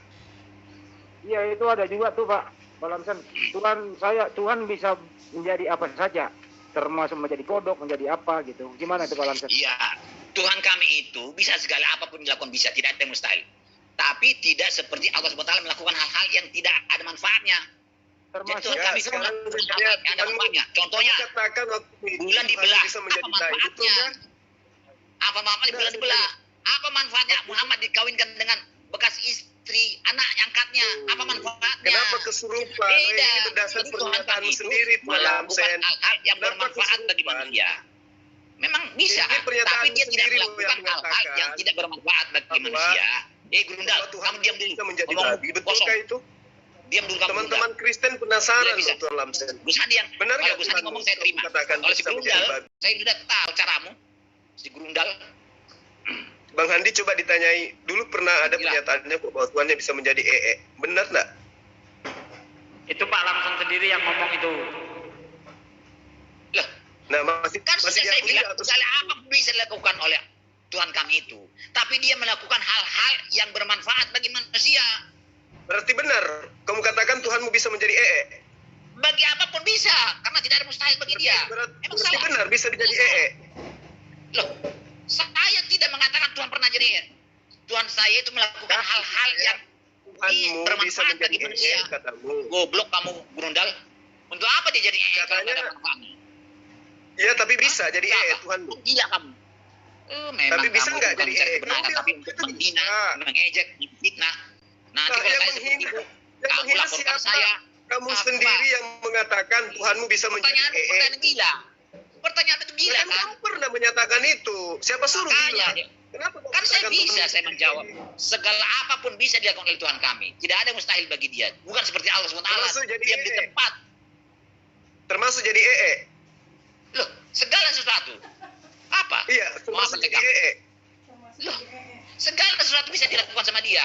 Iya itu ada juga tuh Pak. Pak Lamsan, Tuhan bisa menjadi apa saja, termasuk menjadi kodok, menjadi apa gitu. Gimana itu Pak Lamsan? Iya, Tuhan kami itu bisa segala apapun dilakukan, bisa, tidak ada yang mustahil. Tapi tidak seperti Allah SWT melakukan hal-hal yang tidak ada manfaatnya. Jadi Tuhan kami itu melakukan hal-hal yang ada manfaatnya. Contohnya, bulan dibelah, apa manfaatnya? Apa manfaatnya bulan dibelah? Apa manfaatnya Muhammad dikawinkan dengan bekas istri anak angkatnya? Apa manfaatnya? Kenapa kesurupan? Beda. Ini berdasar Jadi Tuhan pernyataan kami itu sendiri, Pak melakukan Lamsen. hal-hal yang Kenapa bermanfaat bagi kesurupan? manusia. Memang bisa, Ini pernyataan tapi dia tidak sendiri melakukan yang hal-hal mengatakan yang tidak bermanfaat bagi bahwa manusia. Gurundal, bahwa Tuhan kamu diam dulu. bisa menjadi Ngomong nabi. kosong. Betulkah itu? Diam dulu kamu. Teman-teman Kristen penasaran Tidak bisa. loh, Tuan Lamsen. Gus Hadi yang Benar kalau nggak Gus Hadi Tuhan ngomong saya terima. katakan Kalau si bisa menjadi Gurundal, babi? saya sudah tahu caramu. Si Gurundal, Bang Handi coba ditanyai, dulu pernah ada Gila. pernyataannya kok bahwa Tuhannya bisa menjadi ee. Benar nggak? Itu Pak Lamson sendiri yang ngomong itu. lah Nah, masih kan sudah saya diakui bilang atau segala apa bisa dilakukan oleh Tuhan kami itu. Tapi dia melakukan hal-hal yang bermanfaat bagi manusia. berarti benar. Kamu katakan Tuhanmu bisa menjadi ee. Bagi apapun bisa, karena tidak ada mustahil bagi dia. Emang Berarti salah? benar bisa jadi ee. Loh, saya tidak mengatakan Tuhan pernah jadi Tuhan saya itu melakukan hal-hal yang Tuhanmu bisa bermanfaat menjadi bagi manusia. ee, katamu. Goblok kamu, Gurundal. Untuk apa dia jadi kalau Katanya- tidak ada manfaatnya? Ya, tapi bisa jadi ee Apa? Tuhanmu. Gila kamu. Memang Tapi bisa kamu nggak bukan jadi mencari ee? kebenaran, Iya, tapi kita untuk bisa. menghina, mengejek, fitnah. Nanti Nah, kalau yang saya seperti menghina- itu, yang kamu menghina laporkan siapa? saya. Kamu Apa? sendiri yang mengatakan Tuhanmu bisa menjadi ee. Pertanyaan gila. Pertanyaan itu gila Kan kan? kamu pernah menyatakan itu. Siapa suruh Makanya, gila? Kenapa kamu kan saya katakan bisa Tuhanmu saya menjawab. Segala apapun bisa dilakukan oleh Tuhan kami. Tidak ada yang mustahil bagi dia. Bukan seperti Allah SWT. Termasuk jadi Diam di ee. tempat. Termasuk jadi ee. Loh, segala sesuatu. Apa? Iya, Mau apa termasuk jadi tegang? ee. Loh, segala sesuatu bisa dilakukan sama dia.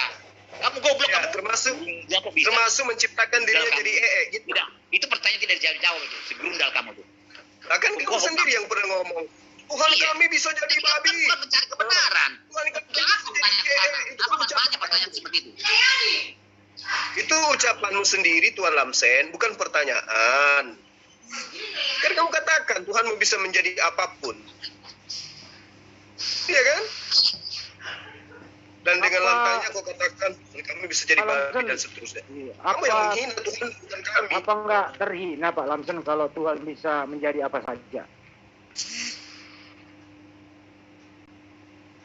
Kamu goblok Ya, kamu. termasuk Dia kok bisa? termasuk menciptakan dirinya Kamu. jadi ee gitu. Tidak, itu pertanyaan tidak dijawab itu. Si Grundal kamu tuh. Bahkan kamu Bohong sendiri kamu. yang pernah ngomong, Tuhan Iya. kami bisa jadi Tapi kamu babi. kan bukan mencari kebenaran. Tuhan kami Untuk bisa apa jadi pertanyaan ee. sana? Itu Apa manfaatnya ucapan. pertanyaan seperti itu? Itu ucapanmu sendiri Tuan Lamsen, bukan pertanyaan. Kan kamu katakan Tuhanmu bisa menjadi apapun. Iya kan? Dan dengan Apa- lantainya kau katakan kami bisa jadi Pak babi Lamsen, dan seterusnya. iya. Kamu yang Apa menghina Tuhan bukan kami. apa enggak terhina Pak Lamsen kalau Tuhan bisa menjadi apa saja?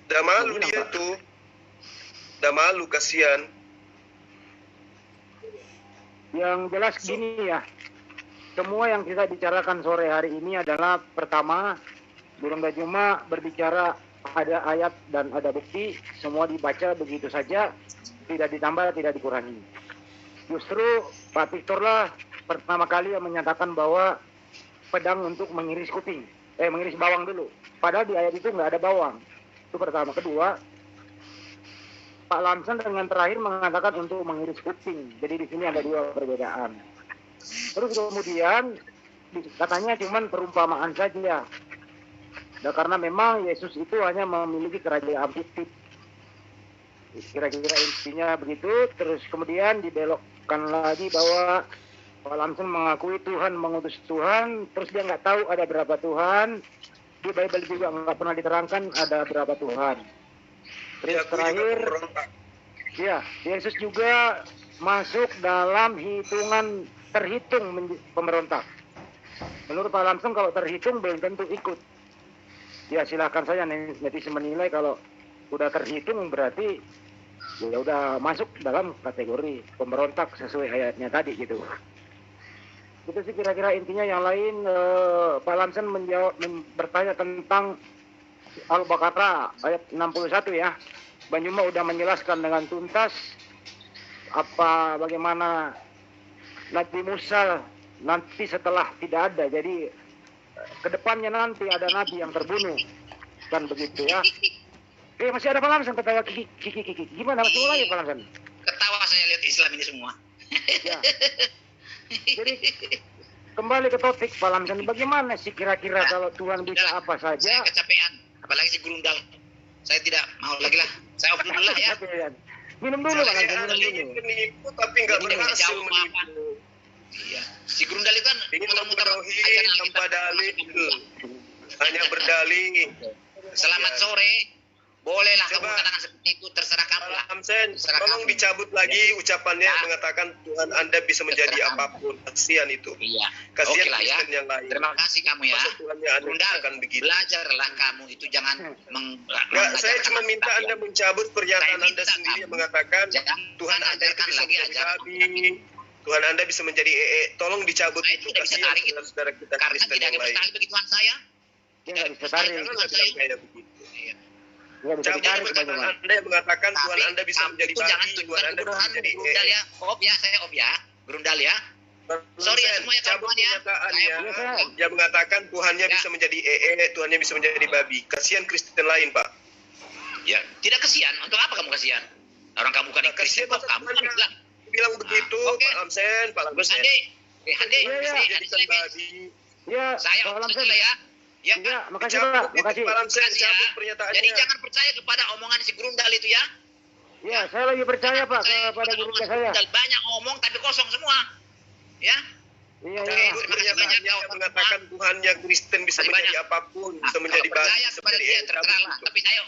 Dah malu Menghina, dia Pak. tuh. Dah malu, kasihan. Yang jelas gini ya, semua yang kita bicarakan sore hari ini adalah pertama, Gurunda Juma berbicara ada ayat dan ada bukti, semua dibaca begitu saja, tidak ditambah, tidak dikurangi. Justru Pak Victorlah pertama kali yang menyatakan bahwa pedang untuk mengiris kuping, mengiris bawang dulu. Padahal di ayat itu nggak ada bawang. Itu pertama. Kedua, Pak Lamsen dengan terakhir mengatakan untuk mengiris kuping. Jadi di sini ada dua perbedaan. Terus kemudian katanya cuman perumpamaan saja. Nah, karena memang Yesus itu hanya memiliki kerajaan titik. Kira-kira intinya begitu. Terus kemudian dibelokkan lagi bahwa Pak Lamsen mengakui Tuhan mengutus Tuhan. Terus dia nggak tahu ada berapa Tuhan. Di Bible juga nggak pernah diterangkan ada berapa Tuhan. Terus Diakui juga terakhir, pemberontak. ya, Yesus juga masuk dalam hitungan terhitung pemberontak. Menurut Pak Lamsen kalau terhitung belum tentu ikut. Ya silahkan saja netizen menilai kalau udah terhitung berarti ya udah masuk dalam kategori pemberontak sesuai ayatnya tadi gitu. Itu sih kira-kira intinya. Yang lain Pak Lamsen bertanya tentang Al-Baqarah ayat 61 ya. Banyuma udah menjelaskan dengan tuntas bagaimana Nabi Musa nanti setelah tidak ada. Jadi kedepannya nanti ada nabi yang terbunuh kan begitu ya. Masih ada Pak Lamsen ketawa kiki. Gimana masih mulai Pak Lamsen? Ketawa saya lihat Islam ini semua. Ya. Jadi kembali ke topik Pak Lamsen, bagaimana sih kira-kira kalau Tuhan bisa apa Saya saja? kecapean, apalagi si Gurundal. Saya tidak mau lagi lah. Saya off dulu lah ya. Minum dulu Pak Lamsen, Saya minum ingin dulu. menipu tapi nggak Ini tidak berhasil jauh, maaf. menipu. Si Grundal itu kan ingin muter-muter memenuhi ajaran tanpa Alkitab. dalil, hanya berdalih. Selamat Ya. sore. Bolehlah kamu Coba. katakan seperti itu, terserah kamu lah. Amsen, Terserah tolong kamu. dicabut lagi ucapannya Ya. mengatakan Tuhan Anda bisa menjadi Terserah kamu. apapun. Kasihan itu. Iya. Kasihan Oke lah ya. Kristen yang lain. Terima kasih kamu ya. Masa Tuhannya Anda Grundal, akan begitu? belajarlah kamu itu jangan Enggak, saya cuma minta Alkitab, Anda ya. mencabut pernyataan Saya minta Anda sendiri yang kamu mengatakan Jangan Tuhan Anda itu ajarkan bisa lagi menjadi ajaran babi, Alkitab. Tuhan Anda bisa menjadi Tolong dicabut Saya itu. tidak bisa Kasihan tarik itu. saudara-saudara kita Karena Kristen tidak yang ada lain. mustahil bagi Tuhan saya. Dia nggak bisa tarik. Jangan Tuhan bilang saya. kayak begitu. Iya. Nggak bisa Cabut ditarik perkataan bagaimana. Anda yang mengatakan Tuhan Tapi Anda bisa kamu menjadi itu babi, jangan Tuhan tunjukkan Anda bisa kebodohan menjadi Grundal ya. Op ya, saya op ya. Grundal ya. Sorry ya semuanya cabut kawan-kawan ya. pernyataannya Saya yang mengatakan Tuhannya Ya. bisa menjadi Tuhannya bisa menjadi babi. Kasihan Kristen lain, Pak. ya, tidak kasihan. Untuk apa kamu kasihan? Orang kamu bukan Nah, Kristen kasihan kok kamu kan Tuhannya Islam. bilang begitu, oke. Pak Lamsen, Pak Gus Lamsen. Handi. Handi, Iya, iya. Handi, Jadikan Handi, babi. Ya, saya Pak op Lamsen. saja ya. Ya, Iya, makasih Cabut Pak, itu, makasih. Pak Lamsen, makasih ya. cabut pernyataannya. Jadi jangan percaya kepada omongan si Grundal itu ya. Ya, saya lagi percaya Pak Percaya kepada guru omongan si saya. Grundal. Banyak ngomong tapi kosong semua. Ya. Iya, Oke, iya. Cabut terima kasih banyak pernyataannya kau. yang mengatakan Tuhannya Kristen bisa Terima menjadi banyak. apapun, Nah, bisa menjadi kalau percaya bisa kepada menjadi dia cabut terserah lah. itu. Tapi saya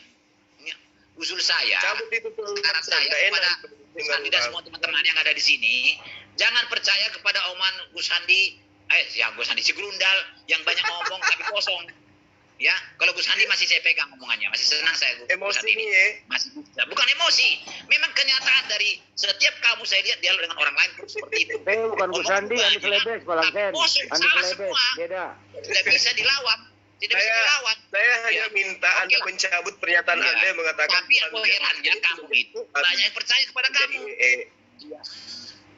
usul saya, Cabut itu tuh. saran saya Nggak enak kepada itu Gus dengan Handi dan orang. semua teman-teman yang ada di sini, jangan percaya kepada omongan Gus Handi, Gus Handi si Grundal yang banyak ngomong tapi kosong. Ya, kalau Gus Handi masih saya pegang omongannya, masih senang saya Gus Emosi Handi ini ini. ya. Masih bisa. Bukan emosi, memang kenyataan dari setiap kamu saya lihat dialog dengan orang lain terus seperti itu. Saya bukan Gus Andi, Andi Omongan Selebes, Pak Lamsen. kosong, Andi salah Selebes, semua. beda. Tidak bisa dilawan, tidak bisa dilawan. Saya hanya Ya. minta Anda Oke lah. mencabut pernyataan Ya. Anda yang mengatakan Tapi yang herannya kamu itu banyak yang percaya kepada kamu.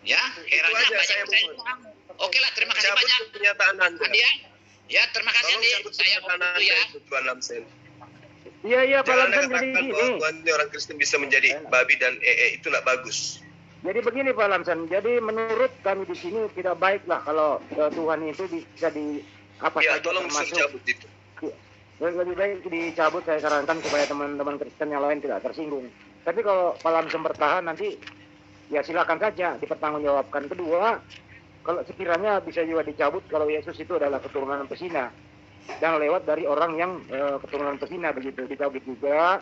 Ya, herannya aja banyak saya yang percaya mohon. kepada kamu. Oke lah, terima kasih Cabut banyak. pernyataan Anda. Andi ya. Ya, terima kasih Tolong Andi. cabut Saya pernyataan mau Anda dulu ya. itu, Tuan Lamsen. Iya, iya, Pak Jangan Anda Lamsen jadi katakan gini. bahwa Tuhan ini orang Kristen bisa menjadi babi dan itu nggak bagus. Jadi begini Pak Lamsen, jadi menurut kami di sini tidak baik lah kalau Tuhan itu bisa di apa Ya, saja tolong suruh termasuk. cabut itu. Lebih baik dicabut, saya sarankan supaya teman-teman Kristen yang lain tidak tersinggung. Tapi kalau Pak Lamsen bertahan nanti ya silakan saja dipertanggungjawabkan. Kedua, kalau sekiranya bisa juga dicabut kalau Yesus itu adalah keturunan pesina dan lewat dari orang yang keturunan pesina begitu, dicabut juga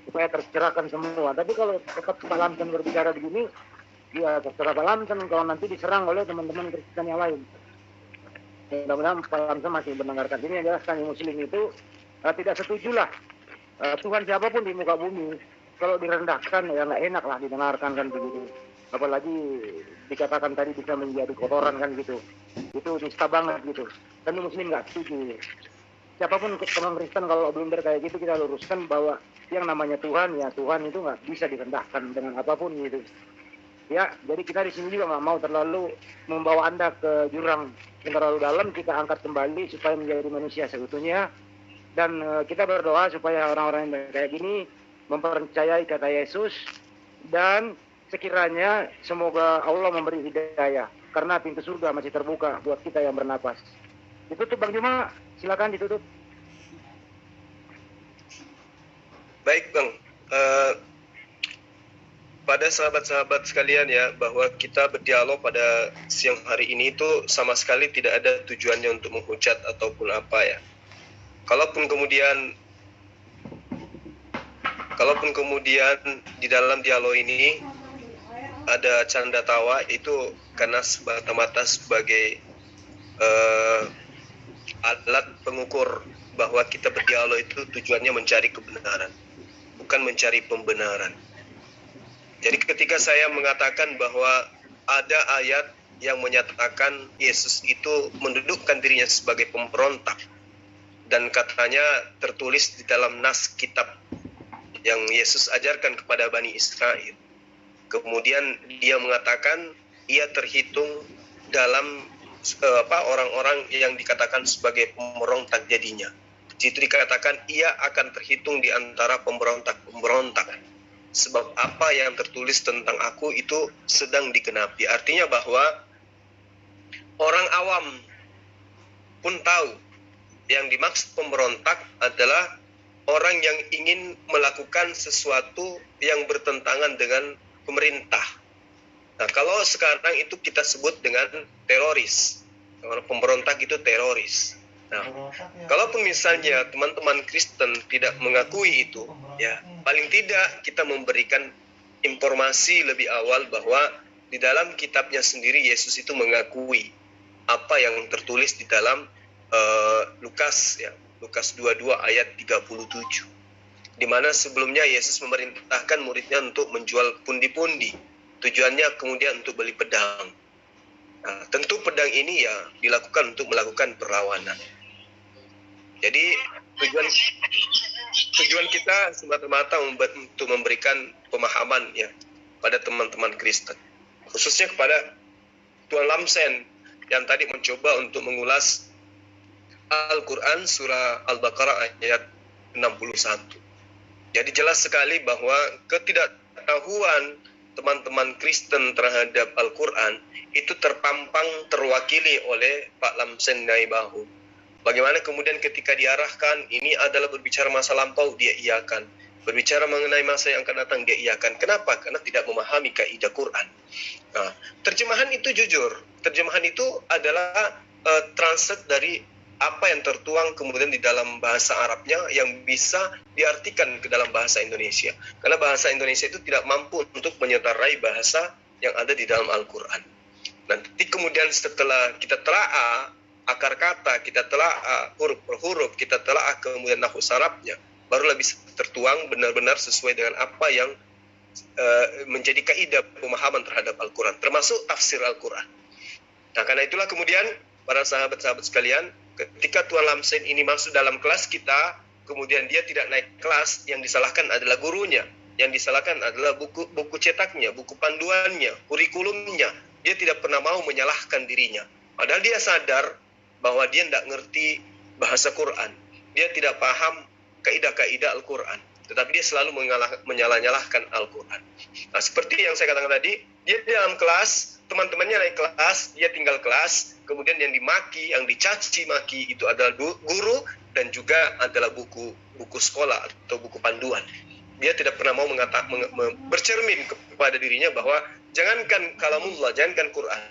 supaya tercerahkan semua. Tapi kalau tetap Pak Lamsen berbicara begini, ya terserah Pak Lamsen kalau nanti diserang oleh teman-teman Kristen yang lain. Mudah-mudahan Pak Lamsen masih mendengarkan ini. Yang jelas kami Muslim itu tidak setujulah Tuhan siapapun di muka bumi kalau direndahkan ya nggak enak lah didengarkan kan begitu. Apalagi dikatakan tadi bisa menjadi kotoran kan gitu. Itu nista banget gitu. Kami Muslim nggak setuju. Siapapun teman Kristen kalau belum kayak gitu kita luruskan bahwa yang namanya Tuhan ya Tuhan itu nggak bisa direndahkan dengan apapun gitu. Ya, jadi kita di sini juga nggak mau terlalu membawa Anda ke jurang yang terlalu dalam. Kita angkat kembali supaya menjadi manusia seutuhnya. Dan kita berdoa supaya orang-orang yang kayak gini mempercayai kata Yesus. Dan sekiranya semoga Allah memberi hidayah. Karena pintu surga masih terbuka buat kita yang bernapas. Ditutup Bang Juma, silakan ditutup. Baik Bang, pada sahabat-sahabat sekalian ya, bahwa kita berdialog pada siang hari ini itu sama sekali tidak ada tujuannya untuk menghujat ataupun apa ya. Kalaupun kemudian di dalam dialog ini ada canda tawa, itu karena semata-mata sebagai alat pengukur bahwa kita berdialog itu tujuannya mencari kebenaran, bukan mencari pembenaran. Jadi ketika saya mengatakan bahwa ada ayat yang menyatakan Yesus itu mendudukkan dirinya sebagai pemberontak, dan katanya tertulis di dalam nas kitab yang Yesus ajarkan kepada Bani Israel. Kemudian dia mengatakan ia terhitung dalam orang-orang yang dikatakan sebagai pemberontak jadinya. Itu dikatakan ia akan terhitung di antara pemberontak-pemberontak. Sebab apa yang tertulis tentang aku itu sedang digenapi. Artinya bahwa orang awam pun tahu yang dimaksud pemberontak adalah orang yang ingin melakukan sesuatu yang bertentangan dengan pemerintah. Nah, kalau sekarang itu kita sebut dengan teroris. Orang pemberontak itu teroris. Nah, kalaupun misalnya teman-teman Kristen tidak mengakui itu, ya paling tidak kita memberikan informasi lebih awal bahwa di dalam kitabnya sendiri Yesus itu mengakui apa yang tertulis di dalam Lukas 22 ayat 37. Di mana sebelumnya Yesus memerintahkan muridnya untuk menjual pundi-pundi. Tujuannya kemudian untuk beli pedang. Nah, tentu pedang ini ya dilakukan untuk melakukan perlawanan. Jadi tujuan kita semata-mata untuk memberikan pemahaman ya pada teman-teman Kristen, khususnya kepada Tuan Lamsen yang tadi mencoba untuk mengulas Al-Quran surah Al-Baqarah ayat 61. Jadi jelas sekali bahwa ketidaktahuan teman-teman Kristen terhadap Al-Quran itu terpampang, terwakili oleh Pak Lamsen Naibahu. Bagaimana kemudian ketika diarahkan, ini adalah berbicara masa lampau, dia iakan. Berbicara mengenai masa yang akan datang, dia iakan. Kenapa? Karena tidak memahami kaidah Quran. Nah, terjemahan itu jujur. Terjemahan itu adalah translate dari apa yang tertuang kemudian di dalam bahasa Arabnya yang bisa diartikan ke dalam bahasa Indonesia. Karena bahasa Indonesia itu tidak mampu untuk menyetarai bahasa yang ada di dalam Al-Quran. Nanti kemudian setelah kita telaah akar kata, kita telaah huruf per huruf, kita telaah kemudian nahwu sarafnya, barulah bisa tertuang benar-benar sesuai dengan apa yang menjadi kaidah pemahaman terhadap Al-Quran, termasuk tafsir Al-Quran. Nah, karena itulah kemudian para sahabat-sahabat sekalian, ketika Tuan Lamsen ini masuk dalam kelas kita, kemudian dia tidak naik kelas, yang disalahkan adalah gurunya, yang disalahkan adalah buku cetaknya, buku panduannya, kurikulumnya. Dia tidak pernah mau menyalahkan dirinya. Padahal dia sadar bahwa dia tidak ngerti bahasa Quran. Dia tidak paham kaidah-kaidah Al-Quran. Tetapi dia selalu menyalah-nyalahkan Al-Quran. Nah, seperti yang saya katakan tadi, dia di dalam kelas, teman-temannya naik kelas, dia tinggal kelas, kemudian yang dimaki, yang dicaci maki itu adalah guru dan juga adalah buku sekolah atau buku panduan. Dia tidak pernah mau bercermin kepada dirinya bahwa jangankan kalamullah, jangankan Quran,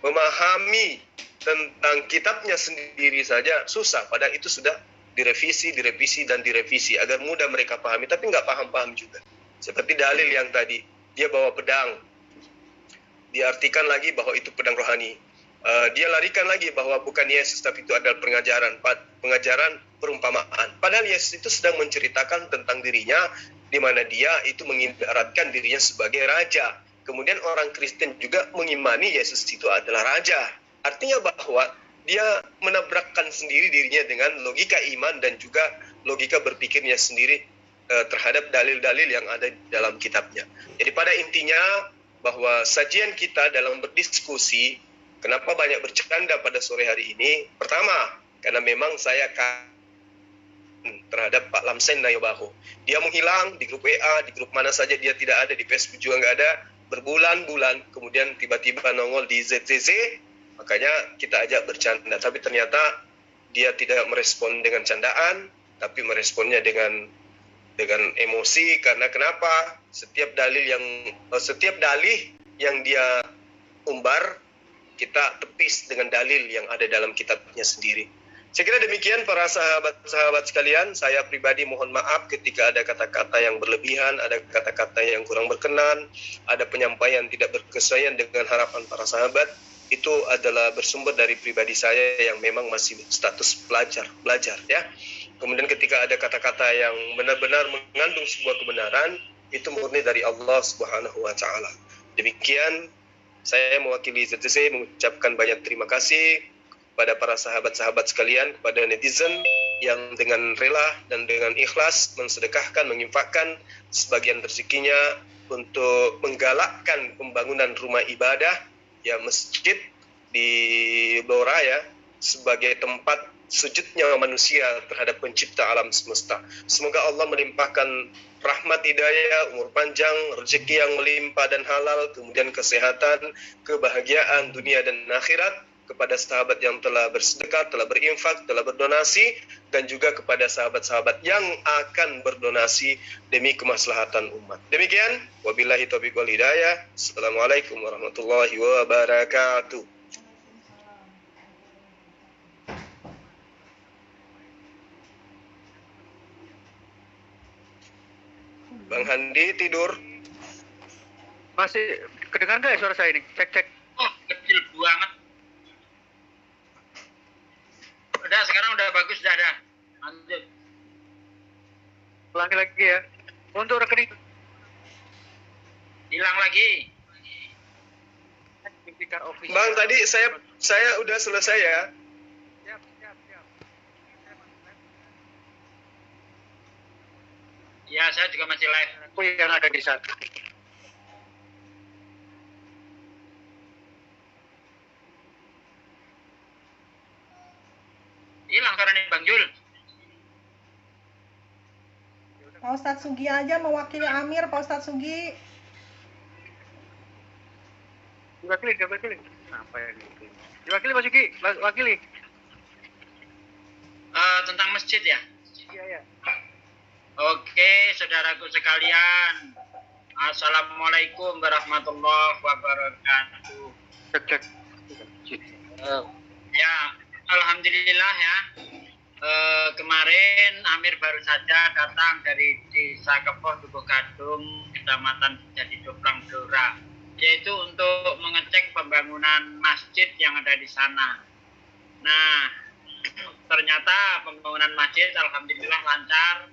memahami tentang kitabnya sendiri saja susah. Padahal itu sudah direvisi agar mudah mereka pahami, tapi nggak paham-paham juga. Seperti dalil yang tadi, dia bawa pedang, diartikan lagi bahwa itu pedang rohani. Dia larikan lagi bahwa bukan Yesus, tapi itu adalah pengajaran perumpamaan. Padahal Yesus itu sedang menceritakan tentang dirinya, di mana dia itu mengibaratkan dirinya sebagai raja. Kemudian orang Kristen juga mengimani Yesus itu adalah raja. Artinya bahwa dia menabrakkan sendiri dirinya dengan logika iman dan juga logika berpikirnya sendiri terhadap dalil-dalil yang ada di dalam kitabnya. Jadi pada intinya bahwa sajian kita dalam berdiskusi, kenapa banyak bercanda pada sore hari ini? Pertama, karena memang saya terhadap Pak Lamsen Naibahu. Dia menghilang di grup WA, di grup mana saja dia tidak ada, di Facebook juga nggak ada, berbulan-bulan, kemudian tiba-tiba nongol di ZZZ, makanya kita ajak bercanda. Tapi ternyata dia tidak merespon dengan candaan, tapi meresponnya dengan emosi. Karena kenapa? Setiap dalih yang dia umbar, kita tepis dengan dalil yang ada dalam kitabnya sendiri. Saya kira demikian para sahabat-sahabat sekalian. Saya pribadi mohon maaf ketika ada kata-kata yang berlebihan, ada kata-kata yang kurang berkenan, ada penyampaian tidak berkesesuaian dengan harapan para sahabat. Itu adalah bersumber dari pribadi saya yang memang masih status belajar ya. Kemudian ketika ada kata-kata yang benar-benar mengandung sebuah kebenaran, itu murni dari Allah Subhanahu wa taala. Demikian saya mewakili ZTC mengucapkan banyak terima kasih kepada para sahabat-sahabat sekalian, kepada netizen yang dengan rela dan dengan ikhlas mensedekahkan, menginfakkan sebagian rezekinya untuk menggalakkan pembangunan rumah ibadah, ya masjid di Blora ya, sebagai tempat sujudnya manusia terhadap pencipta alam semesta. Semoga Allah melimpahkan rahmat hidayah, umur panjang, rezeki yang melimpah dan halal, kemudian kesehatan, kebahagiaan dunia dan akhirat kepada sahabat yang telah bersedekah, telah berinfak, telah berdonasi, dan juga kepada sahabat-sahabat yang akan berdonasi demi kemaslahatan umat. Demikian, wabillahi taufiq wal hidayah. Assalamualaikum warahmatullahi wabarakatuh. Bang Handi tidur. Masih kedengaran nggak ya suara saya ini? Cek. Oh, kecil banget. Udah, sekarang udah bagus, udah ada. Lanjut. Ulangi lagi ya. Untuk rekening Hilang lagi. Bang, tadi saya udah selesai ya. Siap. Ya, saya juga masih live. Aku yang ada di sana. Hilang suaranya Bang Jul. Pak Ustadz Sugi aja mewakili Amir, Pak Ustadz Sugi. Diwakili. Apa yang gitu? Diwakili Mas Yuki, wakili. Tentang masjid ya? Iya. Oke, saudaraku sekalian. Assalamualaikum warahmatullahi wabarakatuh. Cek. Ya, alhamdulillah ya. Kemarin Amir baru saja datang dari Desa Kepoh, Dukuh Gadung, Kecamatan Jadi Doplang Blora, yaitu untuk mengecek pembangunan masjid yang ada di sana. Nah, ternyata pembangunan masjid alhamdulillah lancar,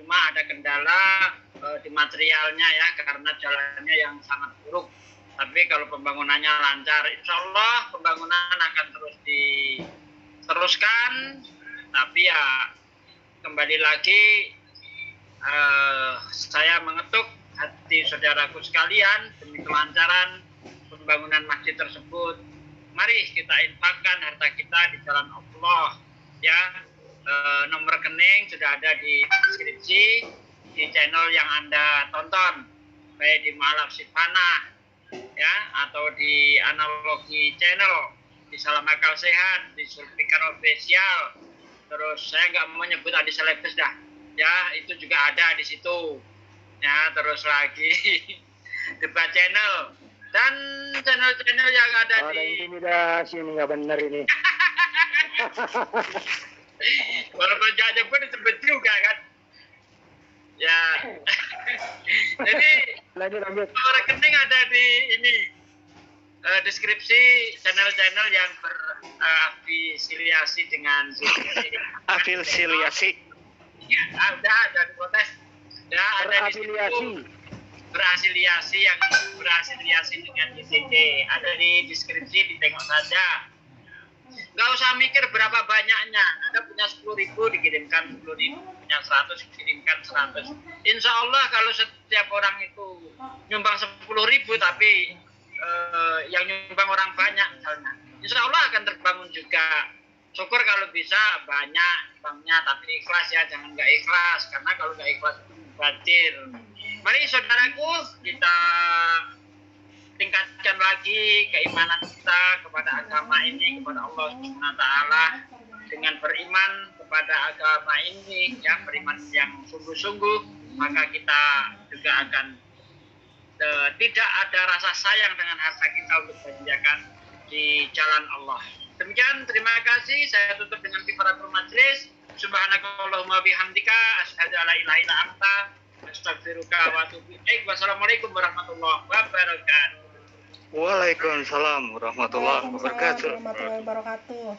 cuma ada kendala di materialnya ya, karena jalannya yang sangat buruk. Tapi kalau pembangunannya lancar, insya Allah pembangunan akan terus diteruskan. Tapi ya kembali lagi saya mengetuk hati saudaraku sekalian demi kelancaran pembangunan masjid tersebut. Mari kita infakkan harta kita di jalan Allah ya. Nomor rekening sudah ada di deskripsi di channel yang Anda tonton, baik di Ma'alaf Sifana ya, atau di Analogi Channel, di Salam Akal Sehat, di Zulfikar Official. Terus saya nggak mau nyebut Adi Selebes dah ya, itu juga ada di situ ya. Terus lagi Debat Channel dan channel-channel yang ada di intimidasi ini, nggak benar ini. walaupun jangan pun disebut juga kan ya. Jadi lanjut. rekening ada di ini deskripsi channel-channel yang berafiliasi dengan Afiliasi. ya, udah ada di protes ya, ada di situ berafiliasi dengan ICC, ada di deskripsi, ditengok saja. Nggak usah mikir berapa banyaknya. Anda punya 10.000 dikirimkan 10.000, punya 100 dikirimkan 100. Insya Allah kalau setiap orang itu nyumbang 10.000 tapi yang nyumbang orang banyak misalnya, insya Allah akan terbangun juga. Syukur kalau bisa banyak banknya, tapi ikhlas ya, jangan nggak ikhlas, karena kalau nggak ikhlas itu batil. Mari saudaraku, kita tingkatkan lagi keimanan kita kepada agama ini, kepada Allah Subhanahu wa taala, dengan beriman kepada agama ini ya, beriman yang sungguh-sungguh, maka kita juga akan tidak ada rasa sayang dengan harta kita untuk belanjakan di jalan Allah. Demikian, terima kasih. Saya tutup dengan kifaratul majlis. Subhanakallahumma bihamdika asyhadu an la ilaha illa anta astaghfiruka wa atubu ilaik. Wassalamualaikum warahmatullahi wabarakatuh. Waalaikumsalam warahmatullahi wabarakatuh. Waalaikumsalam warahmatullahi wabarakatuh.